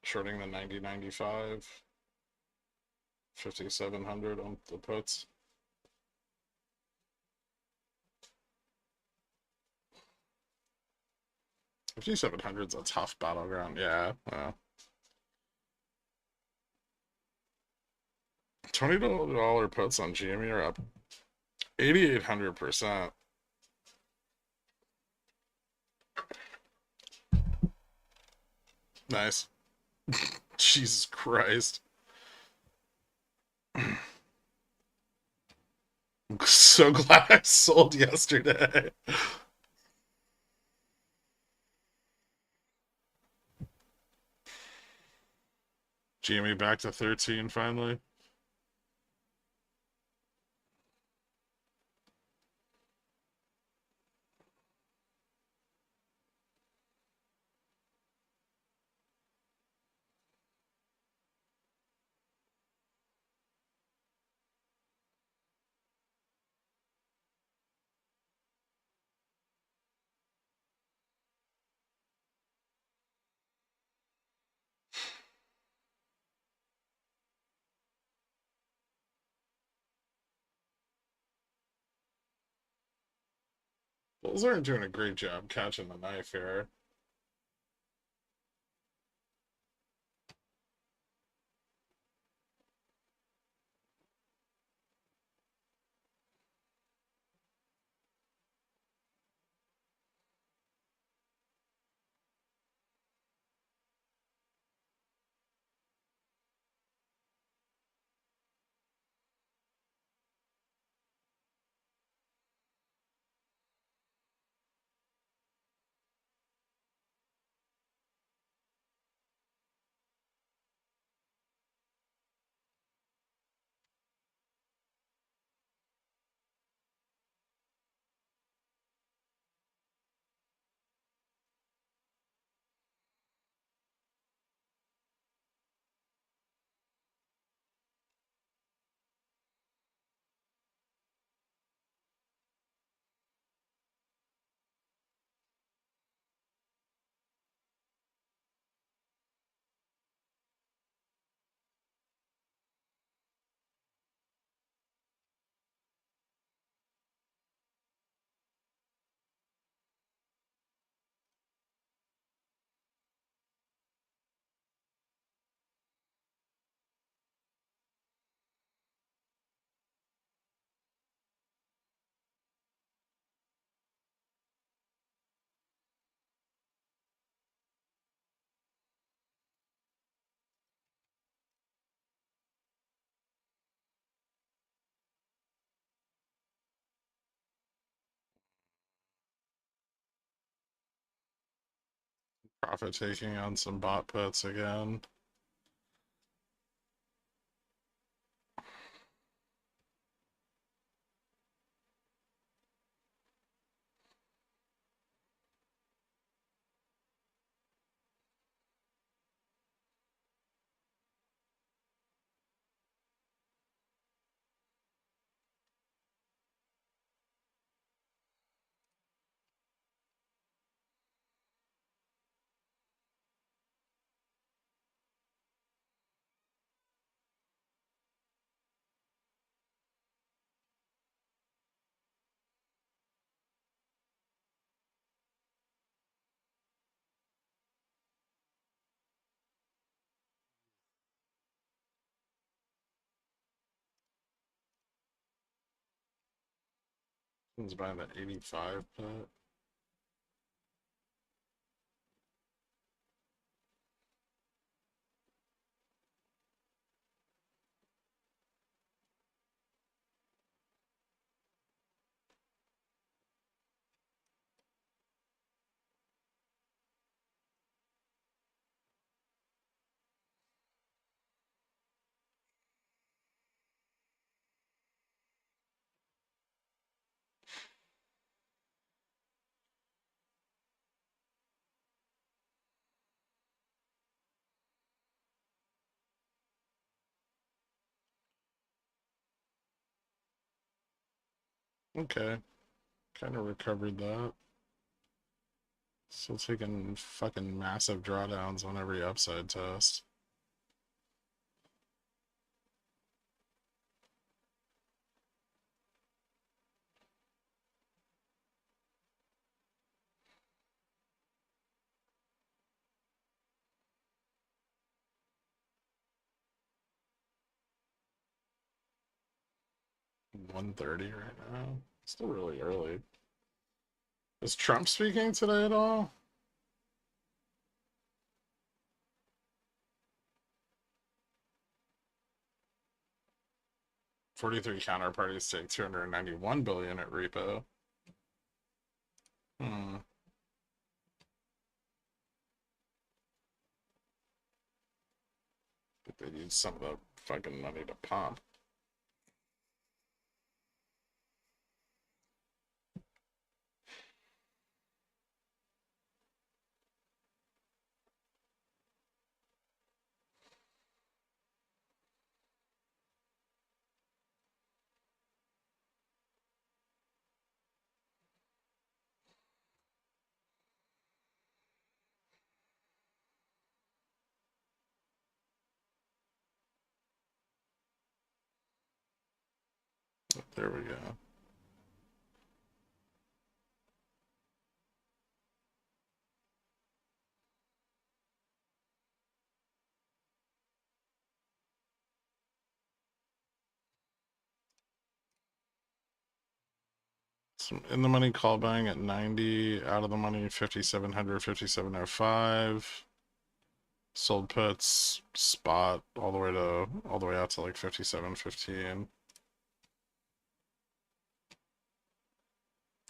Shorting the 90.95. 5,700 on the puts. 5,700's a tough battleground. Yeah. Well. $20 puts on GME are up 8,800%. Nice. Jesus Christ. I'm so glad I sold yesterday. GME back to 13 finally. Bulls aren't doing a great job catching the knife here. Profit taking on some bot puts again. He's buying that 85 put. Okay. Kind of recovered that. Still taking fucking massive drawdowns on every upside test. 1:30 right now. Still really early. Is Trump speaking today at all? "43 counterparties take 291 billion at repo." Hmm. But they need some of the fucking money to pump. There we go. Some in the money call buying at 90, out of the money 5,700, 5,705. Sold puts spot all the way out to like 57.15.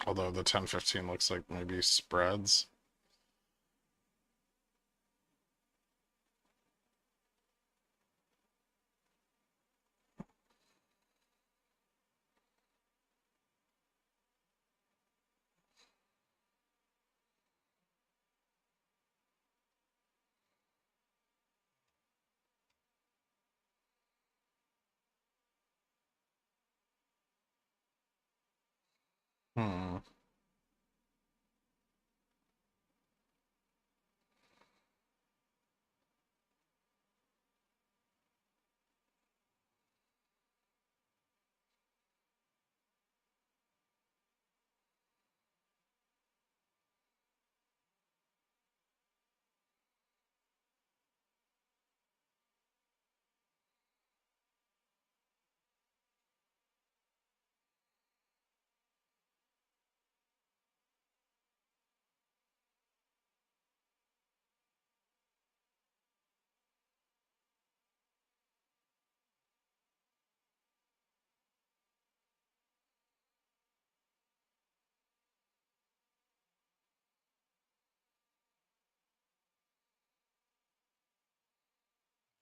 Although the 10.15 looks like maybe spreads. Hmm.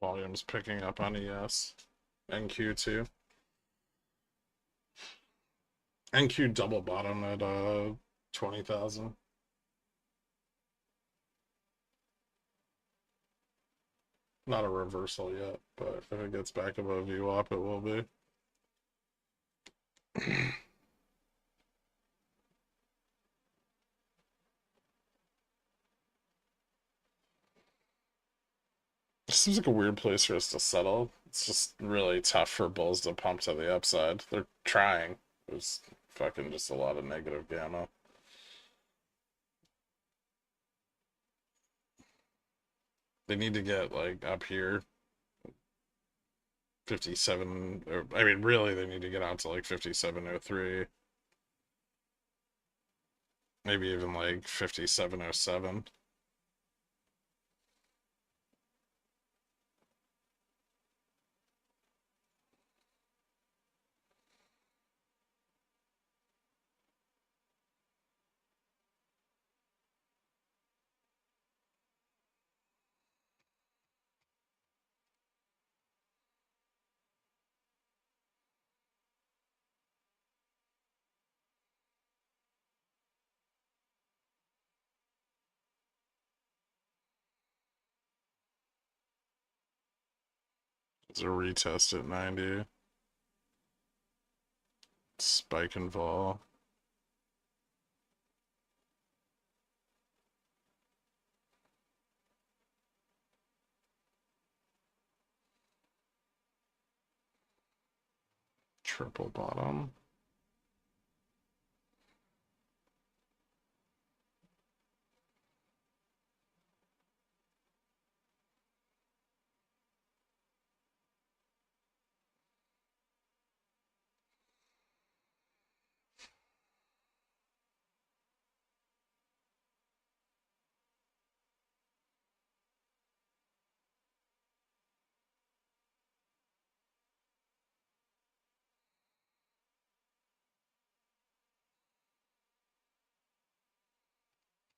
Volume's picking up on ES. NQ too. NQ double bottom at 20,000. Not a reversal yet, but if it gets back above VWAP, it will be. It seems like a weird place for us to settle. It's just really tough for bulls to pump to the upside. They're trying. There's fucking just a lot of negative gamma. They need to get like up here 57, or I mean really they need to get out to like 57.03. Maybe even like 57.07. It's a retest at 90. Spike and vol. Triple bottom.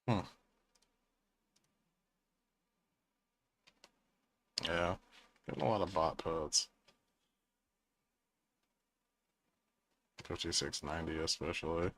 Hmm. Yeah. Getting a lot of bot puts. 5690 especially.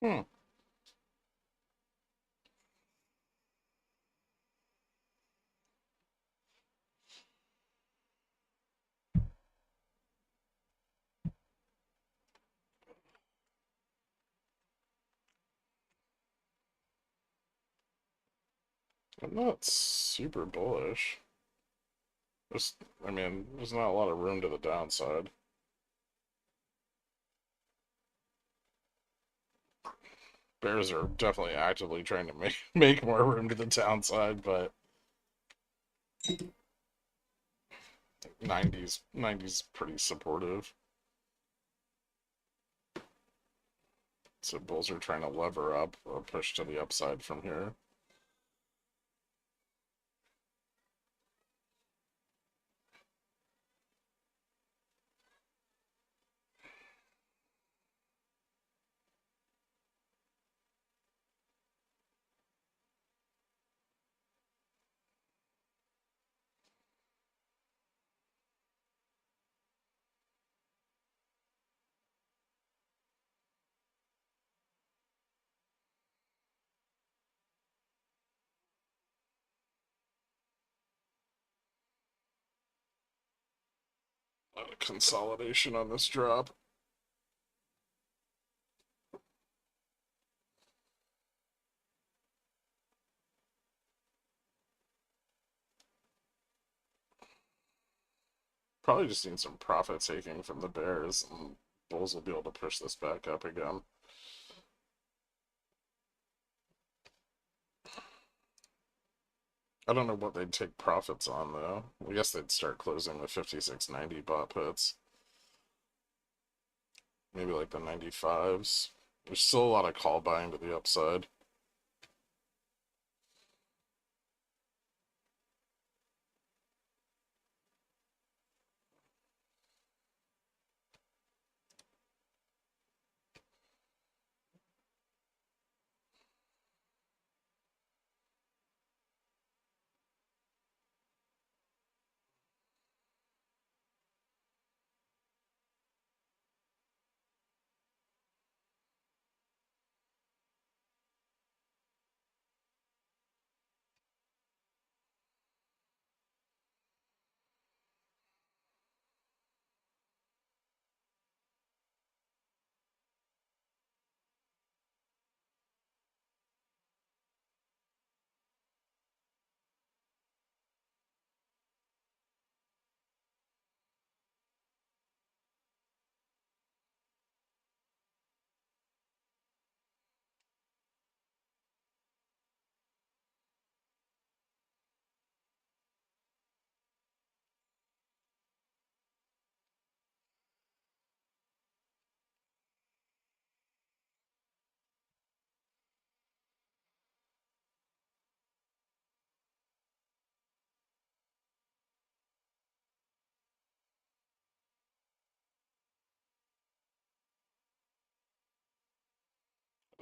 Hmm. I'm not super bullish. There's, I mean, there's not a lot of room to the downside. Bears are definitely actively trying to make more room to the downside, but 90s pretty supportive. So bulls are trying to lever up or push to the upside from here. A lot of consolidation on this drop. Probably just need some profit taking from the bears, and bulls will be able to push this back up again. I don't know what they'd take profits on though. I guess they'd start closing with 5690 bot puts. Maybe like the 95s. There's still a lot of call buying to the upside.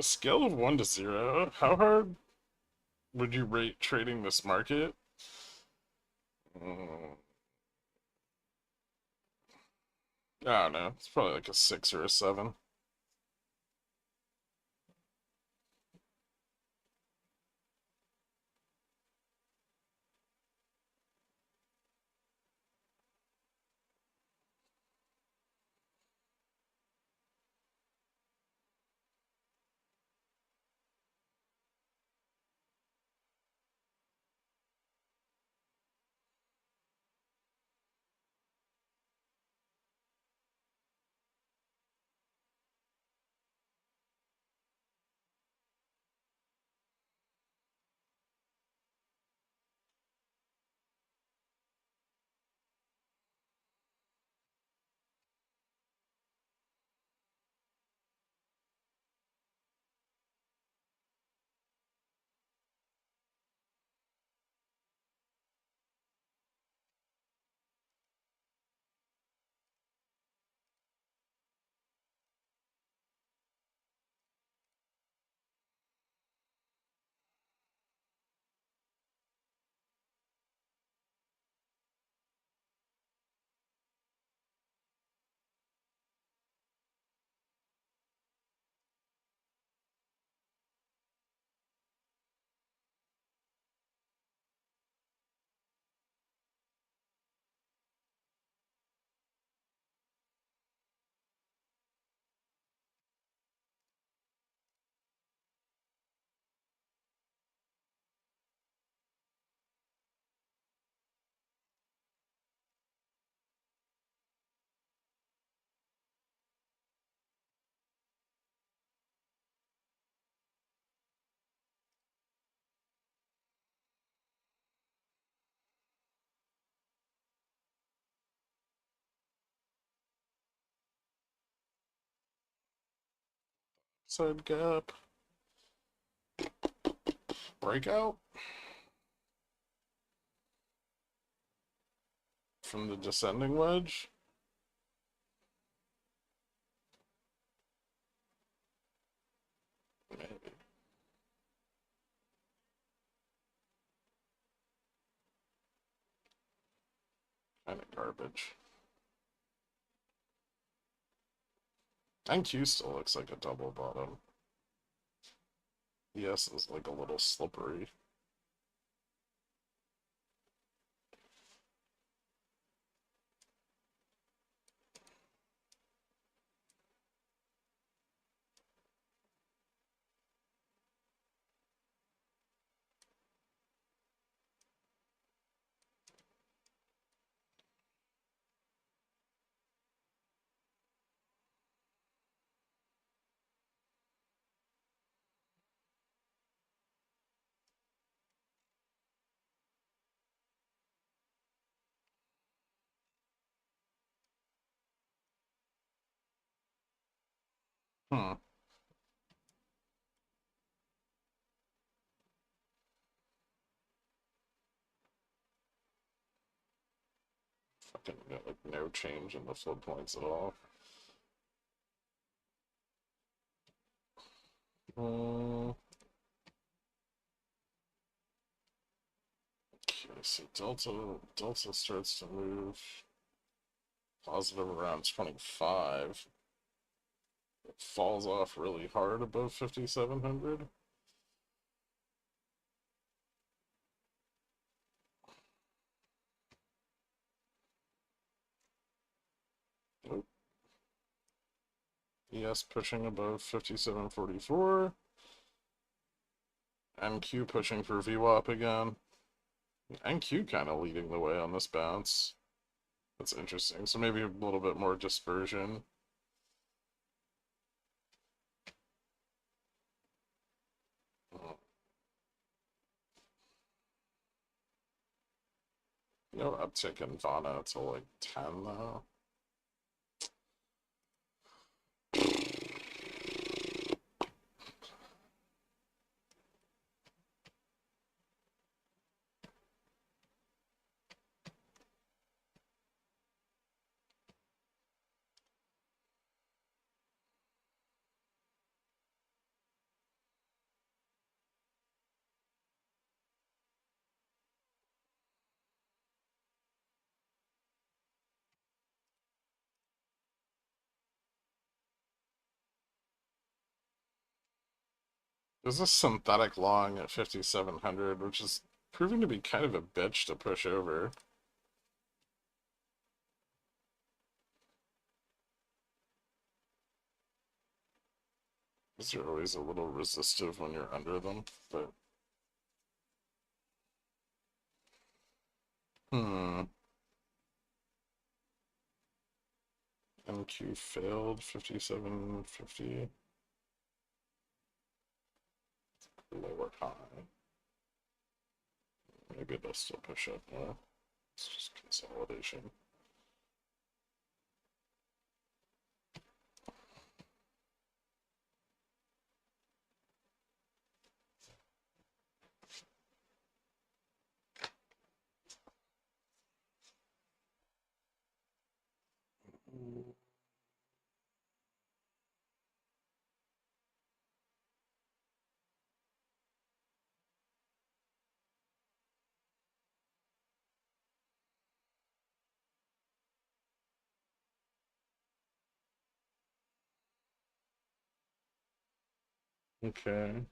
A scale of 1 to 0, how hard would you rate trading this market? I don't know. It's probably like a 6 or a 7. Side gap. Breakout. From the descending wedge. Maybe. Kind of garbage. NQ still looks like a double bottom. ES is like a little slippery. Hmm. Fucking got like no change in the flood points at all. Okay, so Delta starts to move positive around 25. It falls off really hard above 5,700. Nope. ES pushing above 5744. NQ pushing for VWAP again. NQ kind of leading the way on this bounce. That's interesting. So maybe a little bit more dispersion. No uptick in Vana until like 10 though. There's a synthetic long at 5,700, which is proving to be kind of a bitch to push over. These are always a little resistive when you're under them, but MQ failed 5750. Lower high. Maybe they'll still push up more. It's just consolidation. Okay.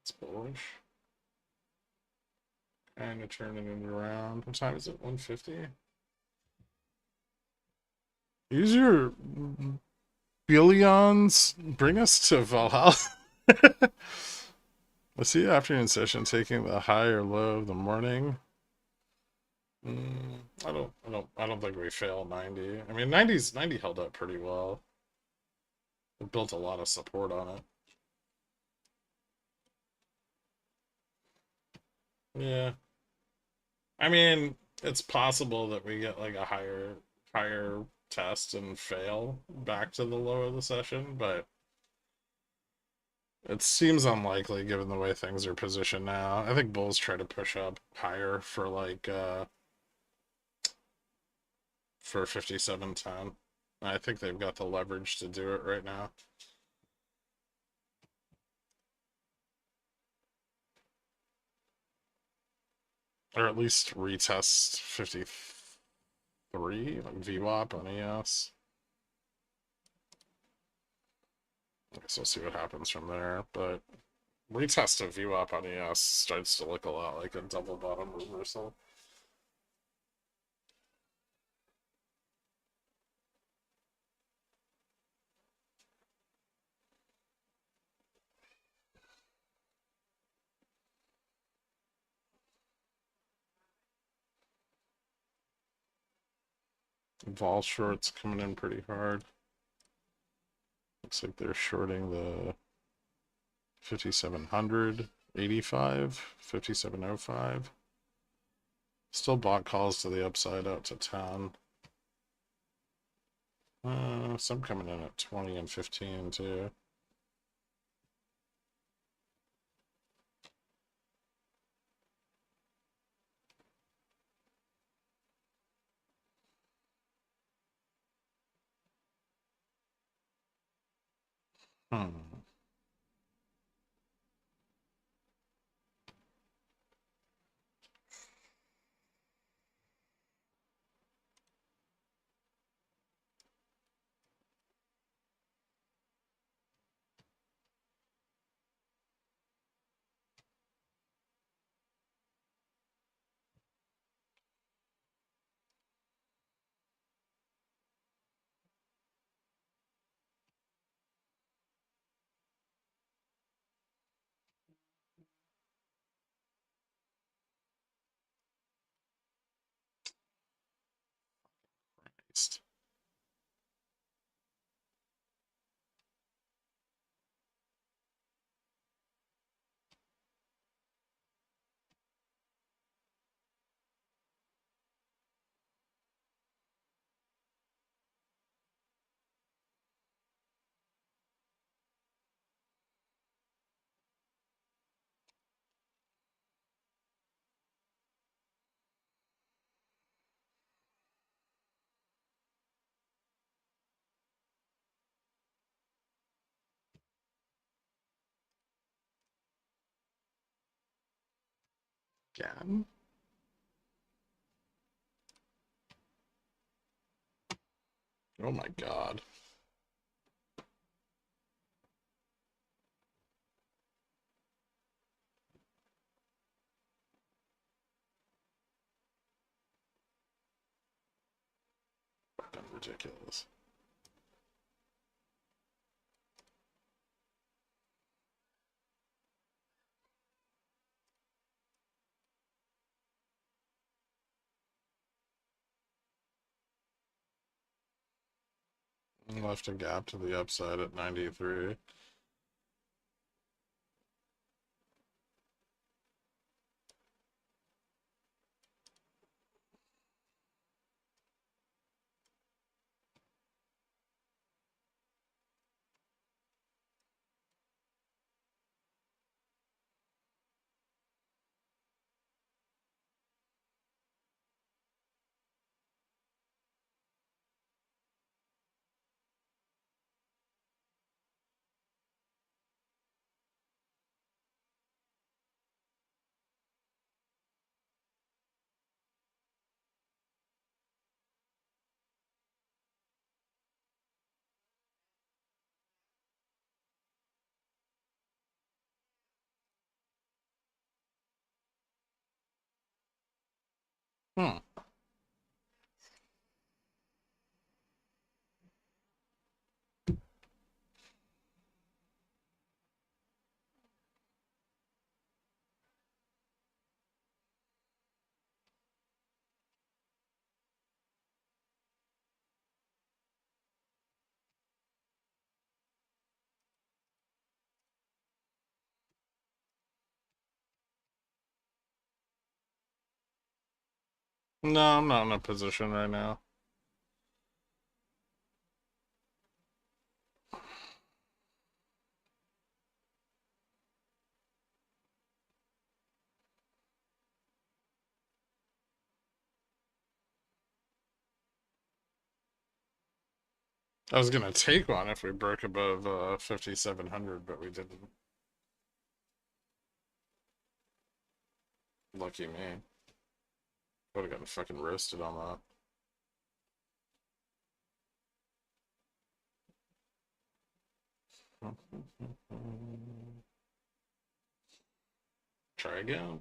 It's bullish. Kind of turning it around. What time is it? 150? Use your billions. Bring us to Valhalla. Let's see afternoon session taking the high or low of the morning. I don't think we fail 90. I mean, 90 held up pretty well. It built a lot of support on it. Yeah. I mean, it's possible that we get like a higher test and fail back to the low of the session, but it seems unlikely given the way things are positioned now. I think bulls try to push up higher for for 5710. I think they've got the leverage to do it right now. Or at least retest 53, like VWAP on ES. I guess we'll see what happens from there, but retest of VWAP on ES starts to look a lot like a double bottom reversal. Vol shorts coming in pretty hard. Looks like they're shorting the 5700, 85, 5705. Still bought calls to the upside out to 10. Some coming in at 20 and 15 too. Hmm. Christ. Again? Oh my god. Ridiculous. Left a gap to the upside at 93. Hmm. No, I'm not in a position right now. I was gonna take one if we broke above 5,700, but we didn't. Lucky me. Would have gotten fucking roasted on that. Try again.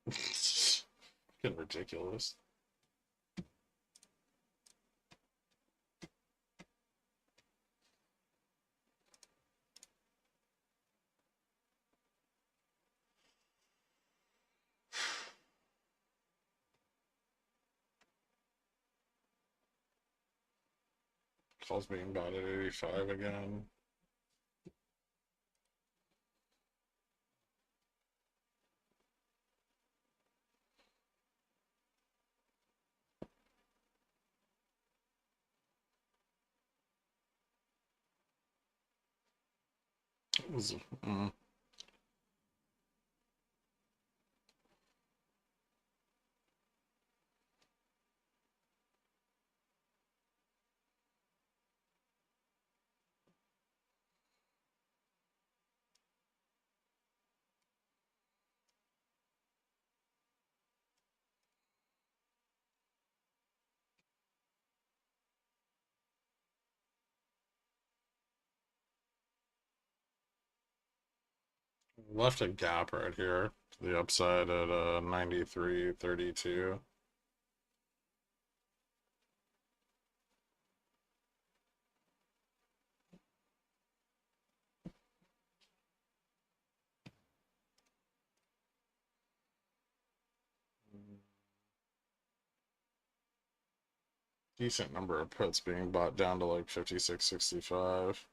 Fucking ridiculous. Calls being bought at 85 again. It was, left a gap right here to the upside at 93.32. Decent number of puts being bought down to like 56.65.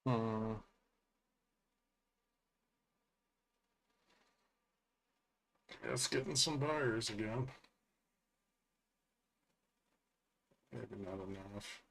Hmm. It's getting some buyers again. Maybe not enough.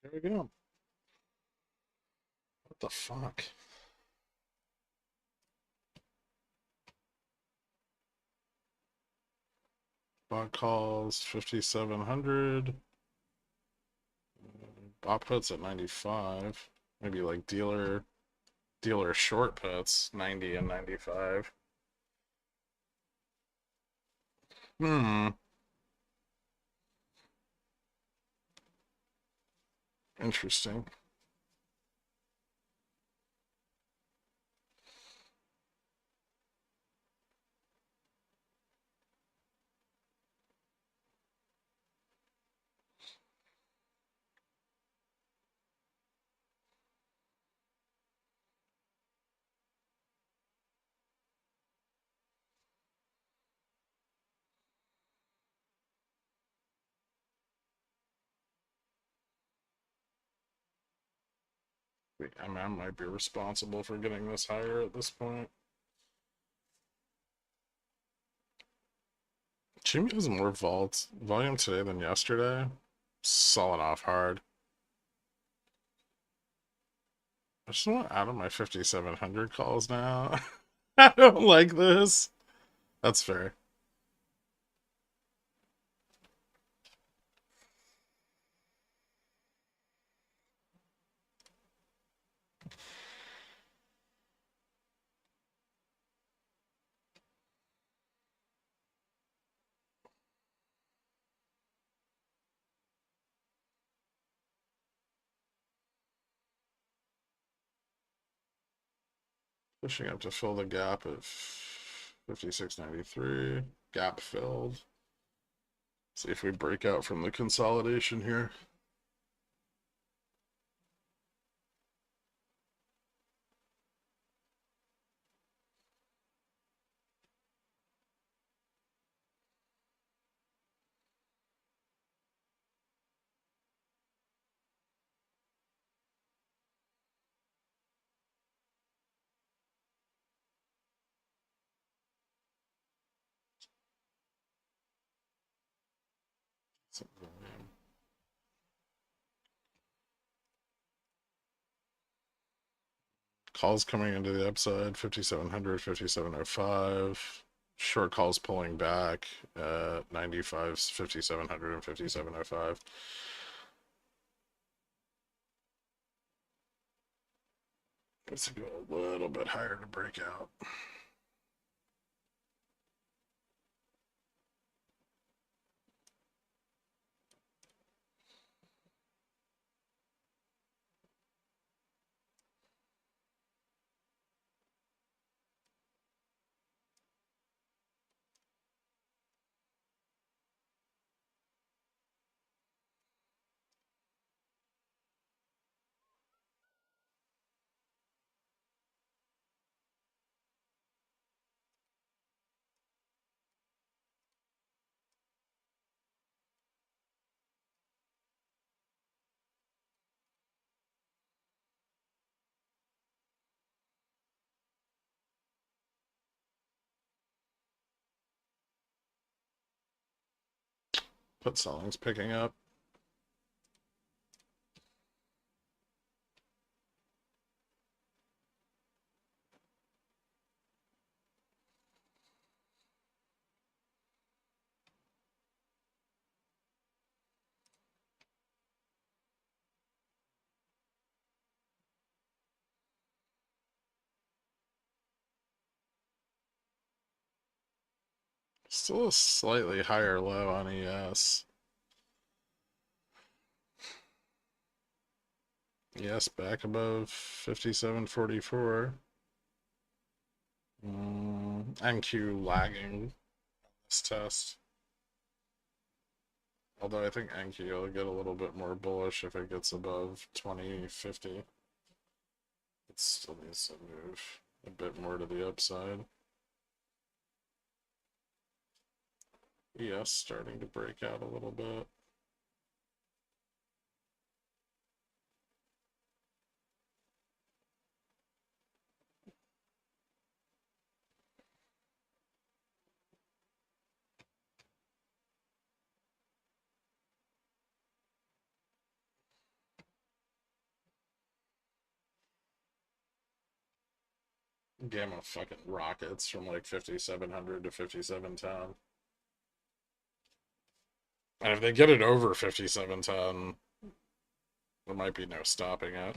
There we go. What the fuck? Bot calls 5,700. Bot puts at 95. Maybe like dealer short puts 90 and 95. Hmm. Interesting. I mean, I might be responsible for getting this higher at this point. Jimmy has more volume today than yesterday. Selling off hard. I just want out of my 5,700 calls now. I don't like this. That's fair. Pushing up to fill the gap at 56.93. Gap filled. See if we break out from the consolidation here. Calls coming into the upside 5,700, 5,705. Short calls pulling back at 95, 5,700, and 5,705. Let's go a little bit higher to break out. Put selling's picking up. Still a slightly higher low on ES. Yes, back above 57.44. NQ lagging this test. Although I think NQ will get a little bit more bullish if it gets above 20.50. It still needs to move a bit more to the upside. ES starting to break out a little bit. Gamma fucking rockets from like 5700 to 5710. And if they get it over 5710, there might be no stopping it.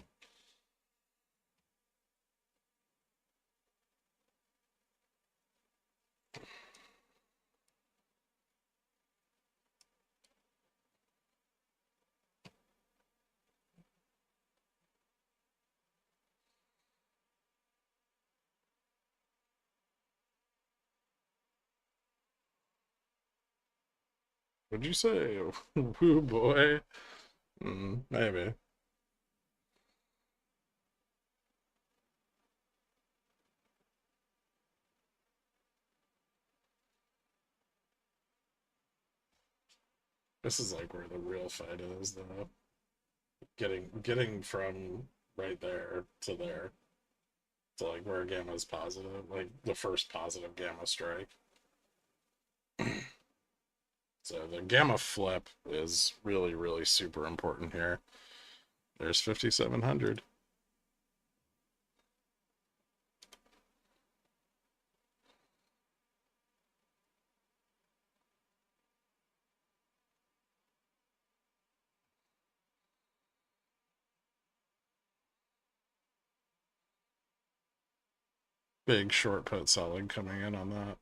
Would you say, woo boy? Maybe. This is like where the real fight is, though. Getting from right there to like where gamma is positive, like the first positive gamma strike. So the gamma flip is really, really super important here. There's 5700. Big short put solid coming in on that.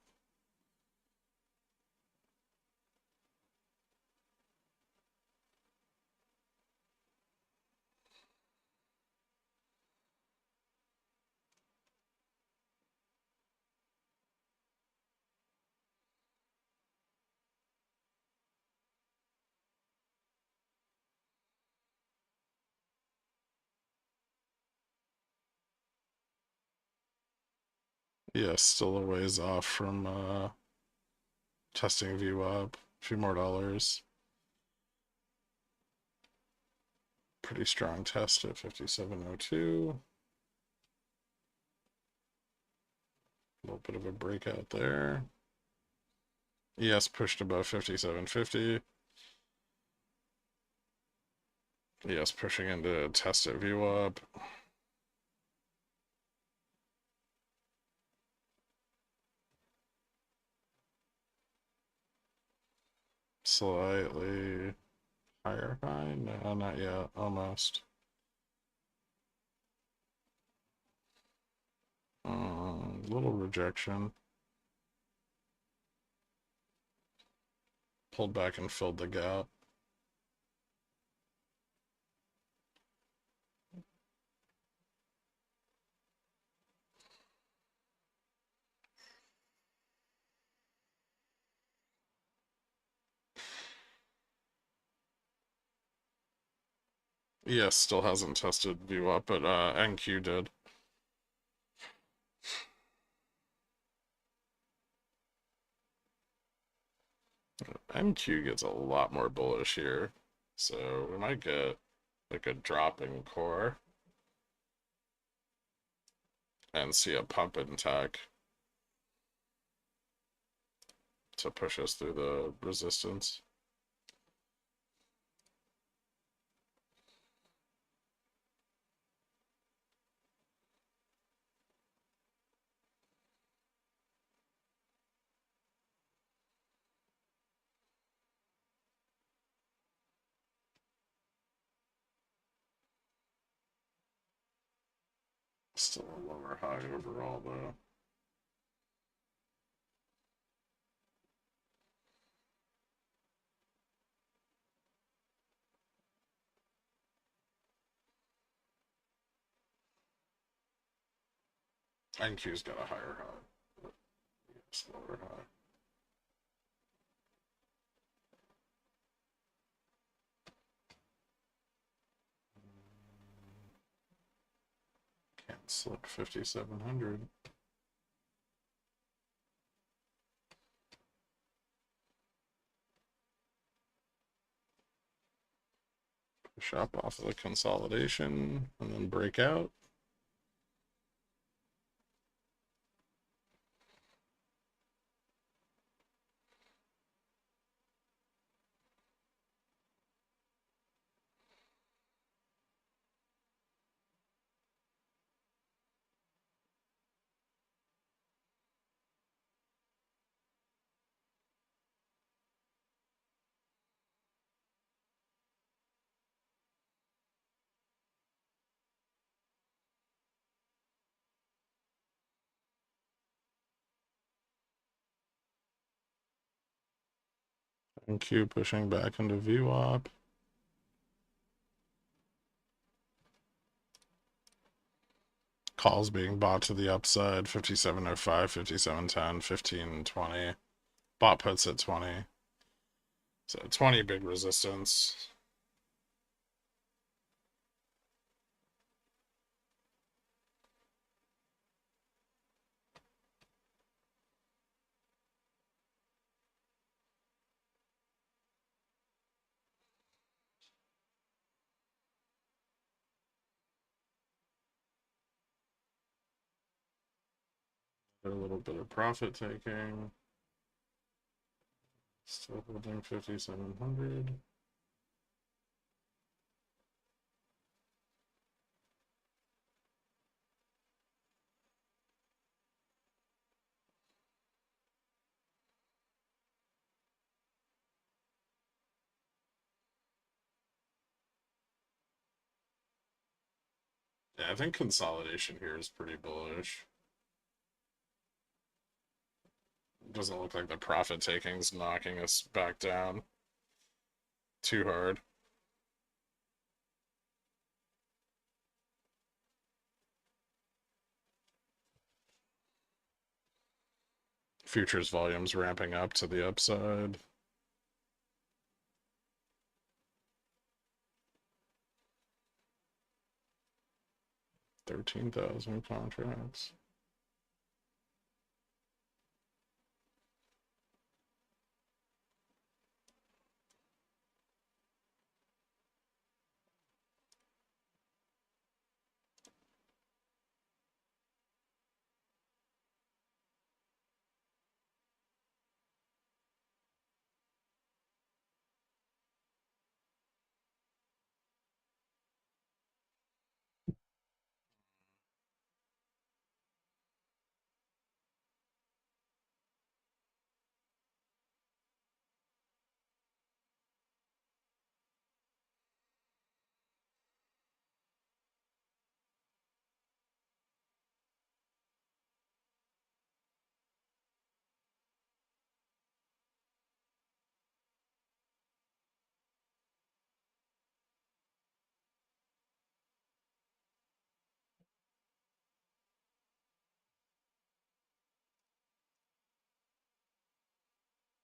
Yeah, still a ways off from testing VWAP. A few more dollars. Pretty strong test at 5702. A little bit of a breakout there. ES pushed above 5750. ES pushing into test at VWAP. Slightly higher high? No, not yet. Almost. Little rejection. Pulled back and filled the gap. ES still hasn't tested VWAP, but NQ did. NQ gets a lot more bullish here. So we might get like a drop in core and see a pump in tech to push us through the resistance. Still a lower high overall, though. NQ's got a higher high, but it's lower high. Can't slip 5,700. Push up off of the consolidation and then break out. NQ pushing back into VWAP. Calls being bought to the upside, 57.05, 57.10, 15.20. Bot puts at 20. So 20 big resistance. A little bit of profit taking. Still holding 5,700. Yeah, I think consolidation here is pretty bullish. It doesn't look like the profit taking's knocking us back down too hard. Futures volumes ramping up to the upside. $13,000 contracts.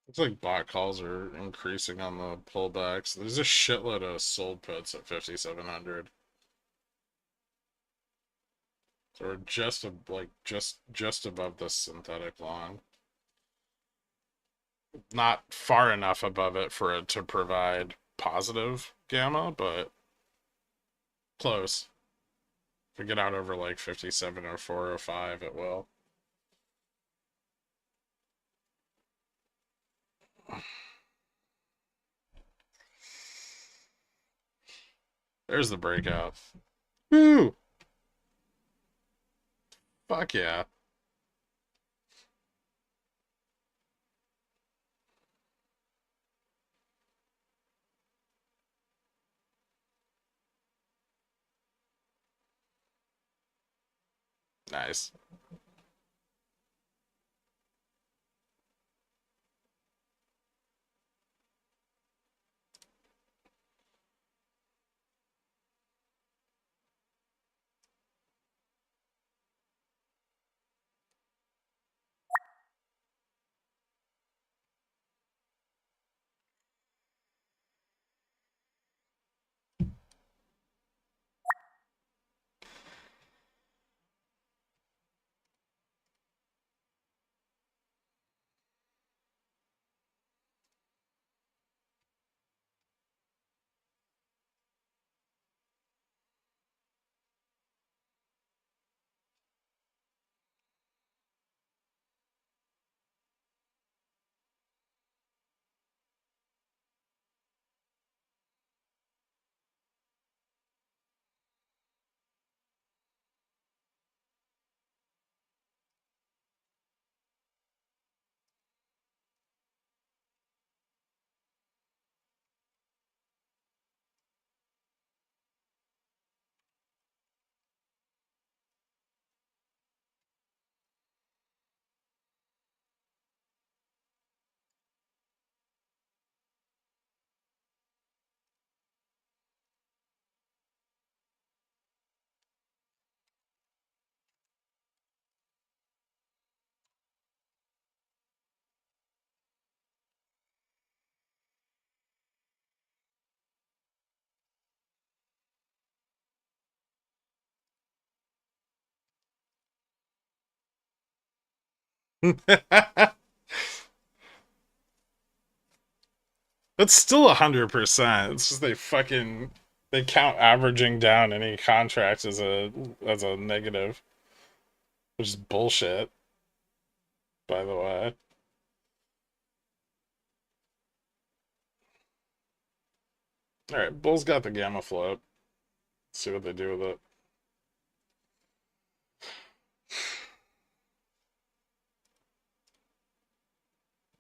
Looks like bot calls are increasing on the pullbacks. There's a shitload of sold puts at 5,700. So we're just just above the synthetic long. Not far enough above it for it to provide positive gamma, but close. If we get out over like 57 or 4 or 5, it will. There's the breakout. Woo! Fuck yeah. Nice. It's still 100%. It's just they count averaging down any contracts as a negative, which is bullshit, by the way. All right, Bull's got the gamma float. Let's see what they do with it.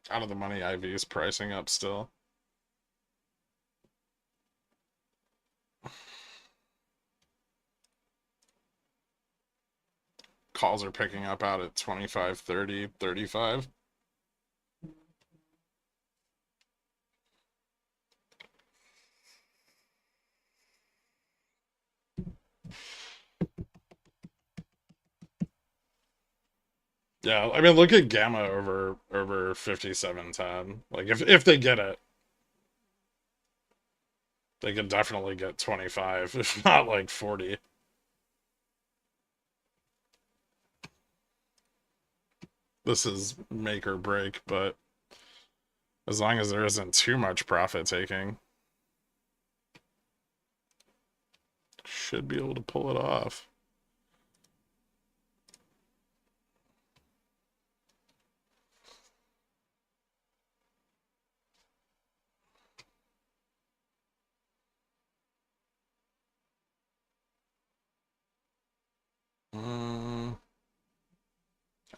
Out of the money IV's pricing up still. Calls are picking up out at 25, 30, 35. Yeah, I mean, look at gamma over 5710. Like if they get it, they could definitely get 25, if not like 40. This is make or break, but as long as there isn't too much profit taking, should be able to pull it off.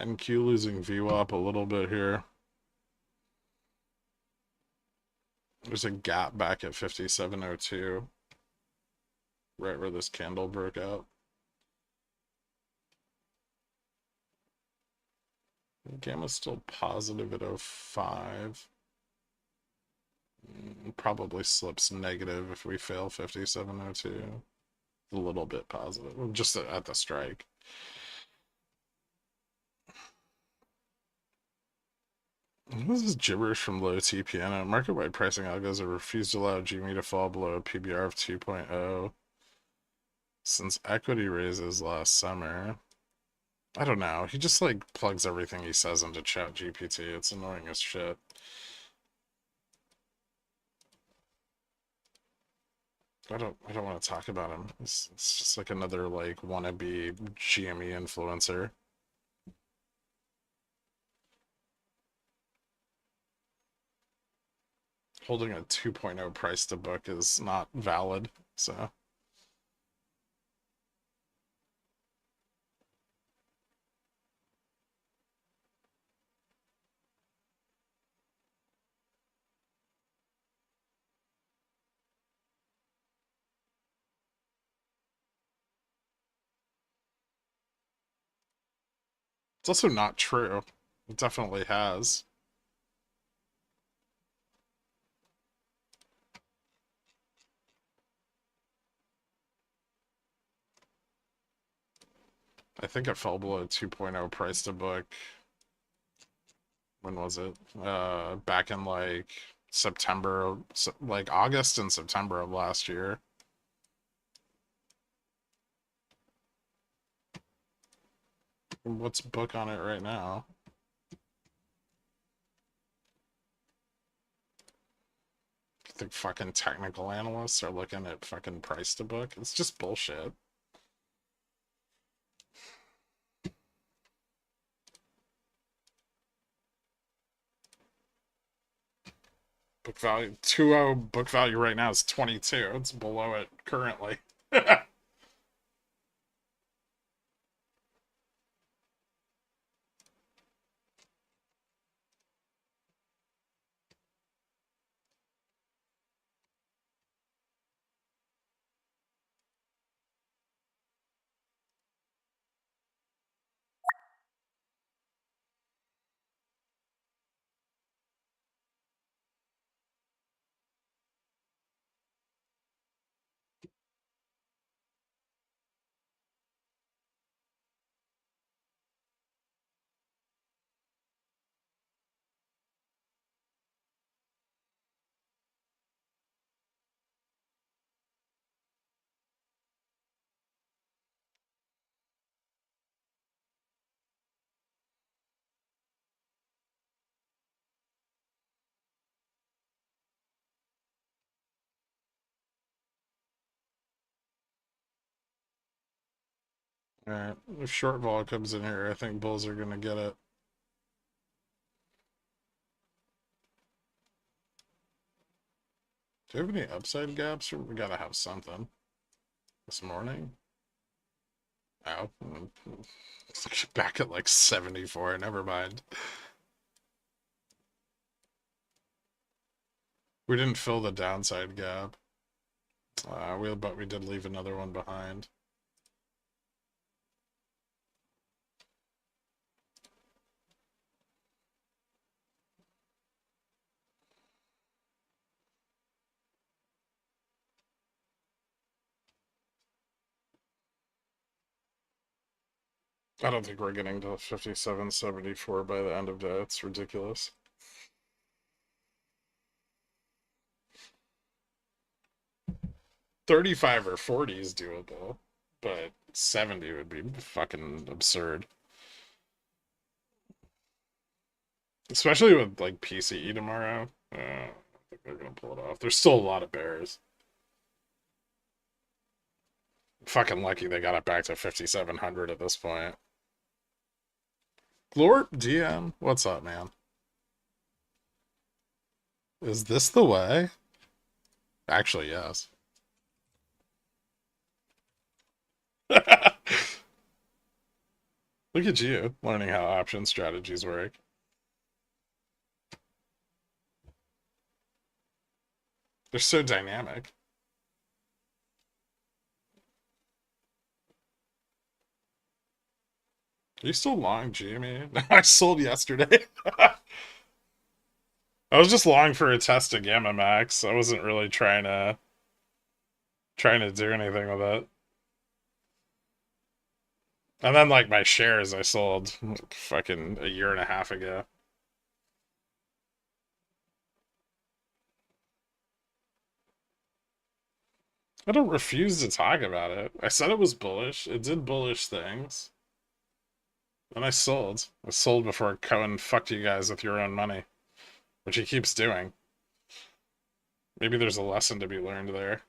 NQ losing VWAP a little bit here. There's a gap back at 5702, right where this candle broke out. Gamma's still positive at 05. Probably slips negative if we fail 5702. A little bit positive, just at the strike. This is gibberish from low TPN. Market-wide pricing algos have refused to allow GME to fall below a PBR of 2.0 since equity raises last summer. I don't know. He just like plugs everything he says into Chat GPT. It's annoying as shit. I don't want to talk about him. It's just like another like wannabe GME influencer. Holding a 2.0 price to book is not valid, so. It's also not true. It definitely has. I think it fell below 2.0 price to book. When was it? Back in like September, like August and September of last year. What's book on it right now? I think fucking technical analysts are looking at fucking price to book. It's just bullshit. Book value 2.0 book value right now is 22. It's below it currently. Alright, if short vol comes in here, I think bulls are gonna get it. Do you have any upside gaps? Or we gotta have something. This morning? Oh. Back at like 74, never mind. We didn't fill the downside gap. But we did leave another one behind. I don't think we're getting to 57.74 by the end of day. It's ridiculous. $35 or $40 is doable, but 70 would be fucking absurd. Especially with like PCE tomorrow. I think they're gonna pull it off. There's still a lot of bears. Fucking lucky they got it back to 5,700 at this point. Glorp DM, what's up, man? Is this the way? Actually, yes. Look at you learning how option strategies work. They're so dynamic. Are you still long, Jamie? I sold yesterday. I was just long for a test of Gamma Max. I wasn't really trying to do anything with it. And then like my shares I sold like, fucking a year and a half ago. I don't refuse to talk about it. I said it was bullish. It did bullish things. And I sold. I sold before Cohen fucked you guys with your own money, which he keeps doing. Maybe there's a lesson to be learned there.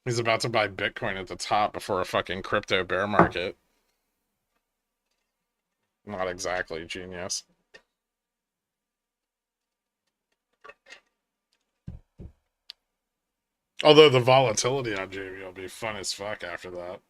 He's about to buy Bitcoin at the top before a fucking crypto bear market. Not exactly genius. Although the volatility on JV will be fun as fuck after that.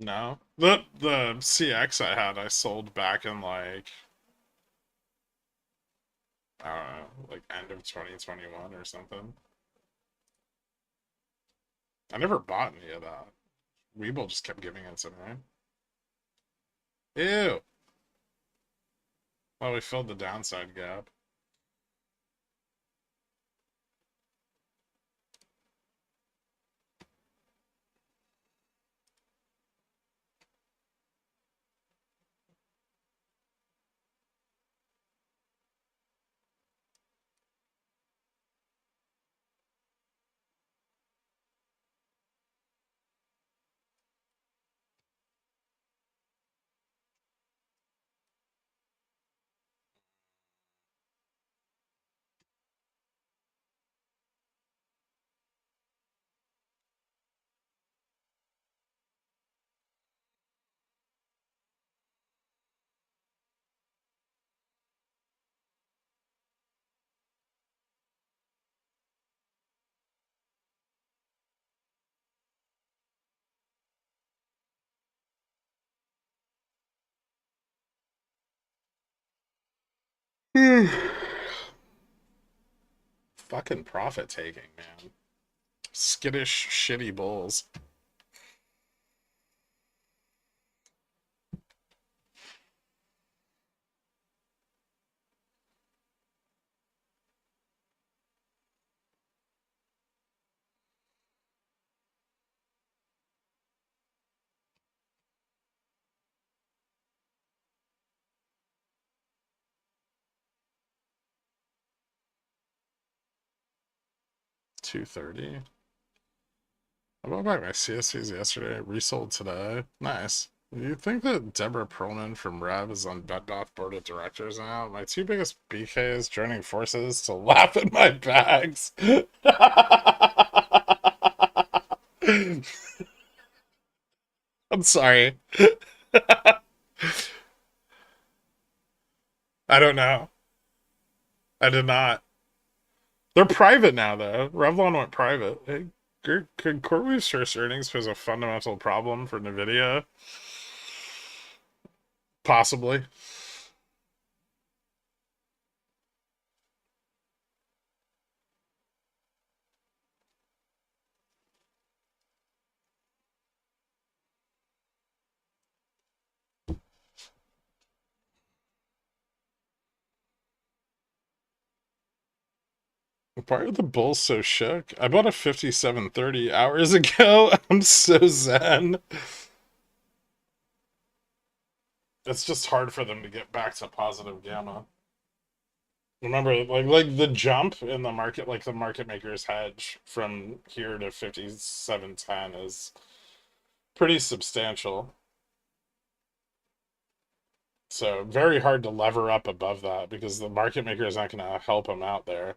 No. The CX I had, I sold back in like, I don't know, like end of 2021 or something. I never bought any of that. WeBull just kept giving it to me. Ew. Well, we filled the downside gap. Fucking profit taking, man. Skittish, shitty bulls. $230. I bought back my CSCs yesterday. Resold today. Nice. You think that Deborah Perlman from Rev is on Bednoth board of directors now? My two biggest BKs joining forces to laugh at my bags. I'm sorry. I don't know. I did not. They're private now, though. Revlon went private. Hey, could CoreWeave's first earnings pose a fundamental problem for NVIDIA? Possibly. Why are the bulls so shook? I bought a 5730 hours ago. I'm so zen. It's just hard for them to get back to positive gamma. Remember, like the jump in the market, like the market maker's hedge from here to 5710 is pretty substantial. So very hard to lever up above that because the market maker is not going to help them out there.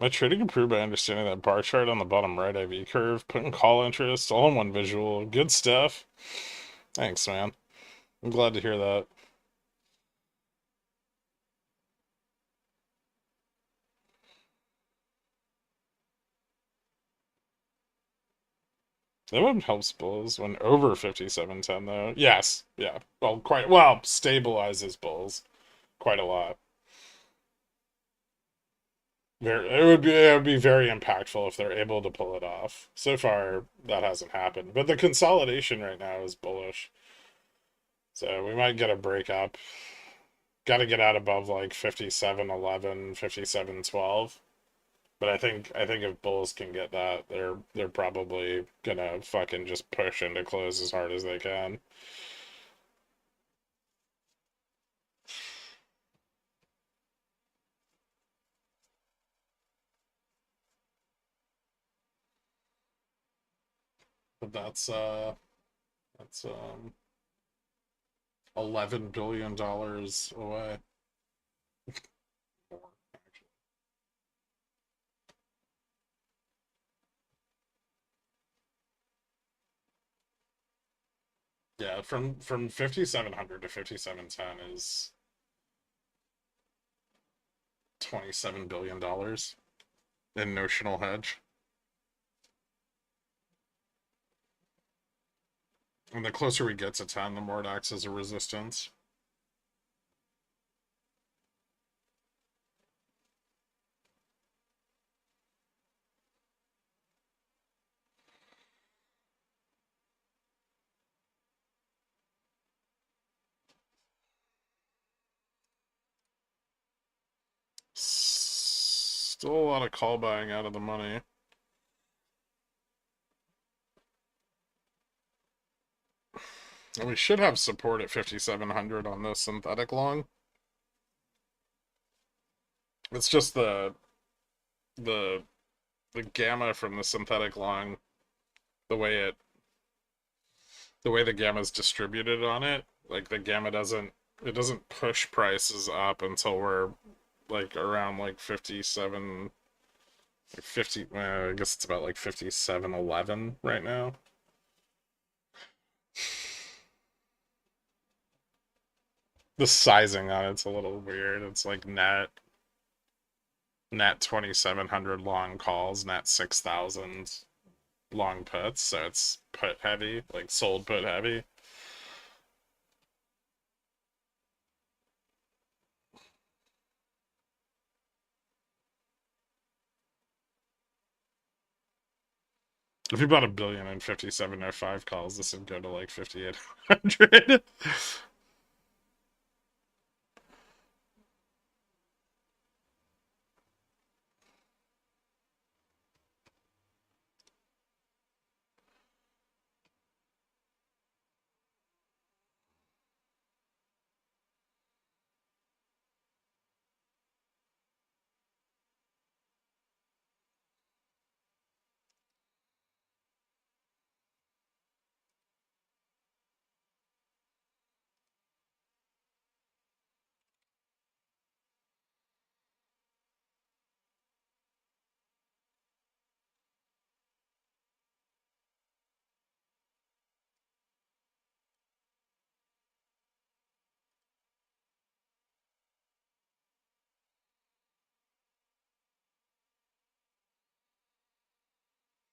My trading improved by understanding that bar chart on the bottom right IV curve, putting call interest all in one visual. Good stuff. Thanks, man. I'm glad to hear that. That one helps bulls when over 5710 though. Yes, yeah. Well, quite well, stabilizes bulls quite a lot. It would be very impactful if they're able to pull it off. So far, that hasn't happened. But the consolidation right now is bullish. So we might get a breakup. Got to get out above like 5711, 5712. But I think if bulls can get that, they're probably gonna fucking just push into close as hard as they can. But that's 11 billion dollars away. More, actually. Yeah, from 5700 to 5710 is $27 billion. in notional hedge. And the closer we get to 10, the more it acts as a resistance. Still a lot of call buying out of the money. And we should have support at 5,700 on this synthetic long. It's just the the gamma from the synthetic long, the way the gamma is distributed on it, like the gamma doesn't push prices up until we're like around like 57, like 50, I guess it's about like 57.11 right now. The sizing on it's a little weird. It's like net 2,700 long calls, net 6,000 long puts, so it's put heavy, like sold put heavy. If you bought $1 billion in 5705 calls, this would go to like 5,800.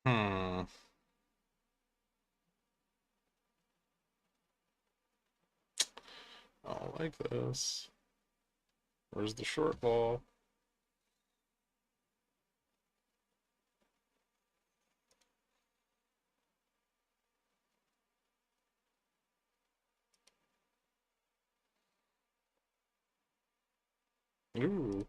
Hmm. I don't like this. Where's the short ball? Ooh.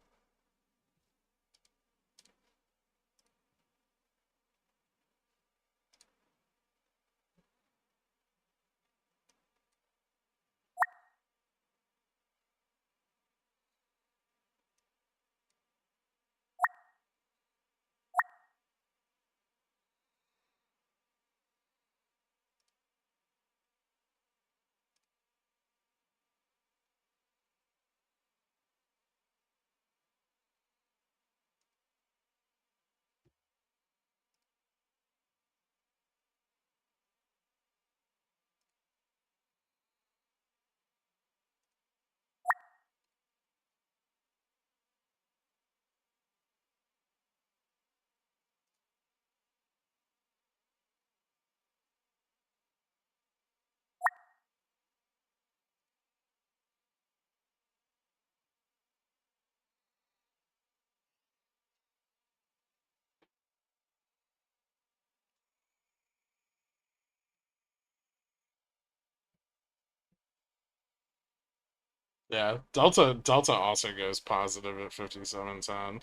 Yeah, Delta also goes positive at 5710.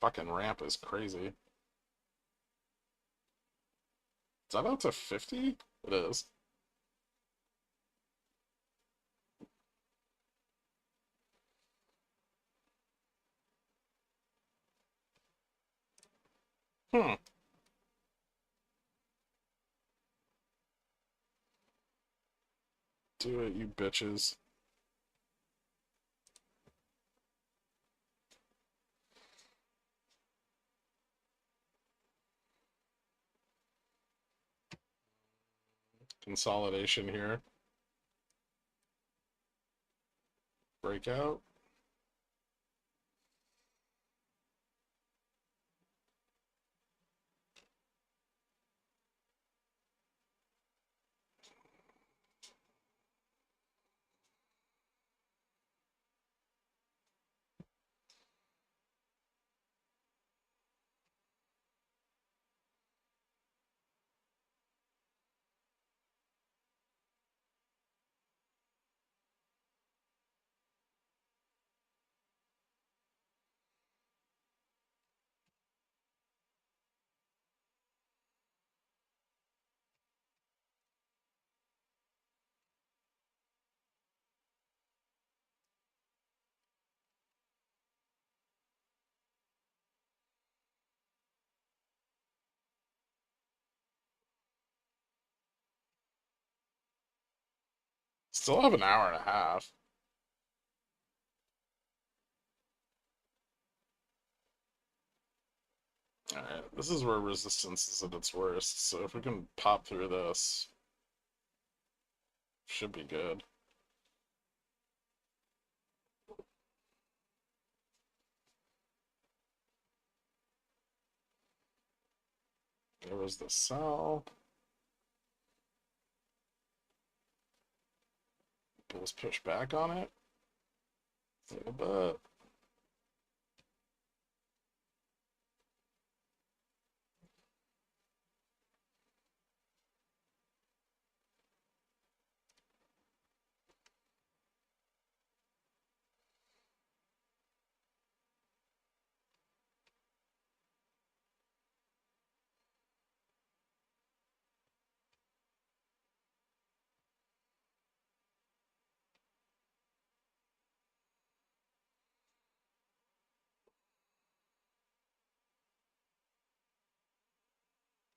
Fucking ramp is crazy. Is that out to 50? It is. Hmm. Do it, you bitches. Consolidation here. Breakout. Still have an hour and a half. Alright, this is where resistance is at its worst, so if we can pop through this, should be good. There was the sell. Bulls push back on it. A little bit.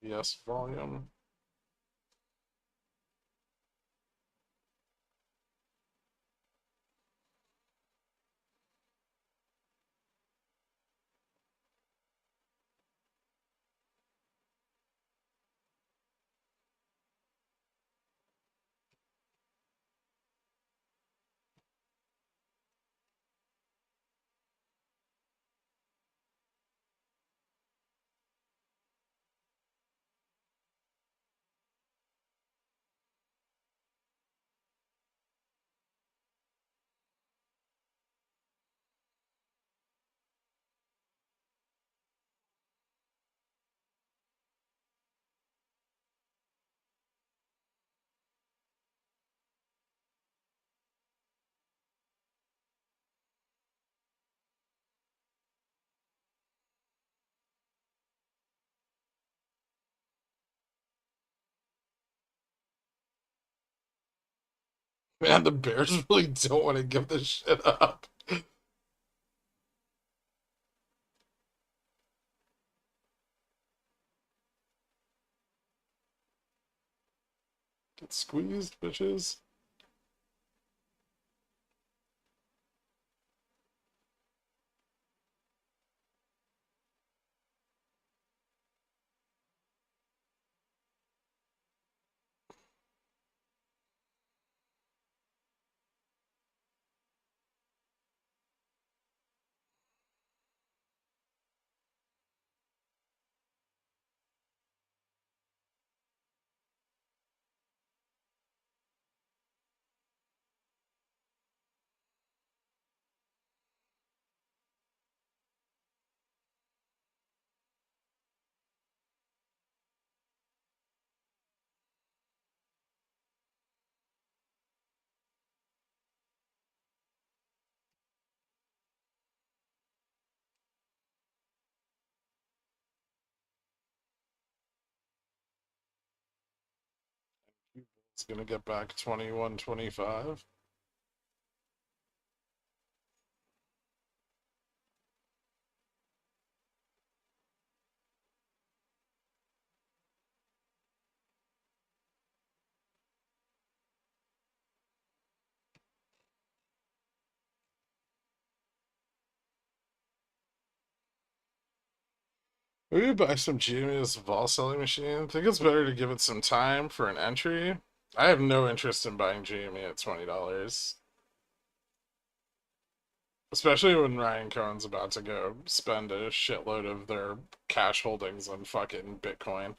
Yes, volume. Man, the Bears really don't want to give this shit up. Get squeezed, bitches. It's gonna get back 21-25. Maybe buy some Genius vol selling machine. I think it's better to give it some time for an entry. I have no interest in buying GME at $20. Especially when Ryan Cohen's about to go spend a shitload of their cash holdings on fucking Bitcoin.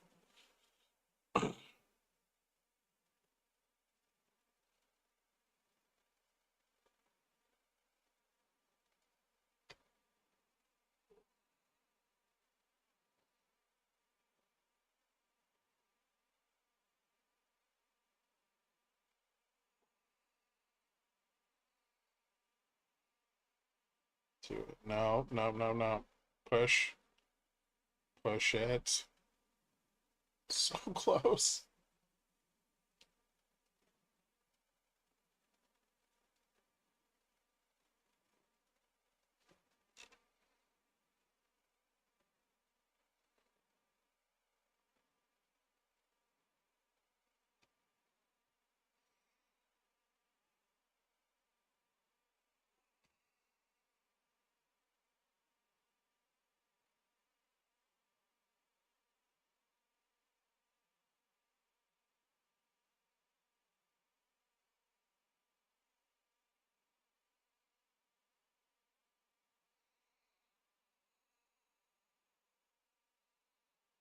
No, no, no, no. Push. Push it. So close.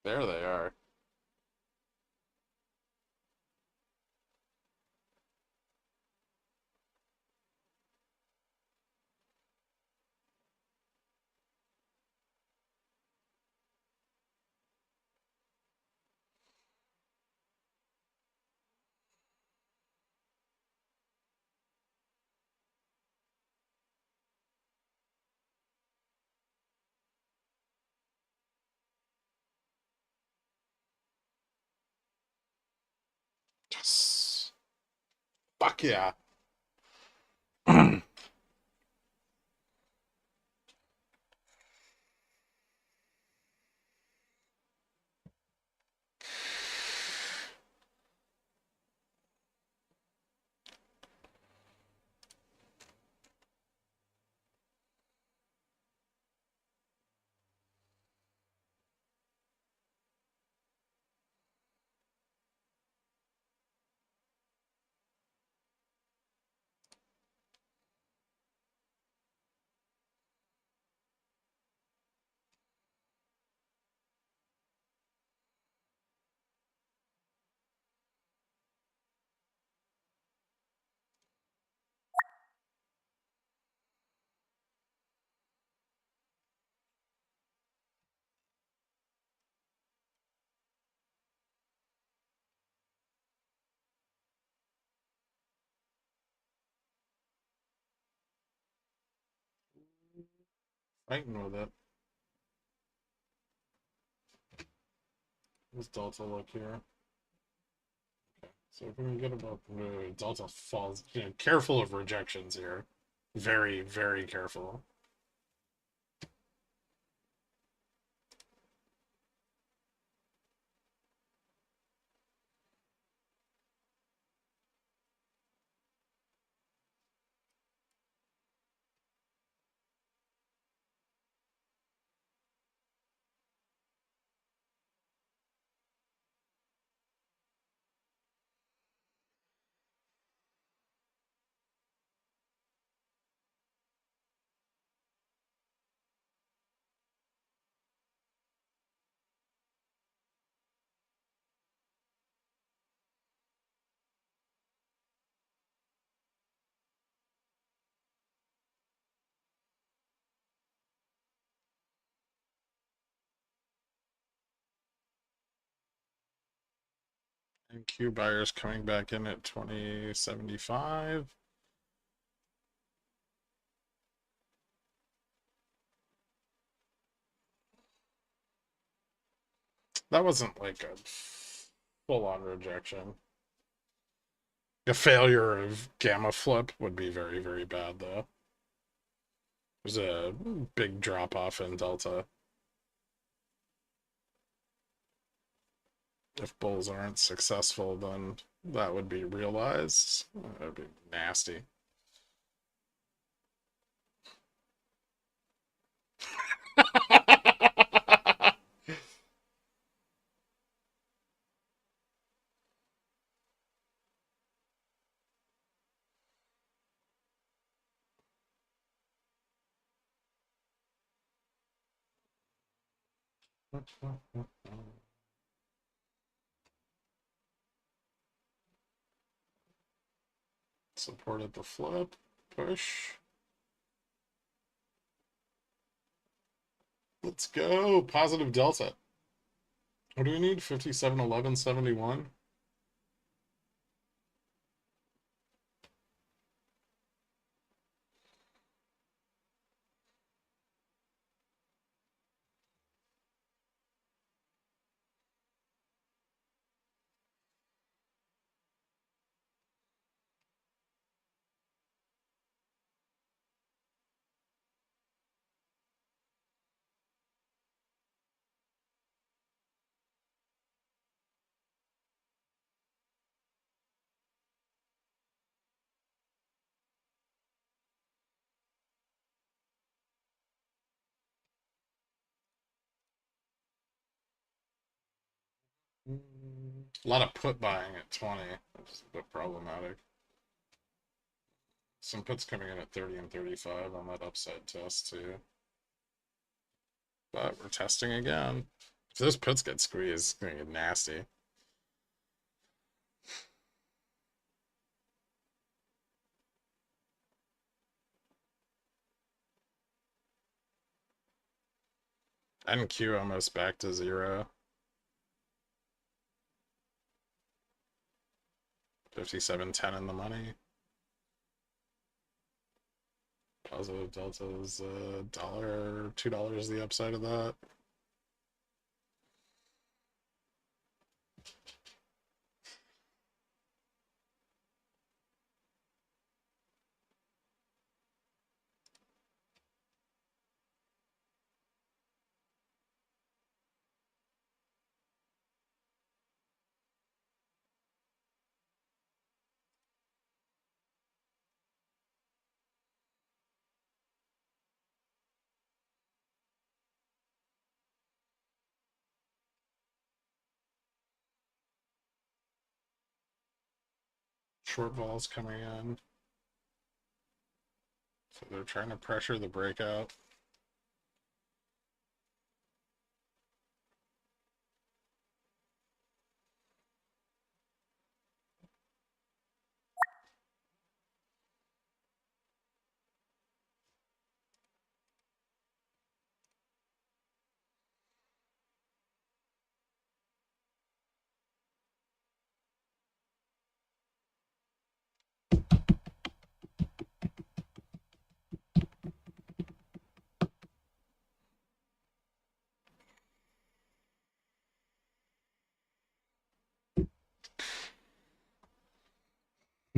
There they are. Yes. Fuck yeah. Fighting with it. What's Delta look here? Okay. So if we can get about Delta falls, careful of rejections here. Very, very careful. And Q buyers coming back in at 2075. That wasn't like a full on rejection. A failure of gamma flip would be very, very bad, though. There's a big drop off in Delta. If bulls aren't successful, then that would be realized. That would be nasty. Supported the flip. Push. Let's go. Positive delta. What do we need? 57, 11, 71? A lot of put buying at 20, which is a bit problematic. Some puts coming in at 30 and 35 on that upside test, too. But we're testing again. If those puts get squeezed, it's gonna get nasty. NQ almost back to 0. 57.10 in the money. Positive delta is $1, $2 the upside of that. Short vols coming in. So they're trying to pressure the breakout.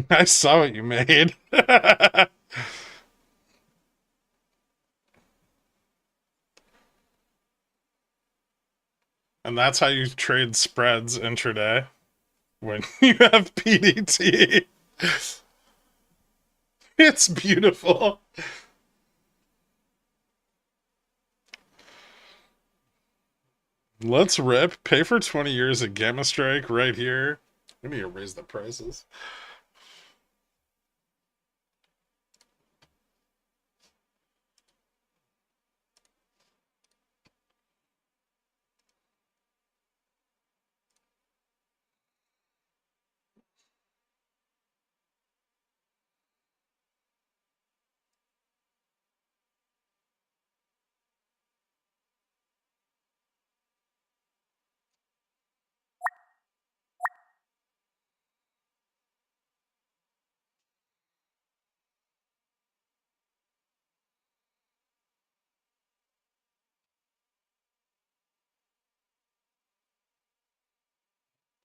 I saw what you made. And that's how you trade spreads intraday when you have PDT. It's beautiful. Let's rip. Pay for 20 years of Gamma Strike right here. We need to raise the prices.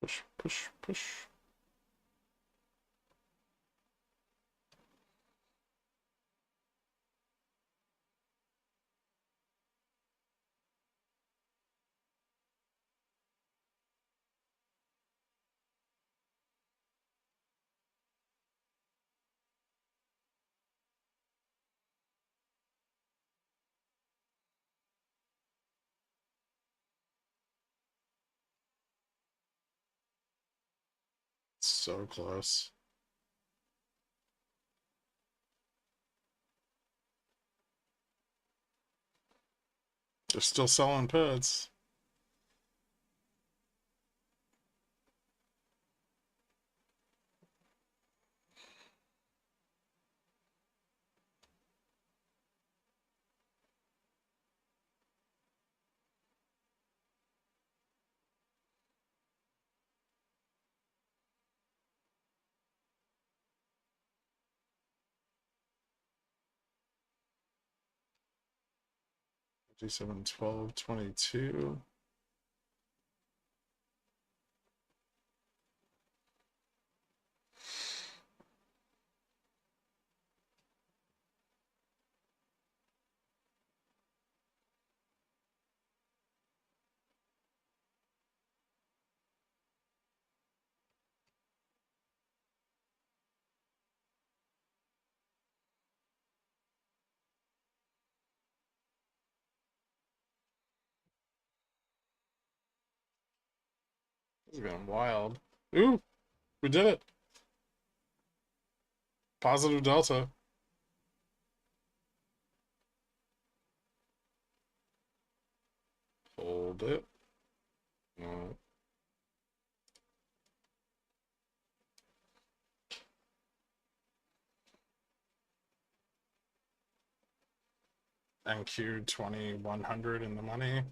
Push, push, push. So close. They're still selling puts. G7, 12, 22. This is going wild. Ooh, we did it. Positive delta. Hold it. Mm. NQ 2100 in the money.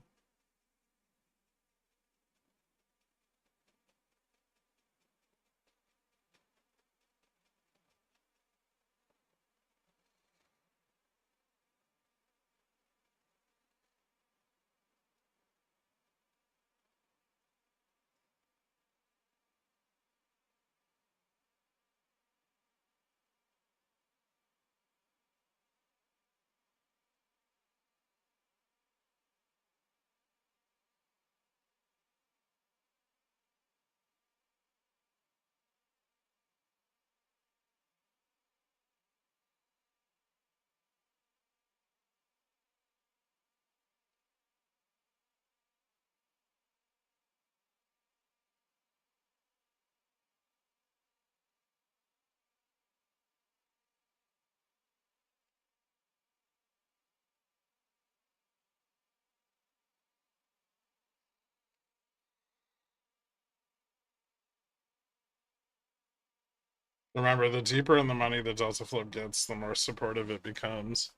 Remember, the deeper in the money the delta flow gets, the more supportive it becomes.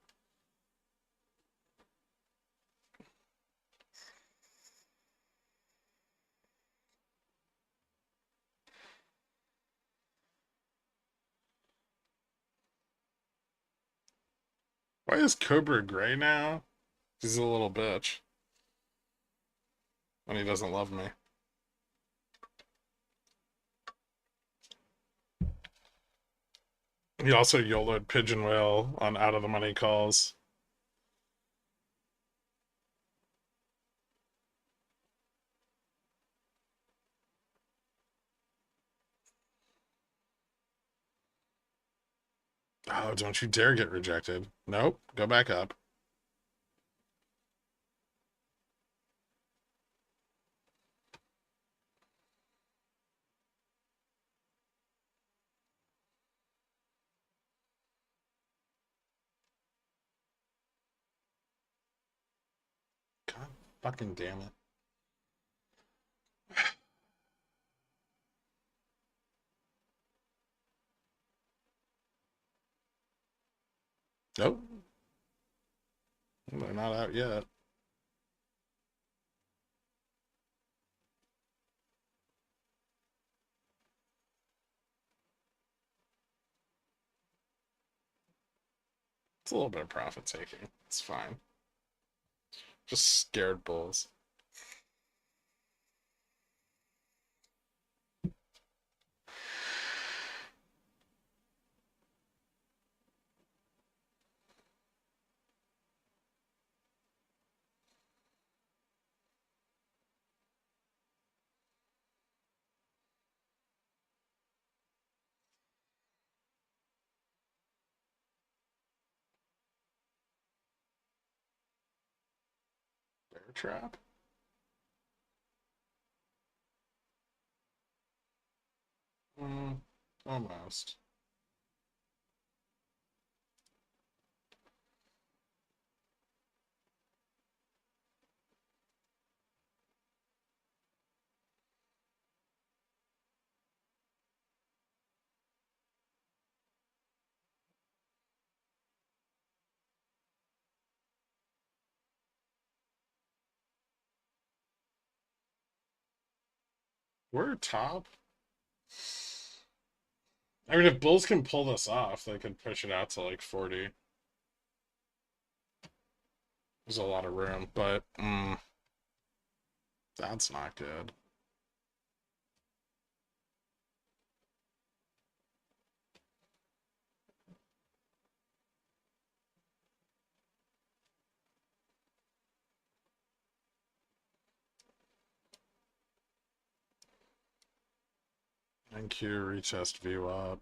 Why is Cobra gray now? He's a little bitch. And he doesn't love me. He also YOLO'd Pigeon Whale on out of the money calls. Oh, don't you dare get rejected. Nope, go back up. God fucking damn it. Nope. They're not out yet. It's a little bit of profit taking. It's fine. Just scared bulls. Bear trap? Almost. We're top. I mean, if bulls can pull this off, they could push it out to like 40. There's a lot of room, but that's not good. NQ retest VWAP.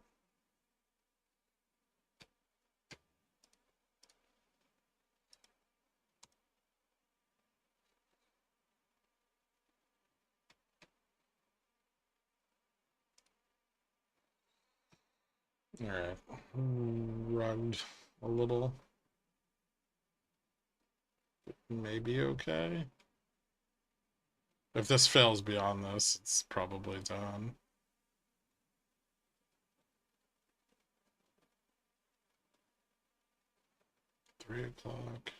Alright. Rugged a little. Maybe okay. If this fails beyond this, it's probably done. $3 o'clock.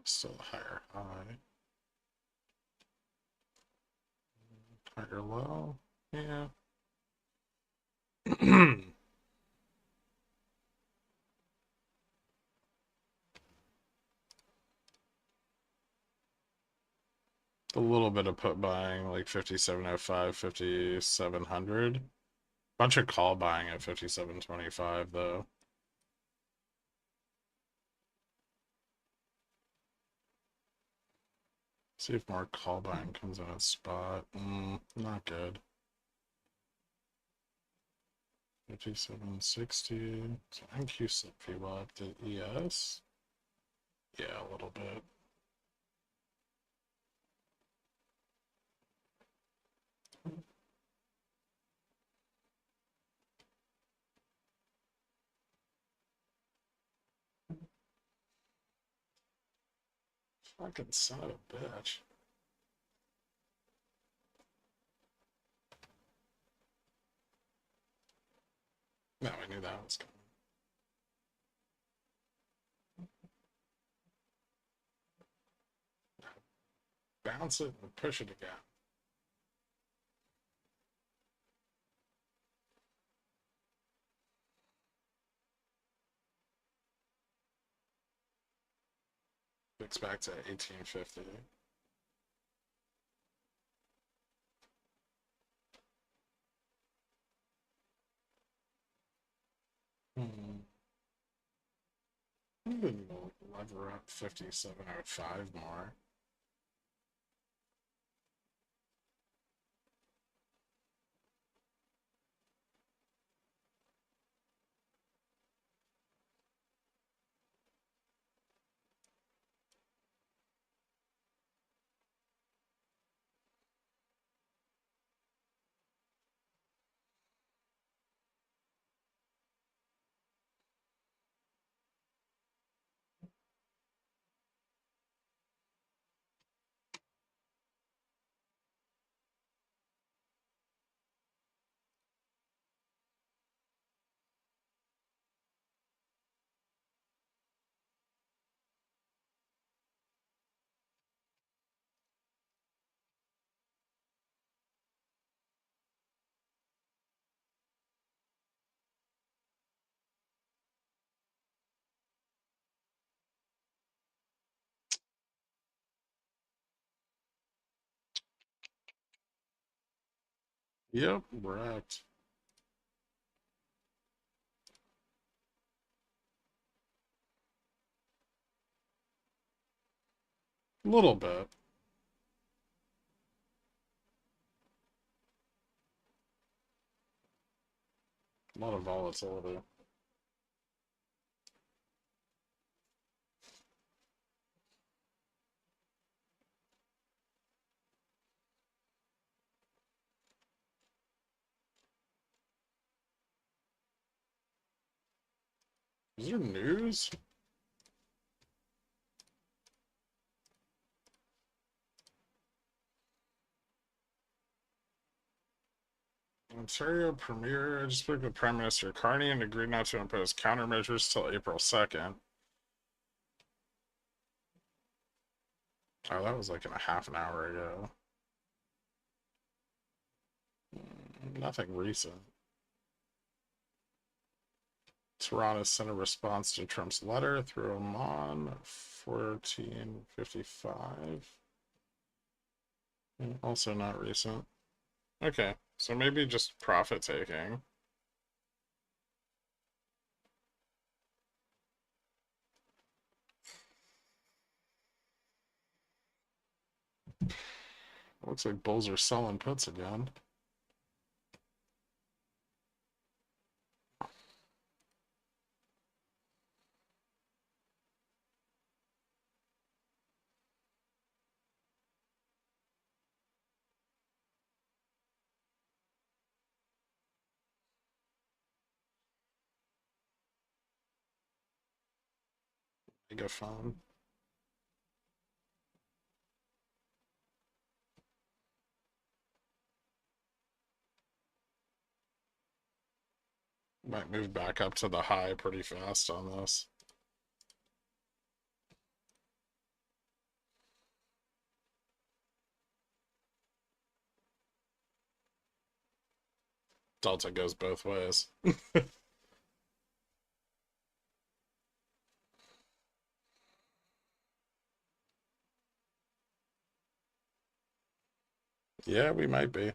Still higher high. Higher low. Yeah. A little bit of put buying, like 5705, 5700. Bunch of call buying at 5725 though. See if more call buying comes in at spot. Not good. 5760. So NQ slip fee left at ES. Yeah, a little bit. Fucking son of a bitch. No, I knew that was coming. Bounce it and push it again. Fix back to 1850. I'm gonna lever up 5705 more. Yep, wrecked. A little bit. A lot of volatility. Is there news? Ontario Premier just spoke with Prime Minister Carney and agreed not to impose countermeasures till April 2nd. Oh, that was like in a half an hour ago. Nothing recent. Toronto sent a response to Trump's letter through him on 1455. Also not recent. Okay, so maybe just profit taking. Looks like bulls are selling puts again. Megaphone. Might move back up to the high pretty fast on this. Delta goes both ways. Yeah, we might be.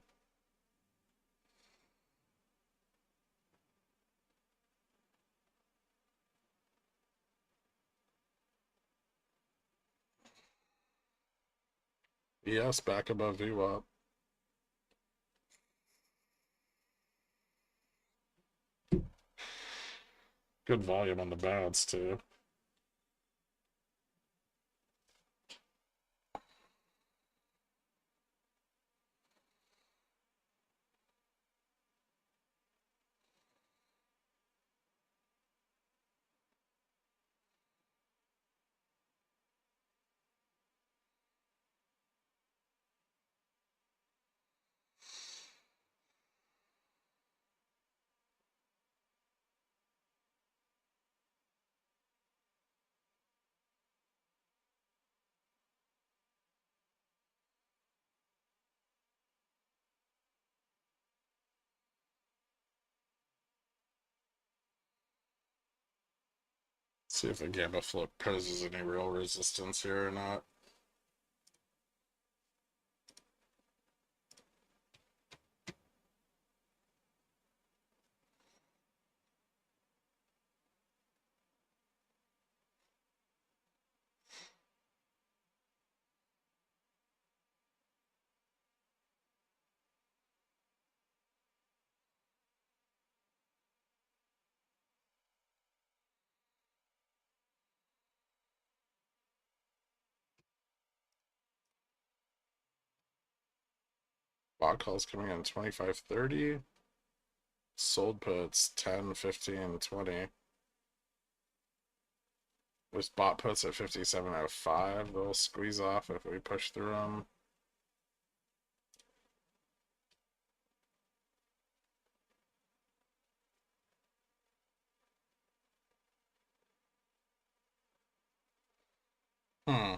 Yes, back above VWAP. Good volume on the bounce, too. See if the gamma flip poses any real resistance here or not. Bot calls coming in 25.30. Sold puts 10, 15, 20. There's bot puts at 57.05. They'll squeeze off if we push through them. Hmm.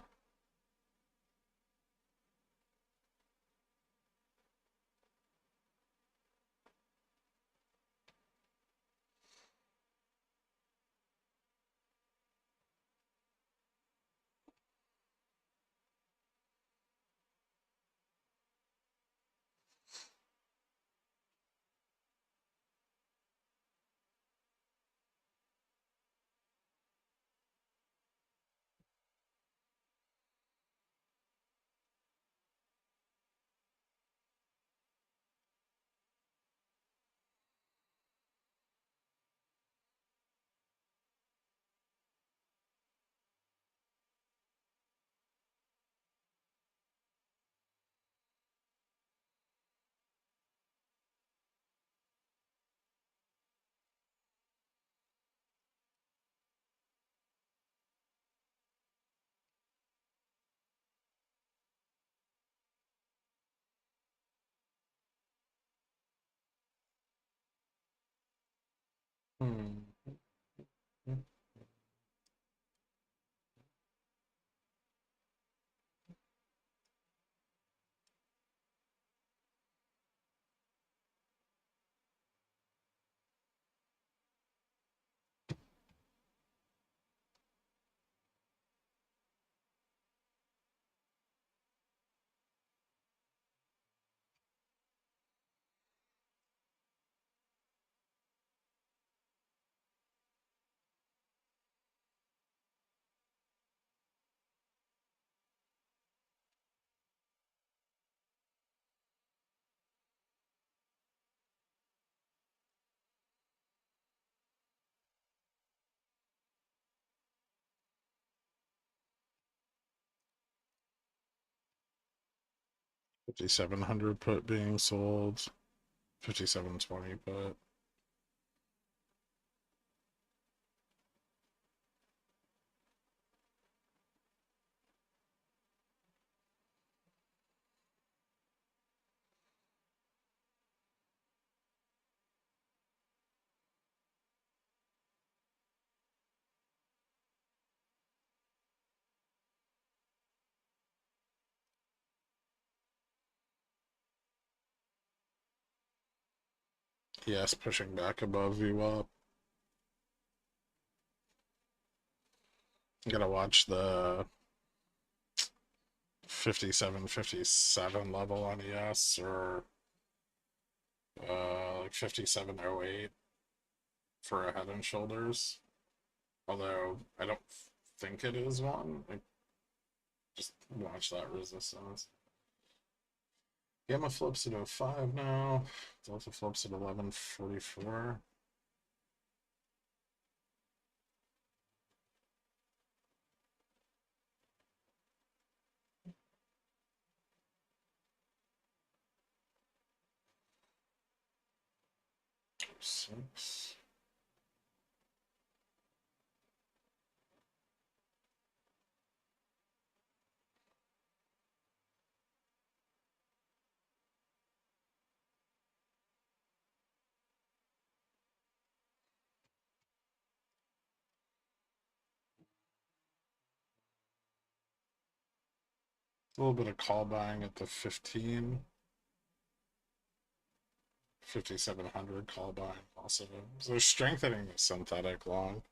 Hmm. 5,700 put being sold. 5,720 put. Yes, pushing back above VWAP. I'm gonna watch the 57 level on ES or like 5708 for a Head and Shoulders. Although I don't think it is one. Like, just watch that resistance. Gamma flips at 05 now. Delta flips at 1144. Six. A little bit of call buying at the 15. 5,700 call buying also. So they're strengthening the synthetic long.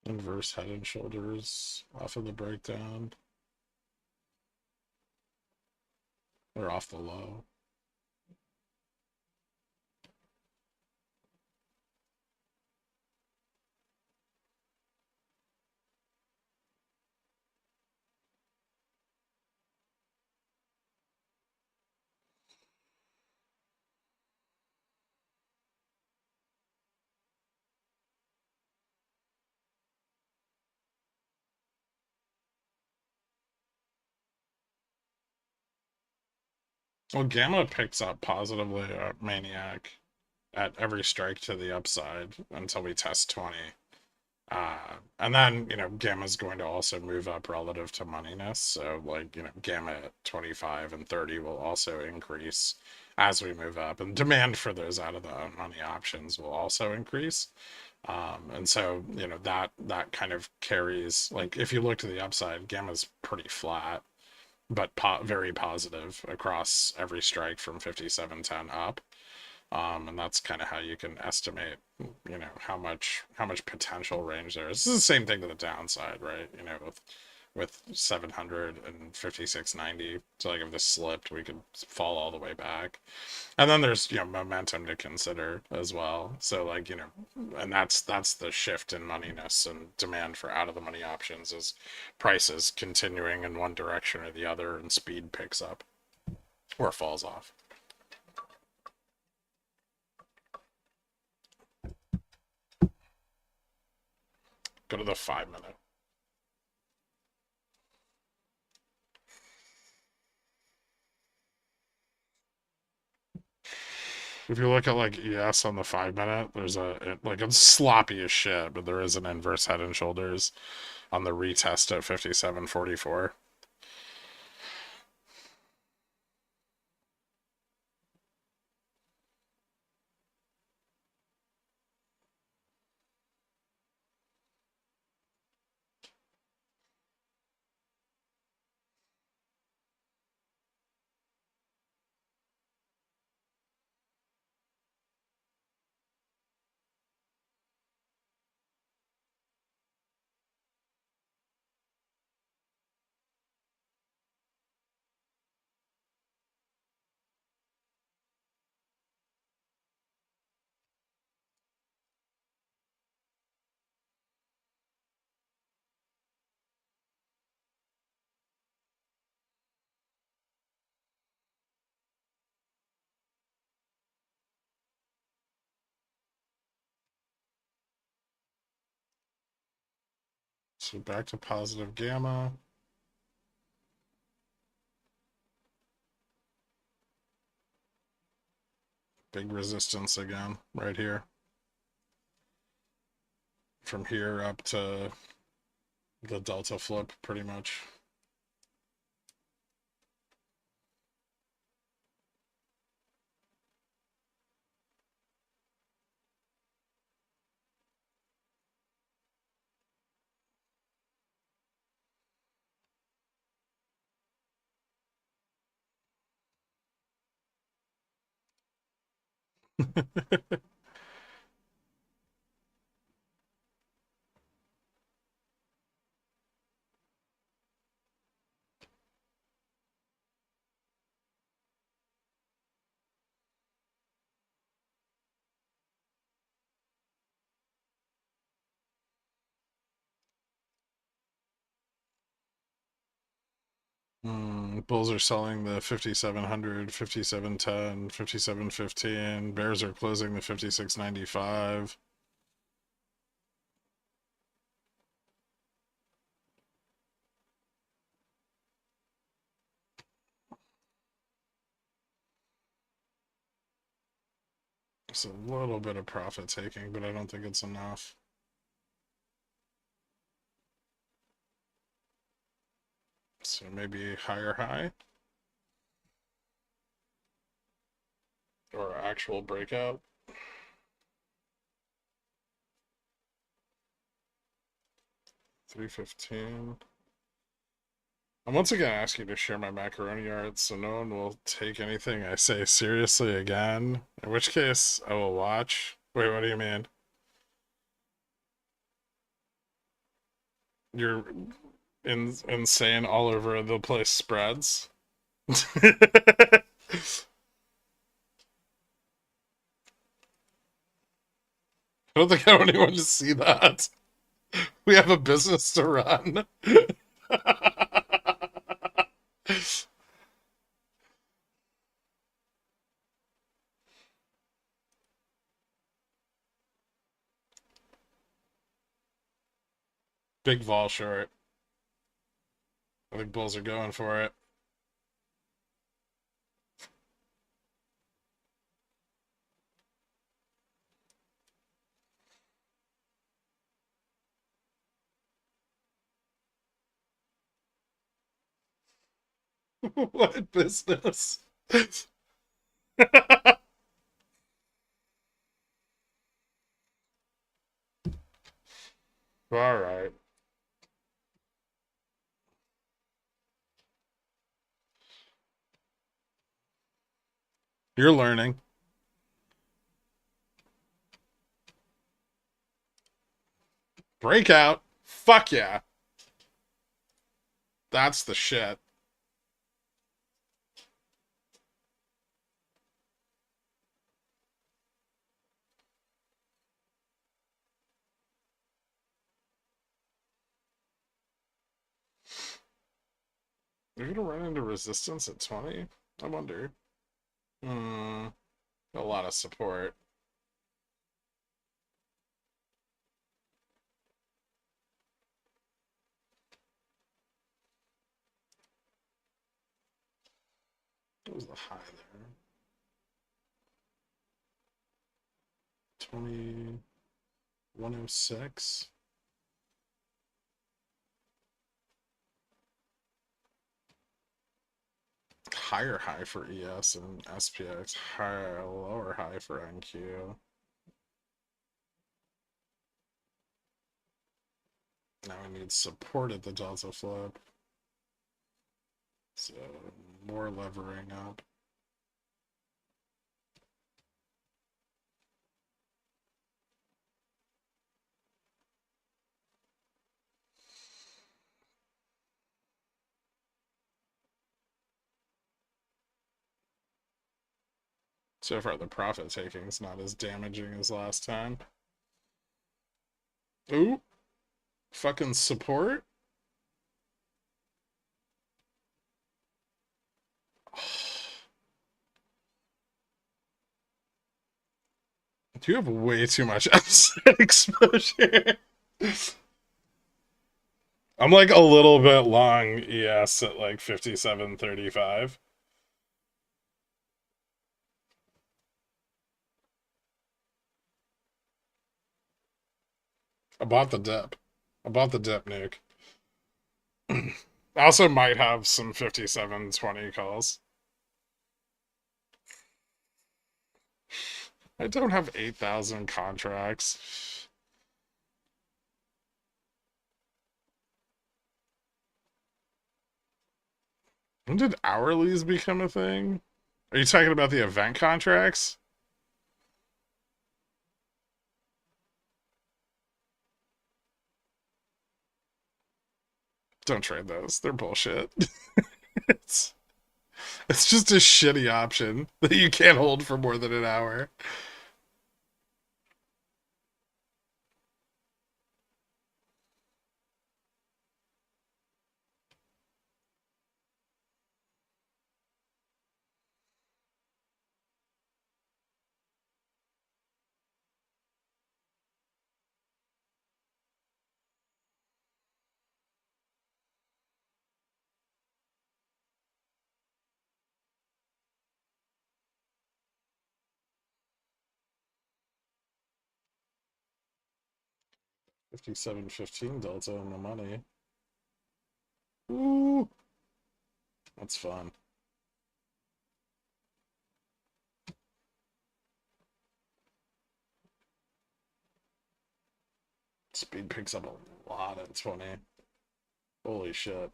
Inverse Head and Shoulders off of the breakdown. Or off the low. Well, Gamma picks up positively at Maniac at every strike to the upside until we test 20. And then, Gamma's going to also move up relative to moneyness. So, like, Gamma at 25 and 30 will also increase as we move up. And demand for those out of the money options will also increase. And so, that kind of carries, like, if you look to the upside, Gamma's pretty flat, but very positive across every strike from 57.10 up. And that's kind of how you can estimate, how much potential range there is. This is the same thing to the downside, right? With 700 and 5690. So like if this slipped, we could fall all the way back. And then there's momentum to consider as well. So like and that's the shift in moneyness and demand for out of the money options is prices continuing in one direction or the other, and speed picks up or falls off. Go to the 5-minute. If you look at like ES on the 5-minute, there's it's sloppy as shit, but there is an inverse Head and Shoulders on the retest at 57.44. So back to positive gamma. Big resistance again, right here. From here up to the delta flip, pretty much. Bulls are selling the 5700, 5710, 5715. Bears are closing the 5695. It's a little bit of profit taking, but I don't think it's enough. So maybe higher high or actual breakout. $3.15. I'm once again asking you to share my macaroni art so no one will take anything I say seriously again. In which case, I will watch. Wait, what do you mean? You're insane all over the place spreads. I don't think I want anyone to see that. We have a business to run. Big vol short. I think bulls are going for it. What business? All right. You're learning. Breakout. Fuck yeah. That's the shit. You're gonna run into resistance at 20? I wonder. A lot of support. What was the high there? 2106. Higher high for ES and SPX. Higher, lower high for NQ. Now we need support at the delta flip. So more levering up. So far, the profit taking is not as damaging as last time. Ooh, fucking support. You have way too much upside exposure. I'm like a little bit long ES at like 57.35. I bought the dip. I bought the dip, Nick. I also might have some 57.20 calls. I don't have 8,000 contracts. When did hourlies become a thing? Are you talking about the event contracts? Don't trade those. They're bullshit. it's, it's just a shitty option that you can't hold for more than an hour. $57.15 delta on the money. Ooh, that's fun. Speed picks up a lot at 20. Holy shit.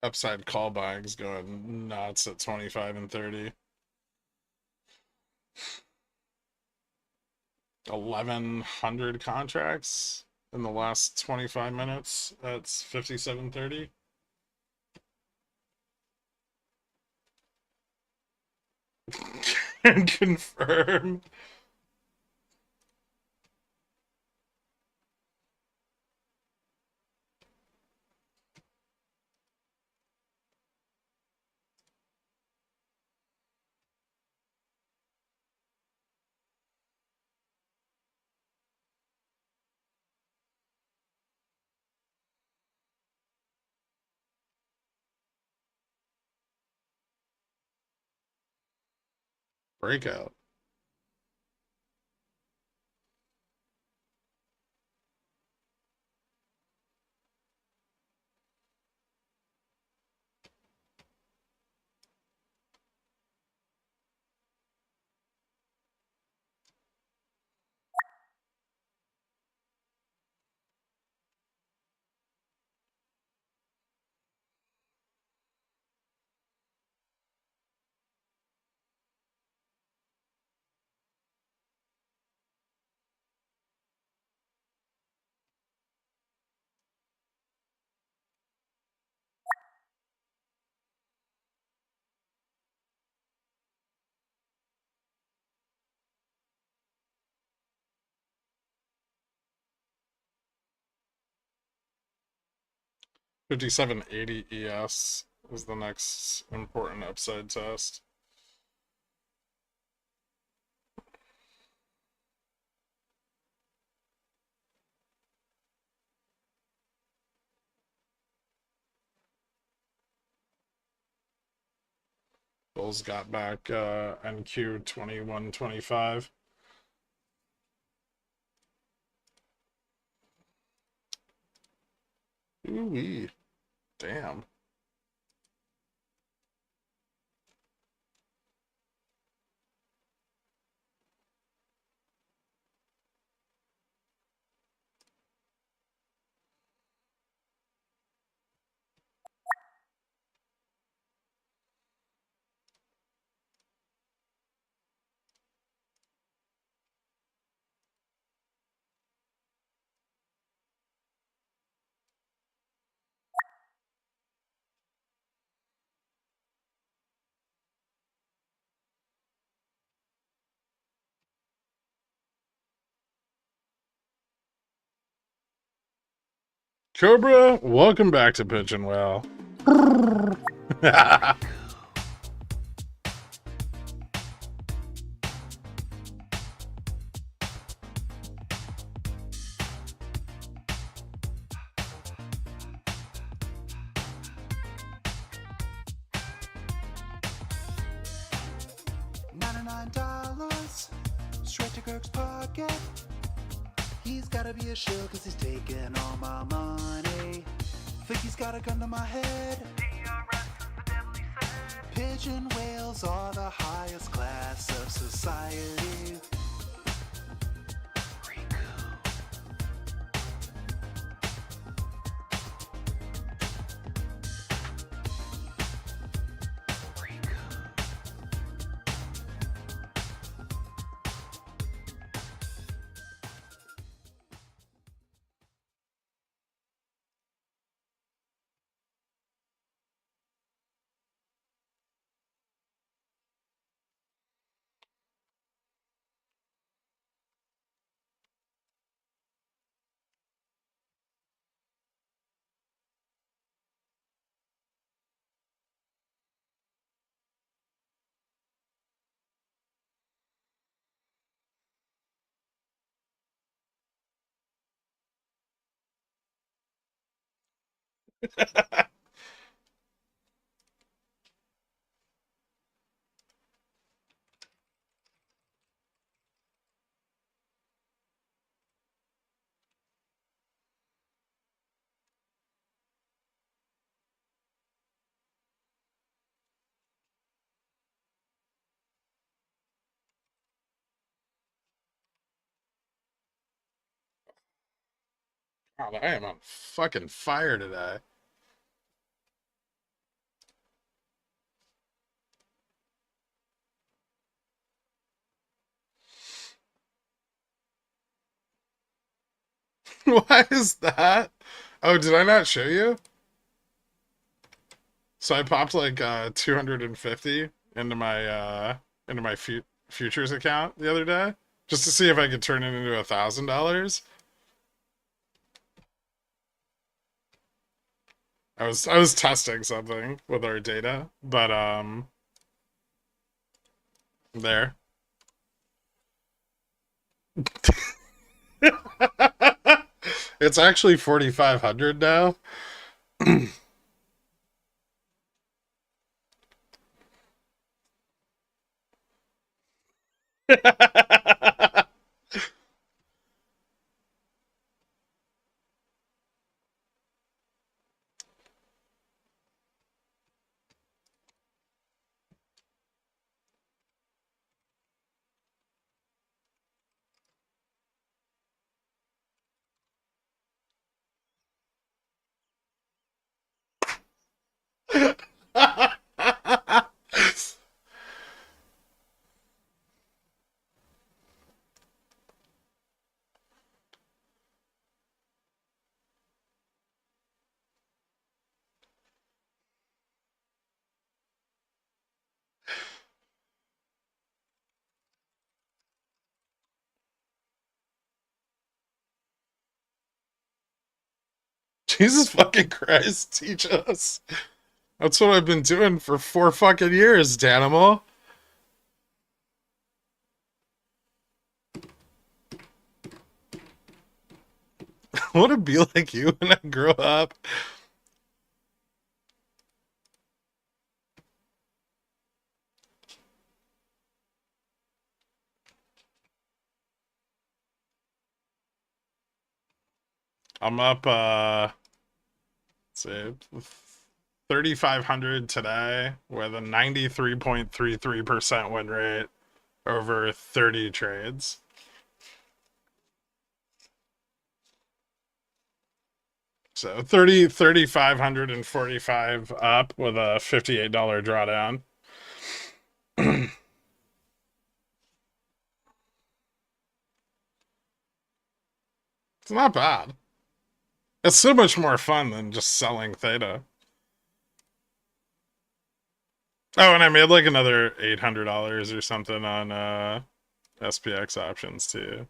Upside call buying's going nuts at 25 and 30. 1,100 contracts in the last 25 minutes. That's 57.30. And confirm. Breakout. 5780 ES is the next important upside test. Bulls got back NQ 2125. Ooh-wee. Damn. Cobra, welcome back to Pigeon Well. $99 straight to Kirk's pocket. He's gotta be a shill cause he's taking all my money. Think he's got a gun to my head. DRS is the devil, he said. Pigeon whales are the highest class of society. God, I am on fucking fire today. Why is that? Oh, did I not show you? So I popped like 250 into my futures account the other day just to see if I could turn it into $1,000. I was testing something with our data, but there. It's actually 4,500 now. Jesus fucking Christ, teach us. That's what I've been doing for 4 fucking years, Danimal. I want to be like you when I grow up. I'm up, let's see, 3,500 today with a 93.33% win rate over 30 trades. So 3,545 up with a $58 drawdown. It's not bad. It's so much more fun than just selling theta. Oh, and I made like another $800 or something on SPX options too.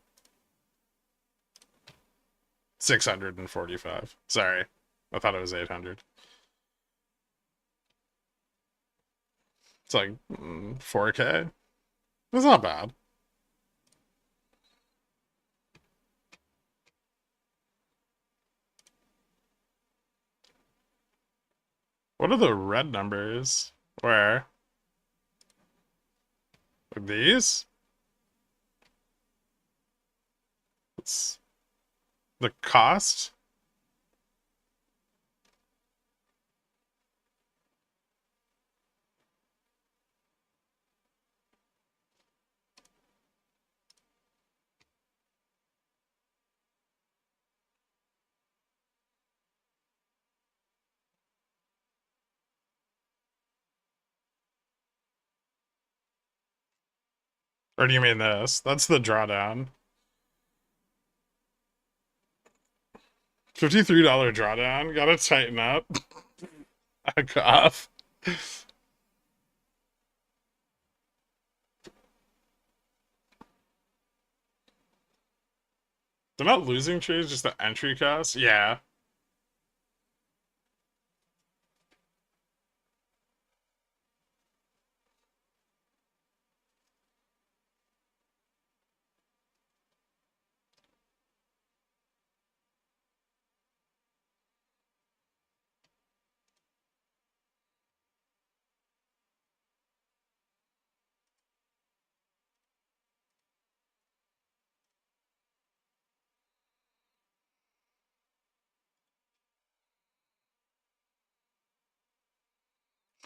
645. Sorry. I thought it was 800. It's like 4K. It's not bad. What are the red numbers? Where? Like these? It's the cost? Or do you mean this? That's the drawdown. $53 drawdown. Gotta tighten up. Back off. They're not losing trades, just the entry cost? Yeah.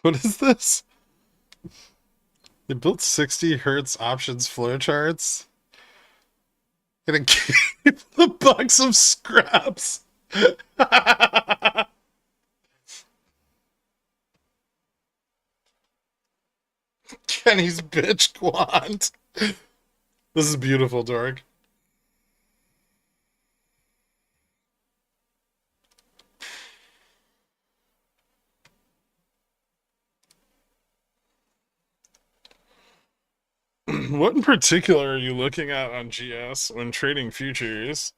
What is this? They built 60 hertz options flowcharts. Gonna keep the box of scraps. Kenny's bitch quant. This is beautiful, Dork. What in particular are you looking at on GS when trading futures?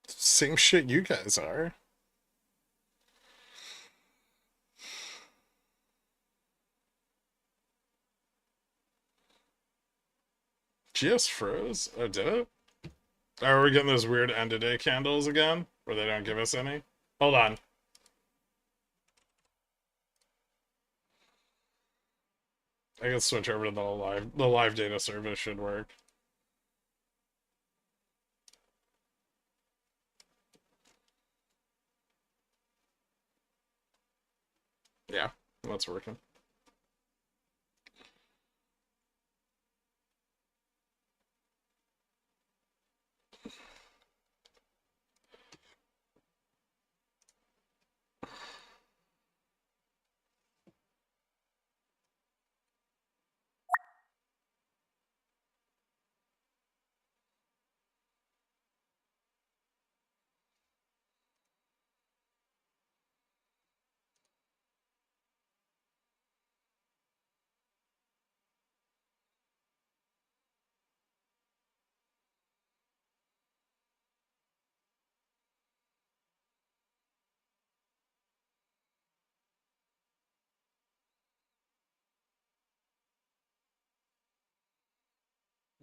Same shit you guys are. GS froze? Oh, did it? Are we getting those weird end of day candles again? Where they don't give us any? Hold on. I can switch over to the live data service should work. Yeah, that's working.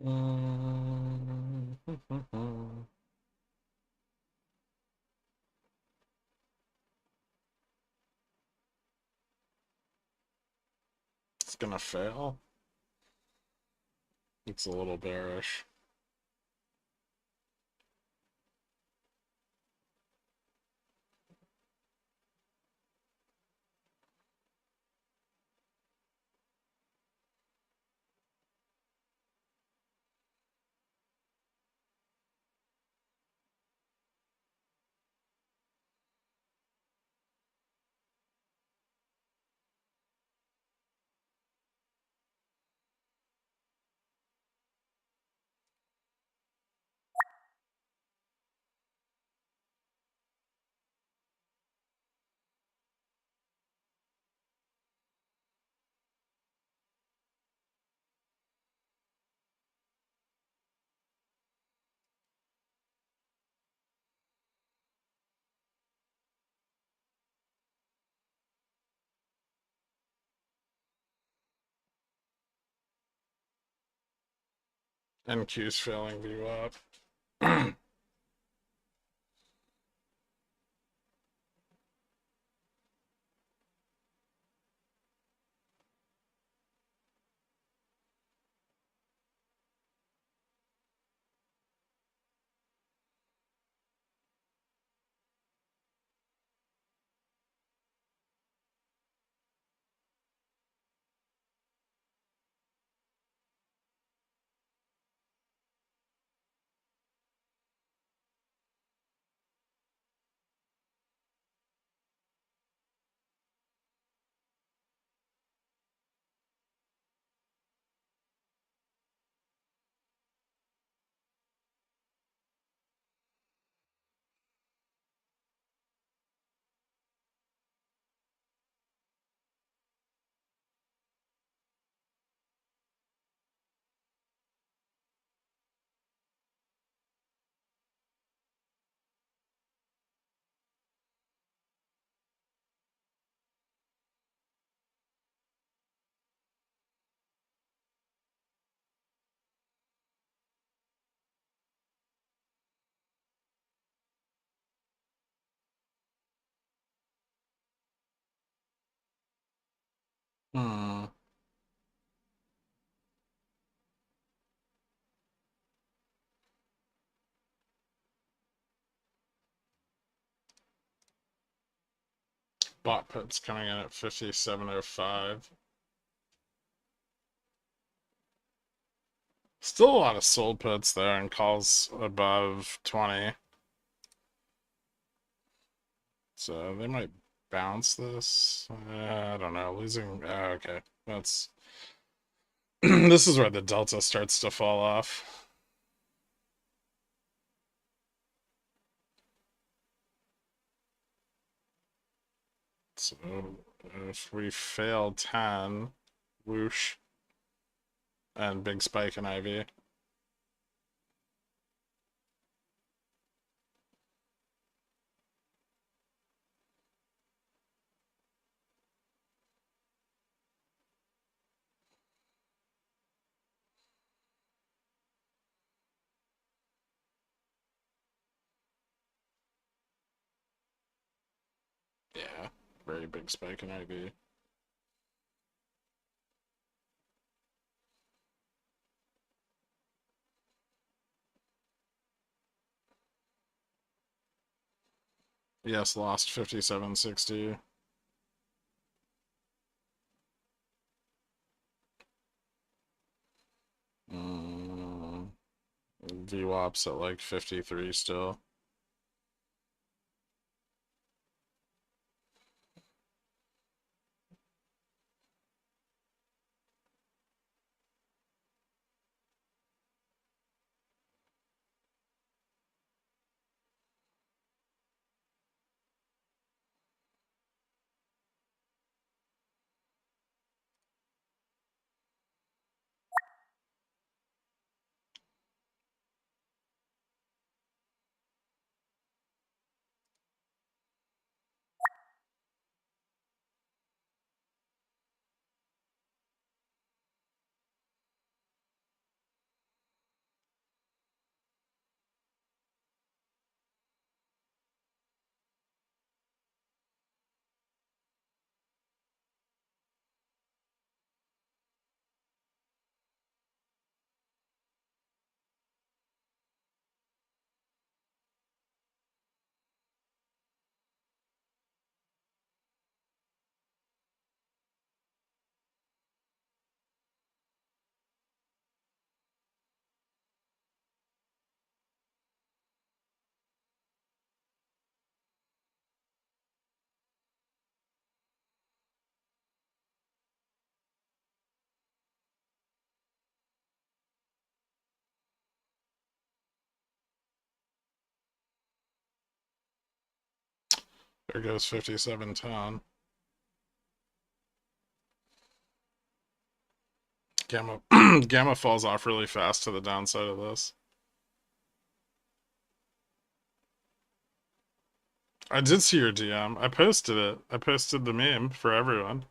Mm. It's gonna fail. It's a little bearish. NQ's failing view up. Hmm. Bot put's coming in at 57.05. Still a lot of sold puts there and calls above 20. So they might bounce this. I don't know. Losing. Okay. That's. This is where the delta starts to fall off. So if we fail 10, whoosh, and big spike in IV. Yeah, very big spike in IV. Yes, lost 57.60. VWAP's at like 53 still. There goes 57.10. Gamma Gamma falls off really fast to the downside of this. I did see your DM. I posted it. I posted the meme for everyone.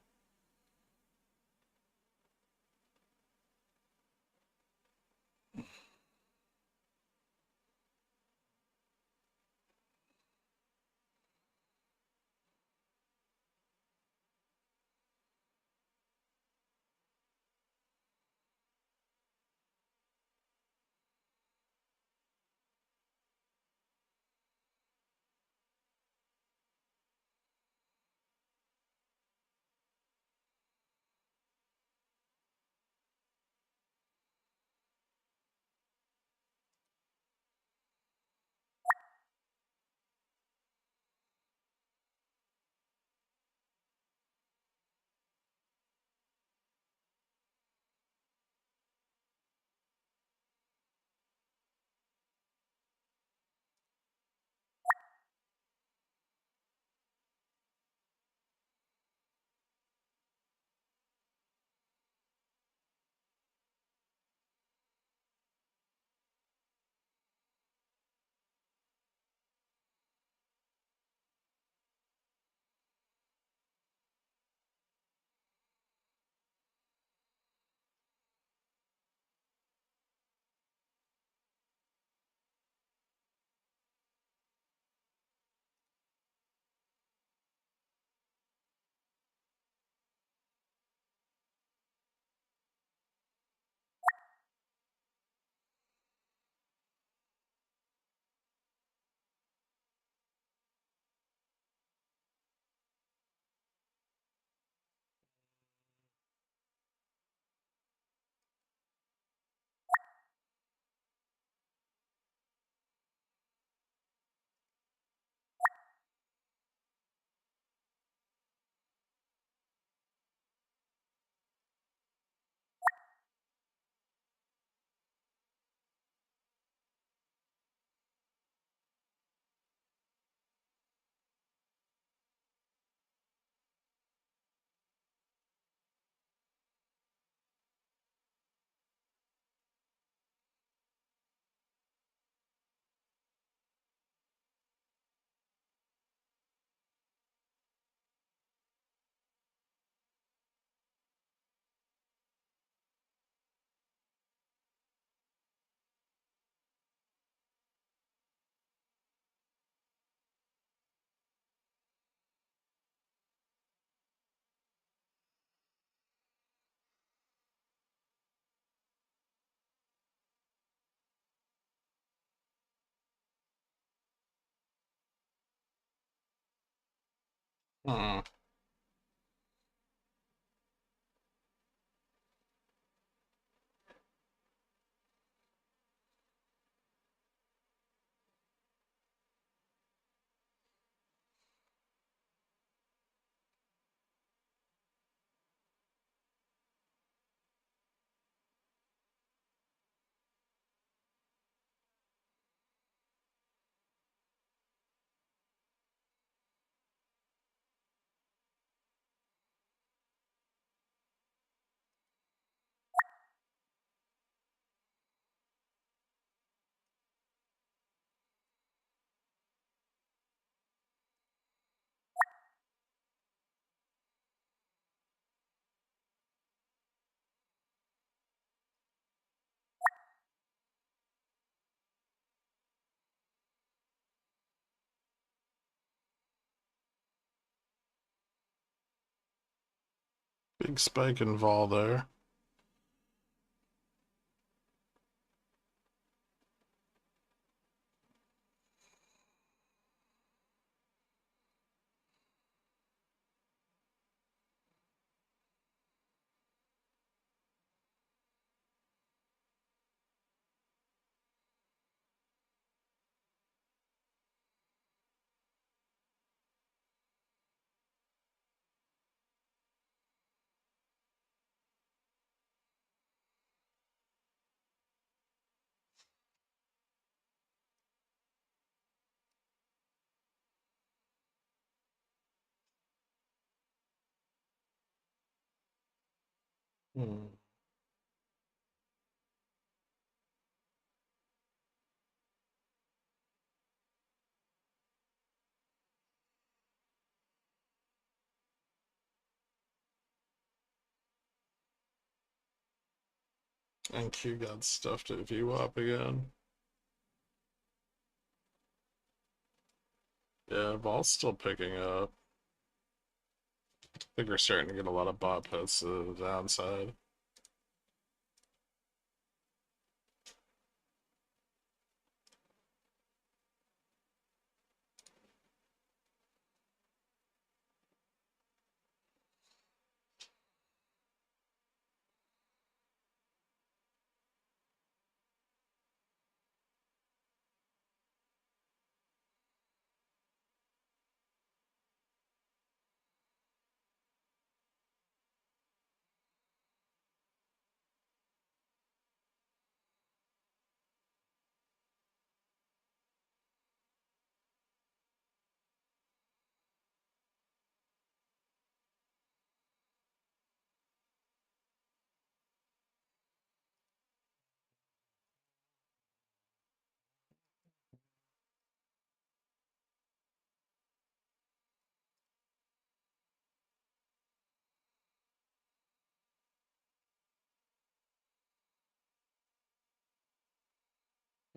Hmm. Big spike in vol there. Hmm. And Q got stuffed at VWAP again. Yeah, Vol's still picking up. I think we're starting to get a lot of bot puts to the downside.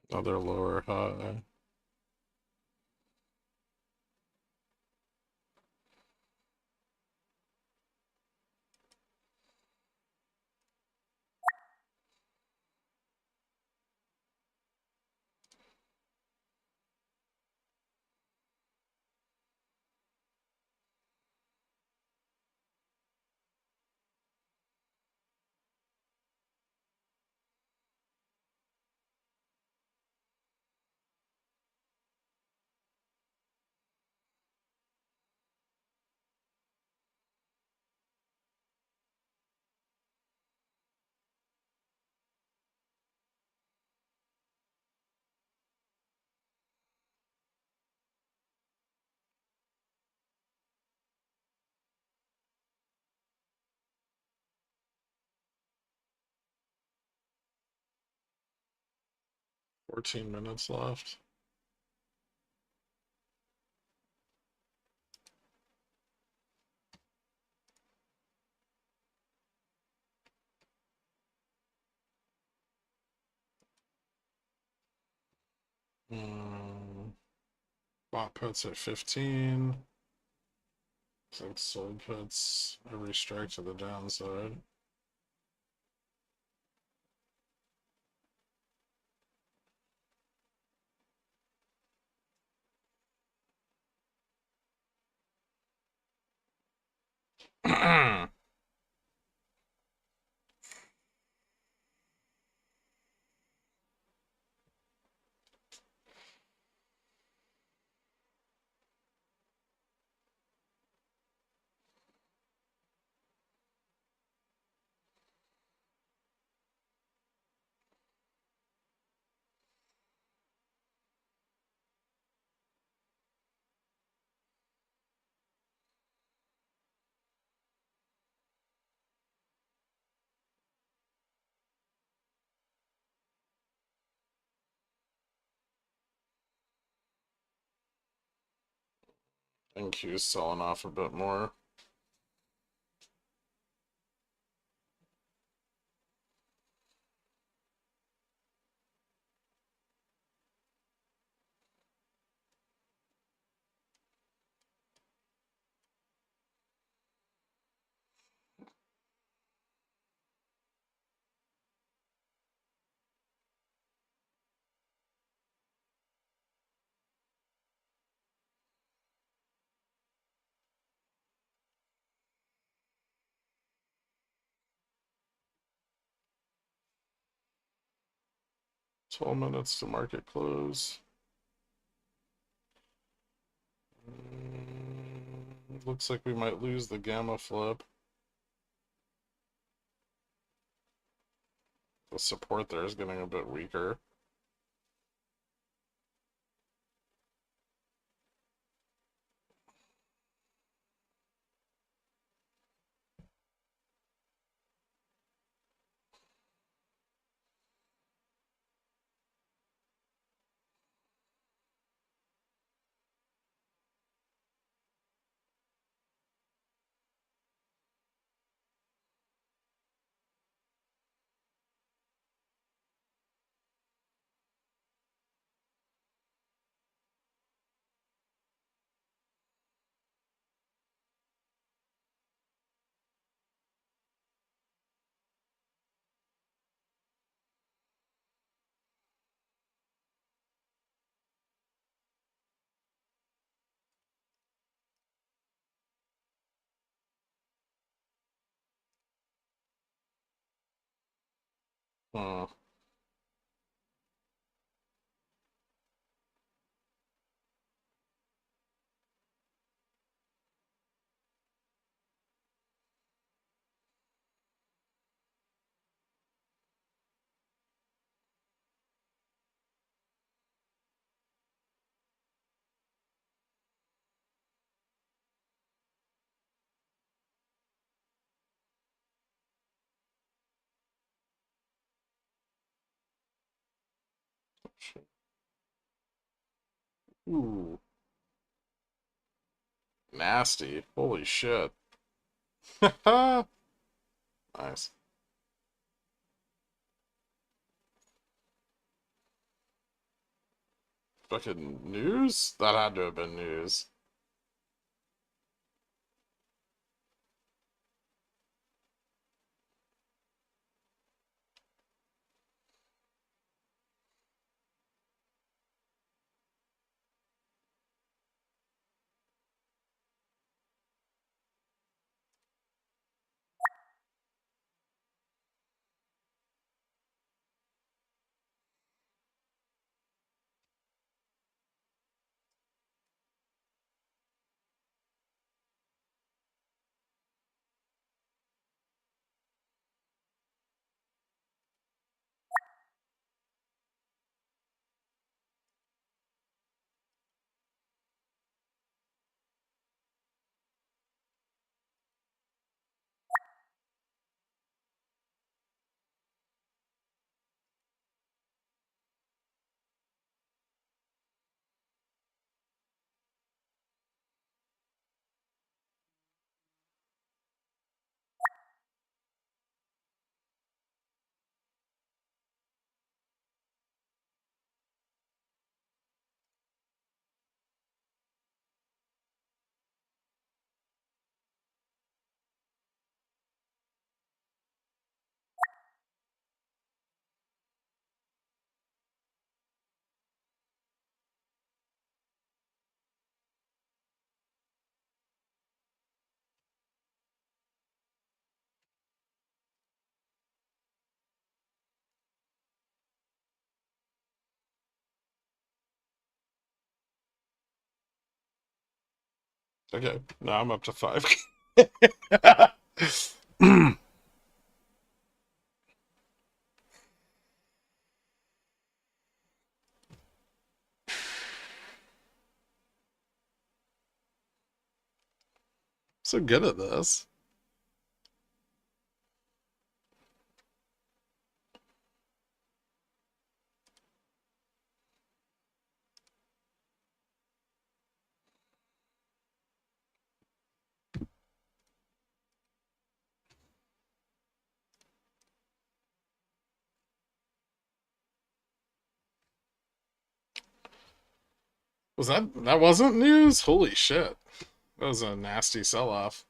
Another lower high. $14 minutes left. Bot puts at 15. So sold puts every strike to the downside. Hmm. 'Q's selling off a bit more. $12 minutes to market close. Looks like we might lose the gamma flip. The support there is getting a bit weaker. Hmm. Ooh, nasty. Holy shit. Nice. Fucking news? That had to have been news. Okay, now I'm up to 5. So good at this. Was that wasn't news? Holy shit. That was a nasty sell-off.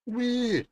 Wee!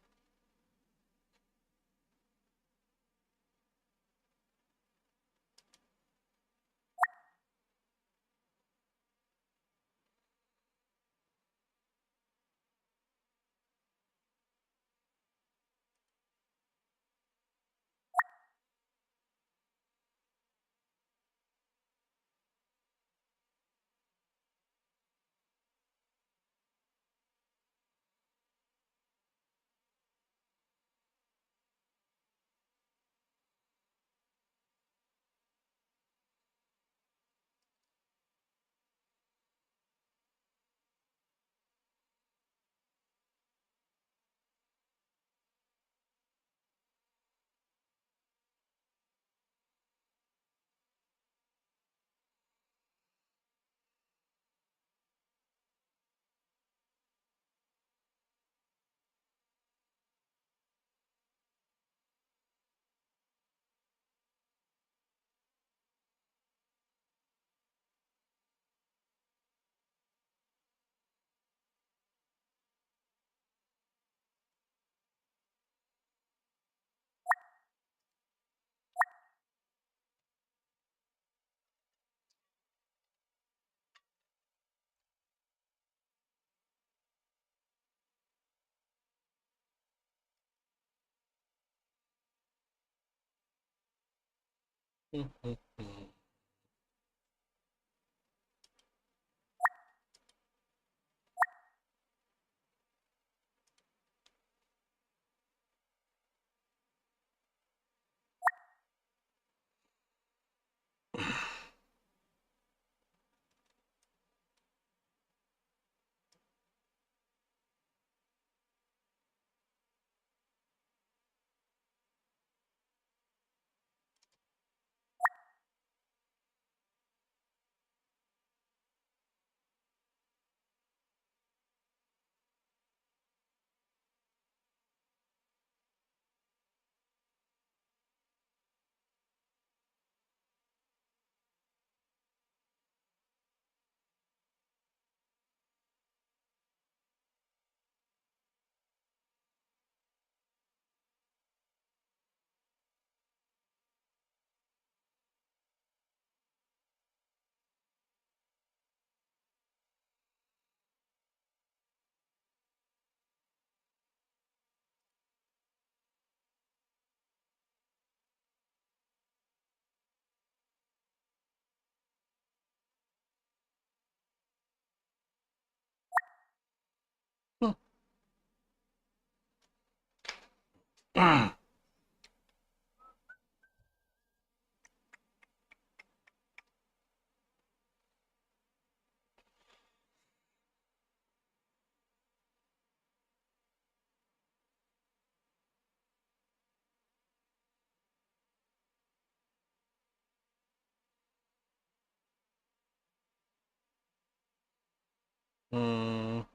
Hmm.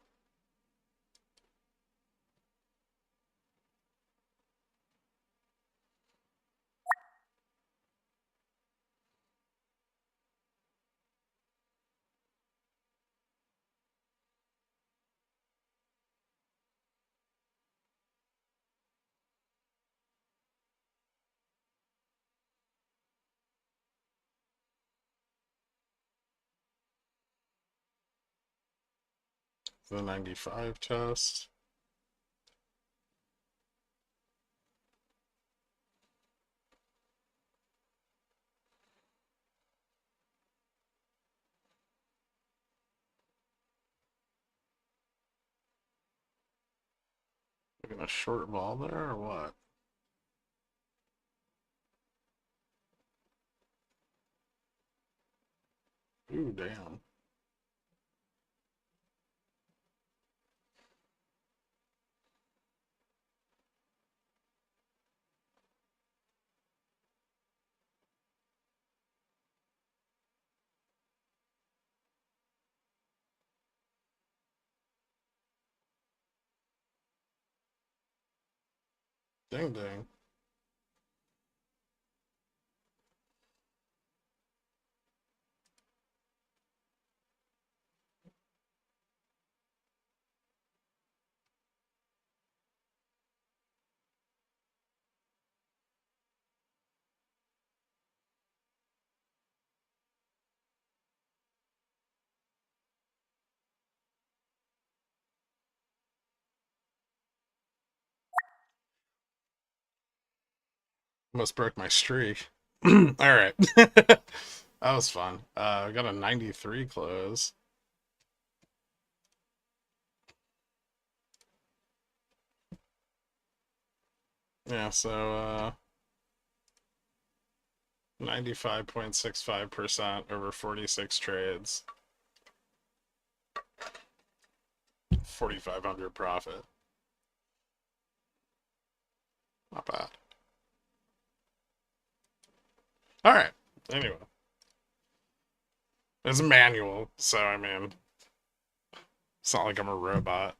The 95 test. We're gonna short ball there or what? Ooh, damn. Ding ding. Almost broke my streak. All right. That was fun. I got a 93 close. Yeah, so 95.65% over 46 trades. 4,500 profit. Not bad. All right. Anyway, it's manual, so I mean, it's not like I'm a robot.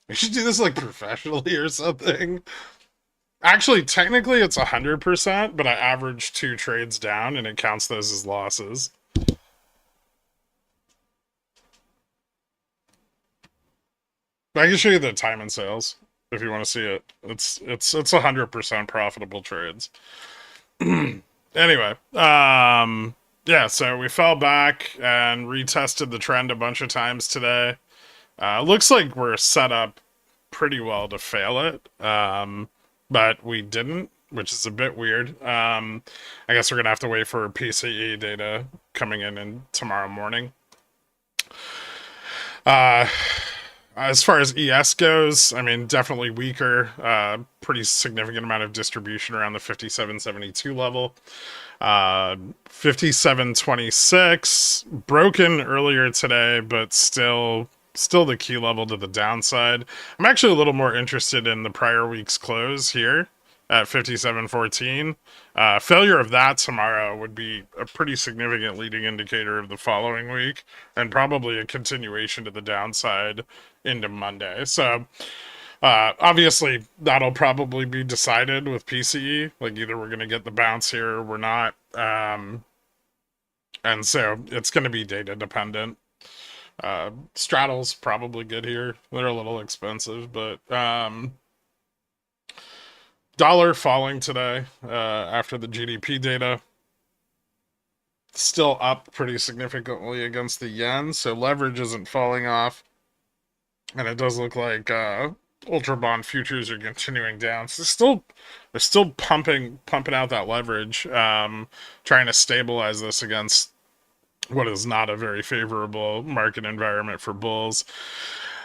We should do this like professionally or something. Actually, technically, it's 100%, but I averaged 2 trades down, and it counts those as losses. I can show you the time and sales if you want to see it. It's 100% profitable trades. Anyway, yeah, so we fell back and retested the trend a bunch of times today. Looks like we're set up pretty well to fail it, but we didn't, which is a bit weird. I guess we're gonna have to wait for PCE data coming in tomorrow morning. As far as ES goes, I mean, definitely weaker. Pretty significant amount of distribution around the 57.72 level. 57.26 broken earlier today, but still the key level to the downside. I'm actually a little more interested in the prior week's close here at 57.14. Failure of that tomorrow would be a pretty significant leading indicator of the following week, and probably a continuation to the downside into Monday. So obviously that'll probably be decided with PCE. Like, either we're going to get the bounce here or we're not. And so it's going to be data dependent. Straddle's probably good here. They're a little expensive, but dollar falling today after the GDP data. Still up pretty significantly against the yen, so leverage isn't falling off. And it does look like ultra bond futures are continuing down. So they're still pumping out that leverage, trying to stabilize this against what is not a very favorable market environment for bulls.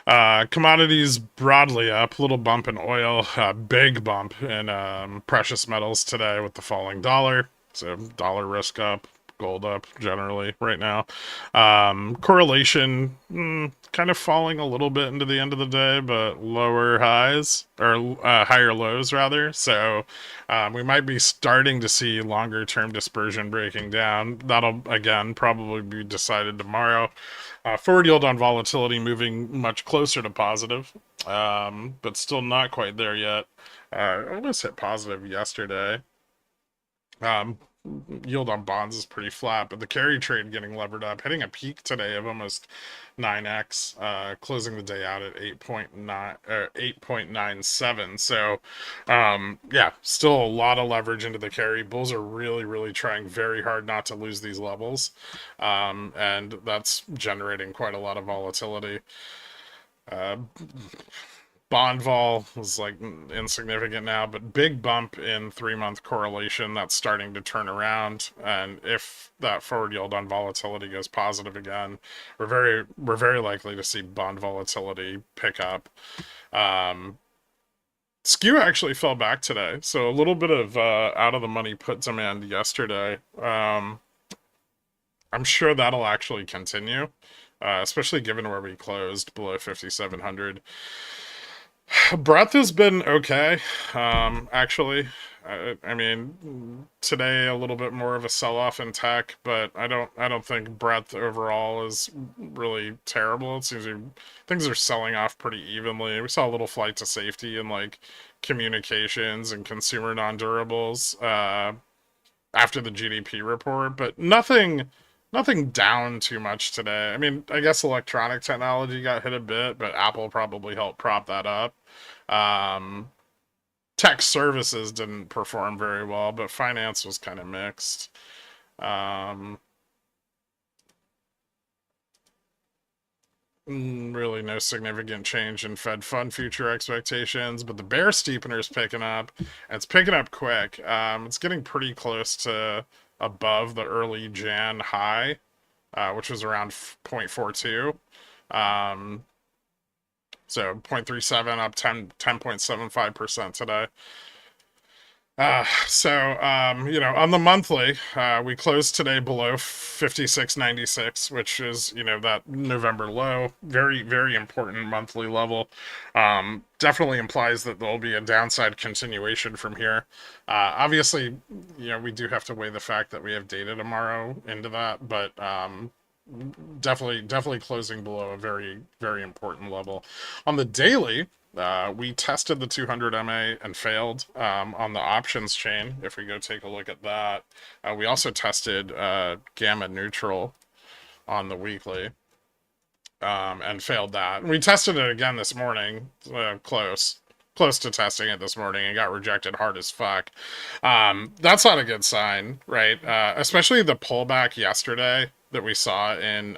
Commodities broadly up, little bump in oil, big bump in precious metals today with the falling dollar. So dollar risk up, gold up generally right now. Correlation kind of falling a little bit into the end of the day, but lower highs, or higher lows rather. So we might be starting to see longer term dispersion breaking down. That'll again probably be decided tomorrow. Forward yield on volatility moving much closer to positive, but still not quite there yet. I almost hit positive yesterday. Yield on bonds is pretty flat, but the carry trade getting levered up, hitting a peak today of almost 9x, closing the day out at 8.97. So yeah, still a lot of leverage into the carry. Bulls are really trying very hard not to lose these levels, and that's generating quite a lot of volatility. Bond vol is like insignificant now, but big bump in 3-month correlation that's starting to turn around. And if that forward yield on volatility goes positive again, we're very likely to see bond volatility pick up. Skew actually fell back today, so a little bit of out of the money put demand yesterday. I'm sure that'll actually continue, especially given where we closed below 5,700. Breadth has been okay, actually. I mean, today a little bit more of a sell-off in tech, but I don't think breadth overall is really terrible. It seems things are selling off pretty evenly. We saw a little flight to safety in like communications and consumer non-durables after the GDP report, but nothing down too much today. I mean, I guess electronic technology got hit a bit, but Apple probably helped prop that up. Tech services didn't perform very well, but finance was kind of mixed. Really no significant change in Fed fund future expectations, but the bear steepener is picking up, and it's picking up quick. It's getting pretty close to above the early Jan high, which was around 0.42. Um, so 0.37 up 10.75% today. On the monthly, we closed today below 56.96, which is, that November low. Very, very important monthly level. Definitely implies that there'll be a downside continuation from here. Obviously, we do have to weigh the fact that we have data tomorrow into that, but definitely closing below a very, very important level. On the daily, we tested the 200 MA and failed on the options chain. If we go take a look at that, we also tested gamma neutral on the weekly and failed that. We tested it again this morning, close to testing it this morning, and got rejected hard as fuck. That's not a good sign, right? Especially the pullback yesterday that we saw in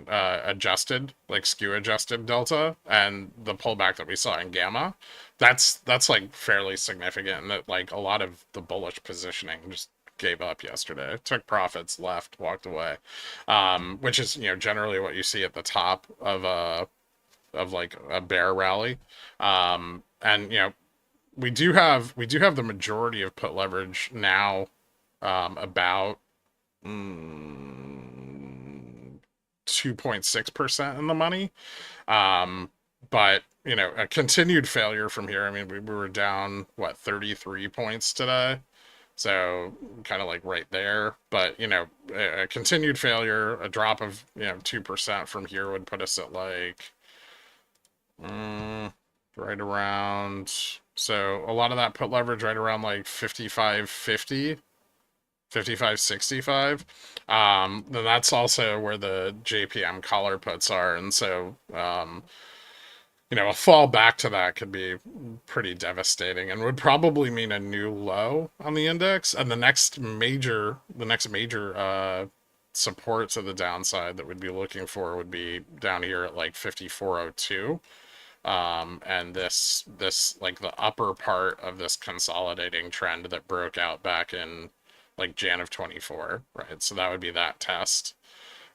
adjusted, like skew adjusted delta, and the pullback that we saw in gamma. That's like fairly significant, and that like a lot of the bullish positioning just gave up yesterday, took profits, left, walked away, which is generally what you see at the top of like a bear rally. And we do have the majority of put leverage now, about 2.6% in the money. But a continued failure from here. I mean, we were down 33 points today, so kind of like right there. But a continued failure, a drop of 2% from here would put us at like right around. So a lot of that put leverage right around like 55.50. 55.65. Then that's also where the JPM collar puts are, and so a fall back to that could be pretty devastating, and would probably mean a new low on the index. And the next major support to the downside that we'd be looking for would be down here at like 54.02. And this like the upper part of this consolidating trend that broke out back in like Jan of 24, right? So that would be that test.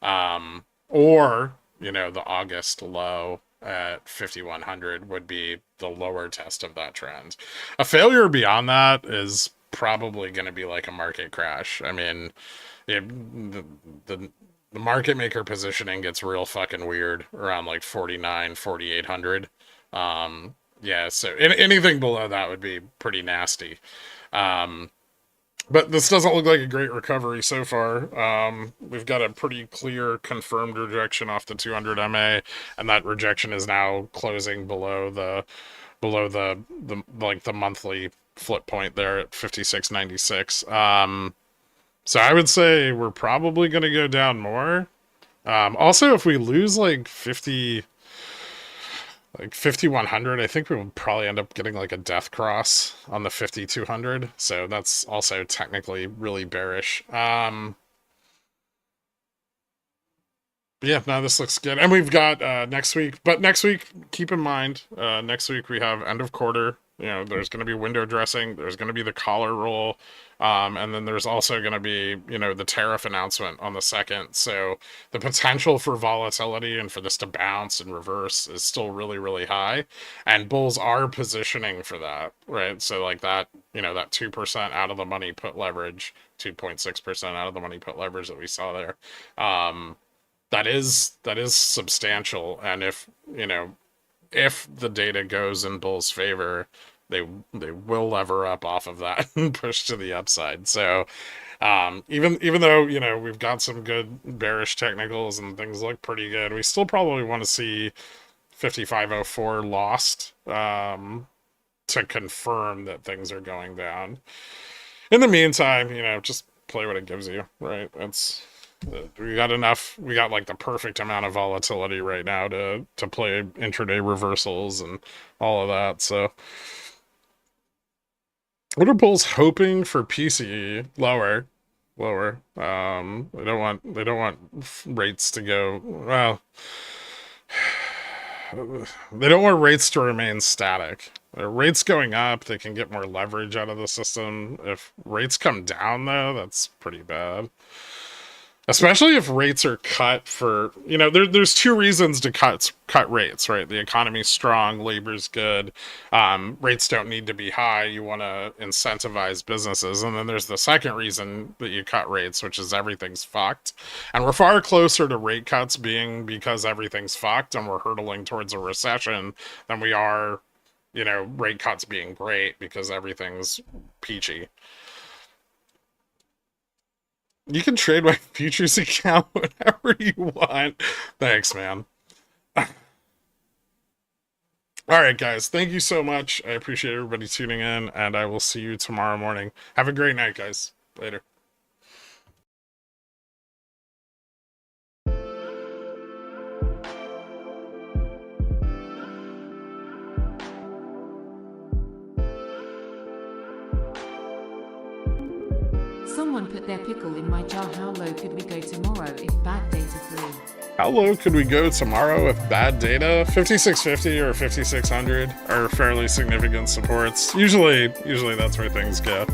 Or, the August low at 5100 would be the lower test of that trend. A failure beyond that is probably going to be like a market crash. I mean, the market maker positioning gets real fucking weird around like 4800. Yeah, so anything below that would be pretty nasty. But this doesn't look like a great recovery so far. We've got a pretty clear confirmed rejection off the 200 MA, and that rejection is now closing below the monthly flip point there at 56.96. So I would say we're probably going to go down more. Also, if we lose like 5100, I think we would probably end up getting like a death cross on the 5200. So that's also technically really bearish. Yeah, no, this looks good. And we've got next week, but next week, keep in mind, next week we have end of quarter. There's going to be window dressing. There's going to be the collar roll. And then there's also going to be, the tariff announcement on the 2nd. So the potential for volatility and for this to bounce and reverse is still really, really high. And bulls are positioning for that, right? So like that, that 2% out of the money put leverage, 2.6% out of the money put leverage that we saw there. That is substantial. And if the data goes in bulls' favor, they will lever up off of that and push to the upside. So even though we've got some good bearish technicals and things look pretty good, we still probably want to see 5504 lost to confirm that things are going down. In the meantime, just play what it gives you, right? We got like the perfect amount of volatility right now to play intraday reversals and all of that. So what are bulls hoping for PCE lower? lower. They don't want rates to go, well, they don't want rates to remain static. Rates going up, they can get more leverage out of the system. If rates come down, though, that's pretty bad. Especially if rates are cut for, there's two reasons to cut rates, right? The economy's strong, labor's good, rates don't need to be high. You want to incentivize businesses. And then there's the second reason that you cut rates, which is everything's fucked. And we're far closer to rate cuts being because everything's fucked and we're hurtling towards a recession than we are, rate cuts being great because everything's peachy. You can trade my futures account whenever you want. Thanks, man. All right, guys. Thank you so much. I appreciate everybody tuning in, and I will see you tomorrow morning. Have a great night, guys. Later. Someone put their pickle in my jar. How low could we go tomorrow if bad data flew? How low could we go tomorrow with bad data? 5650 or 5600 are fairly significant supports. Usually that's where things go.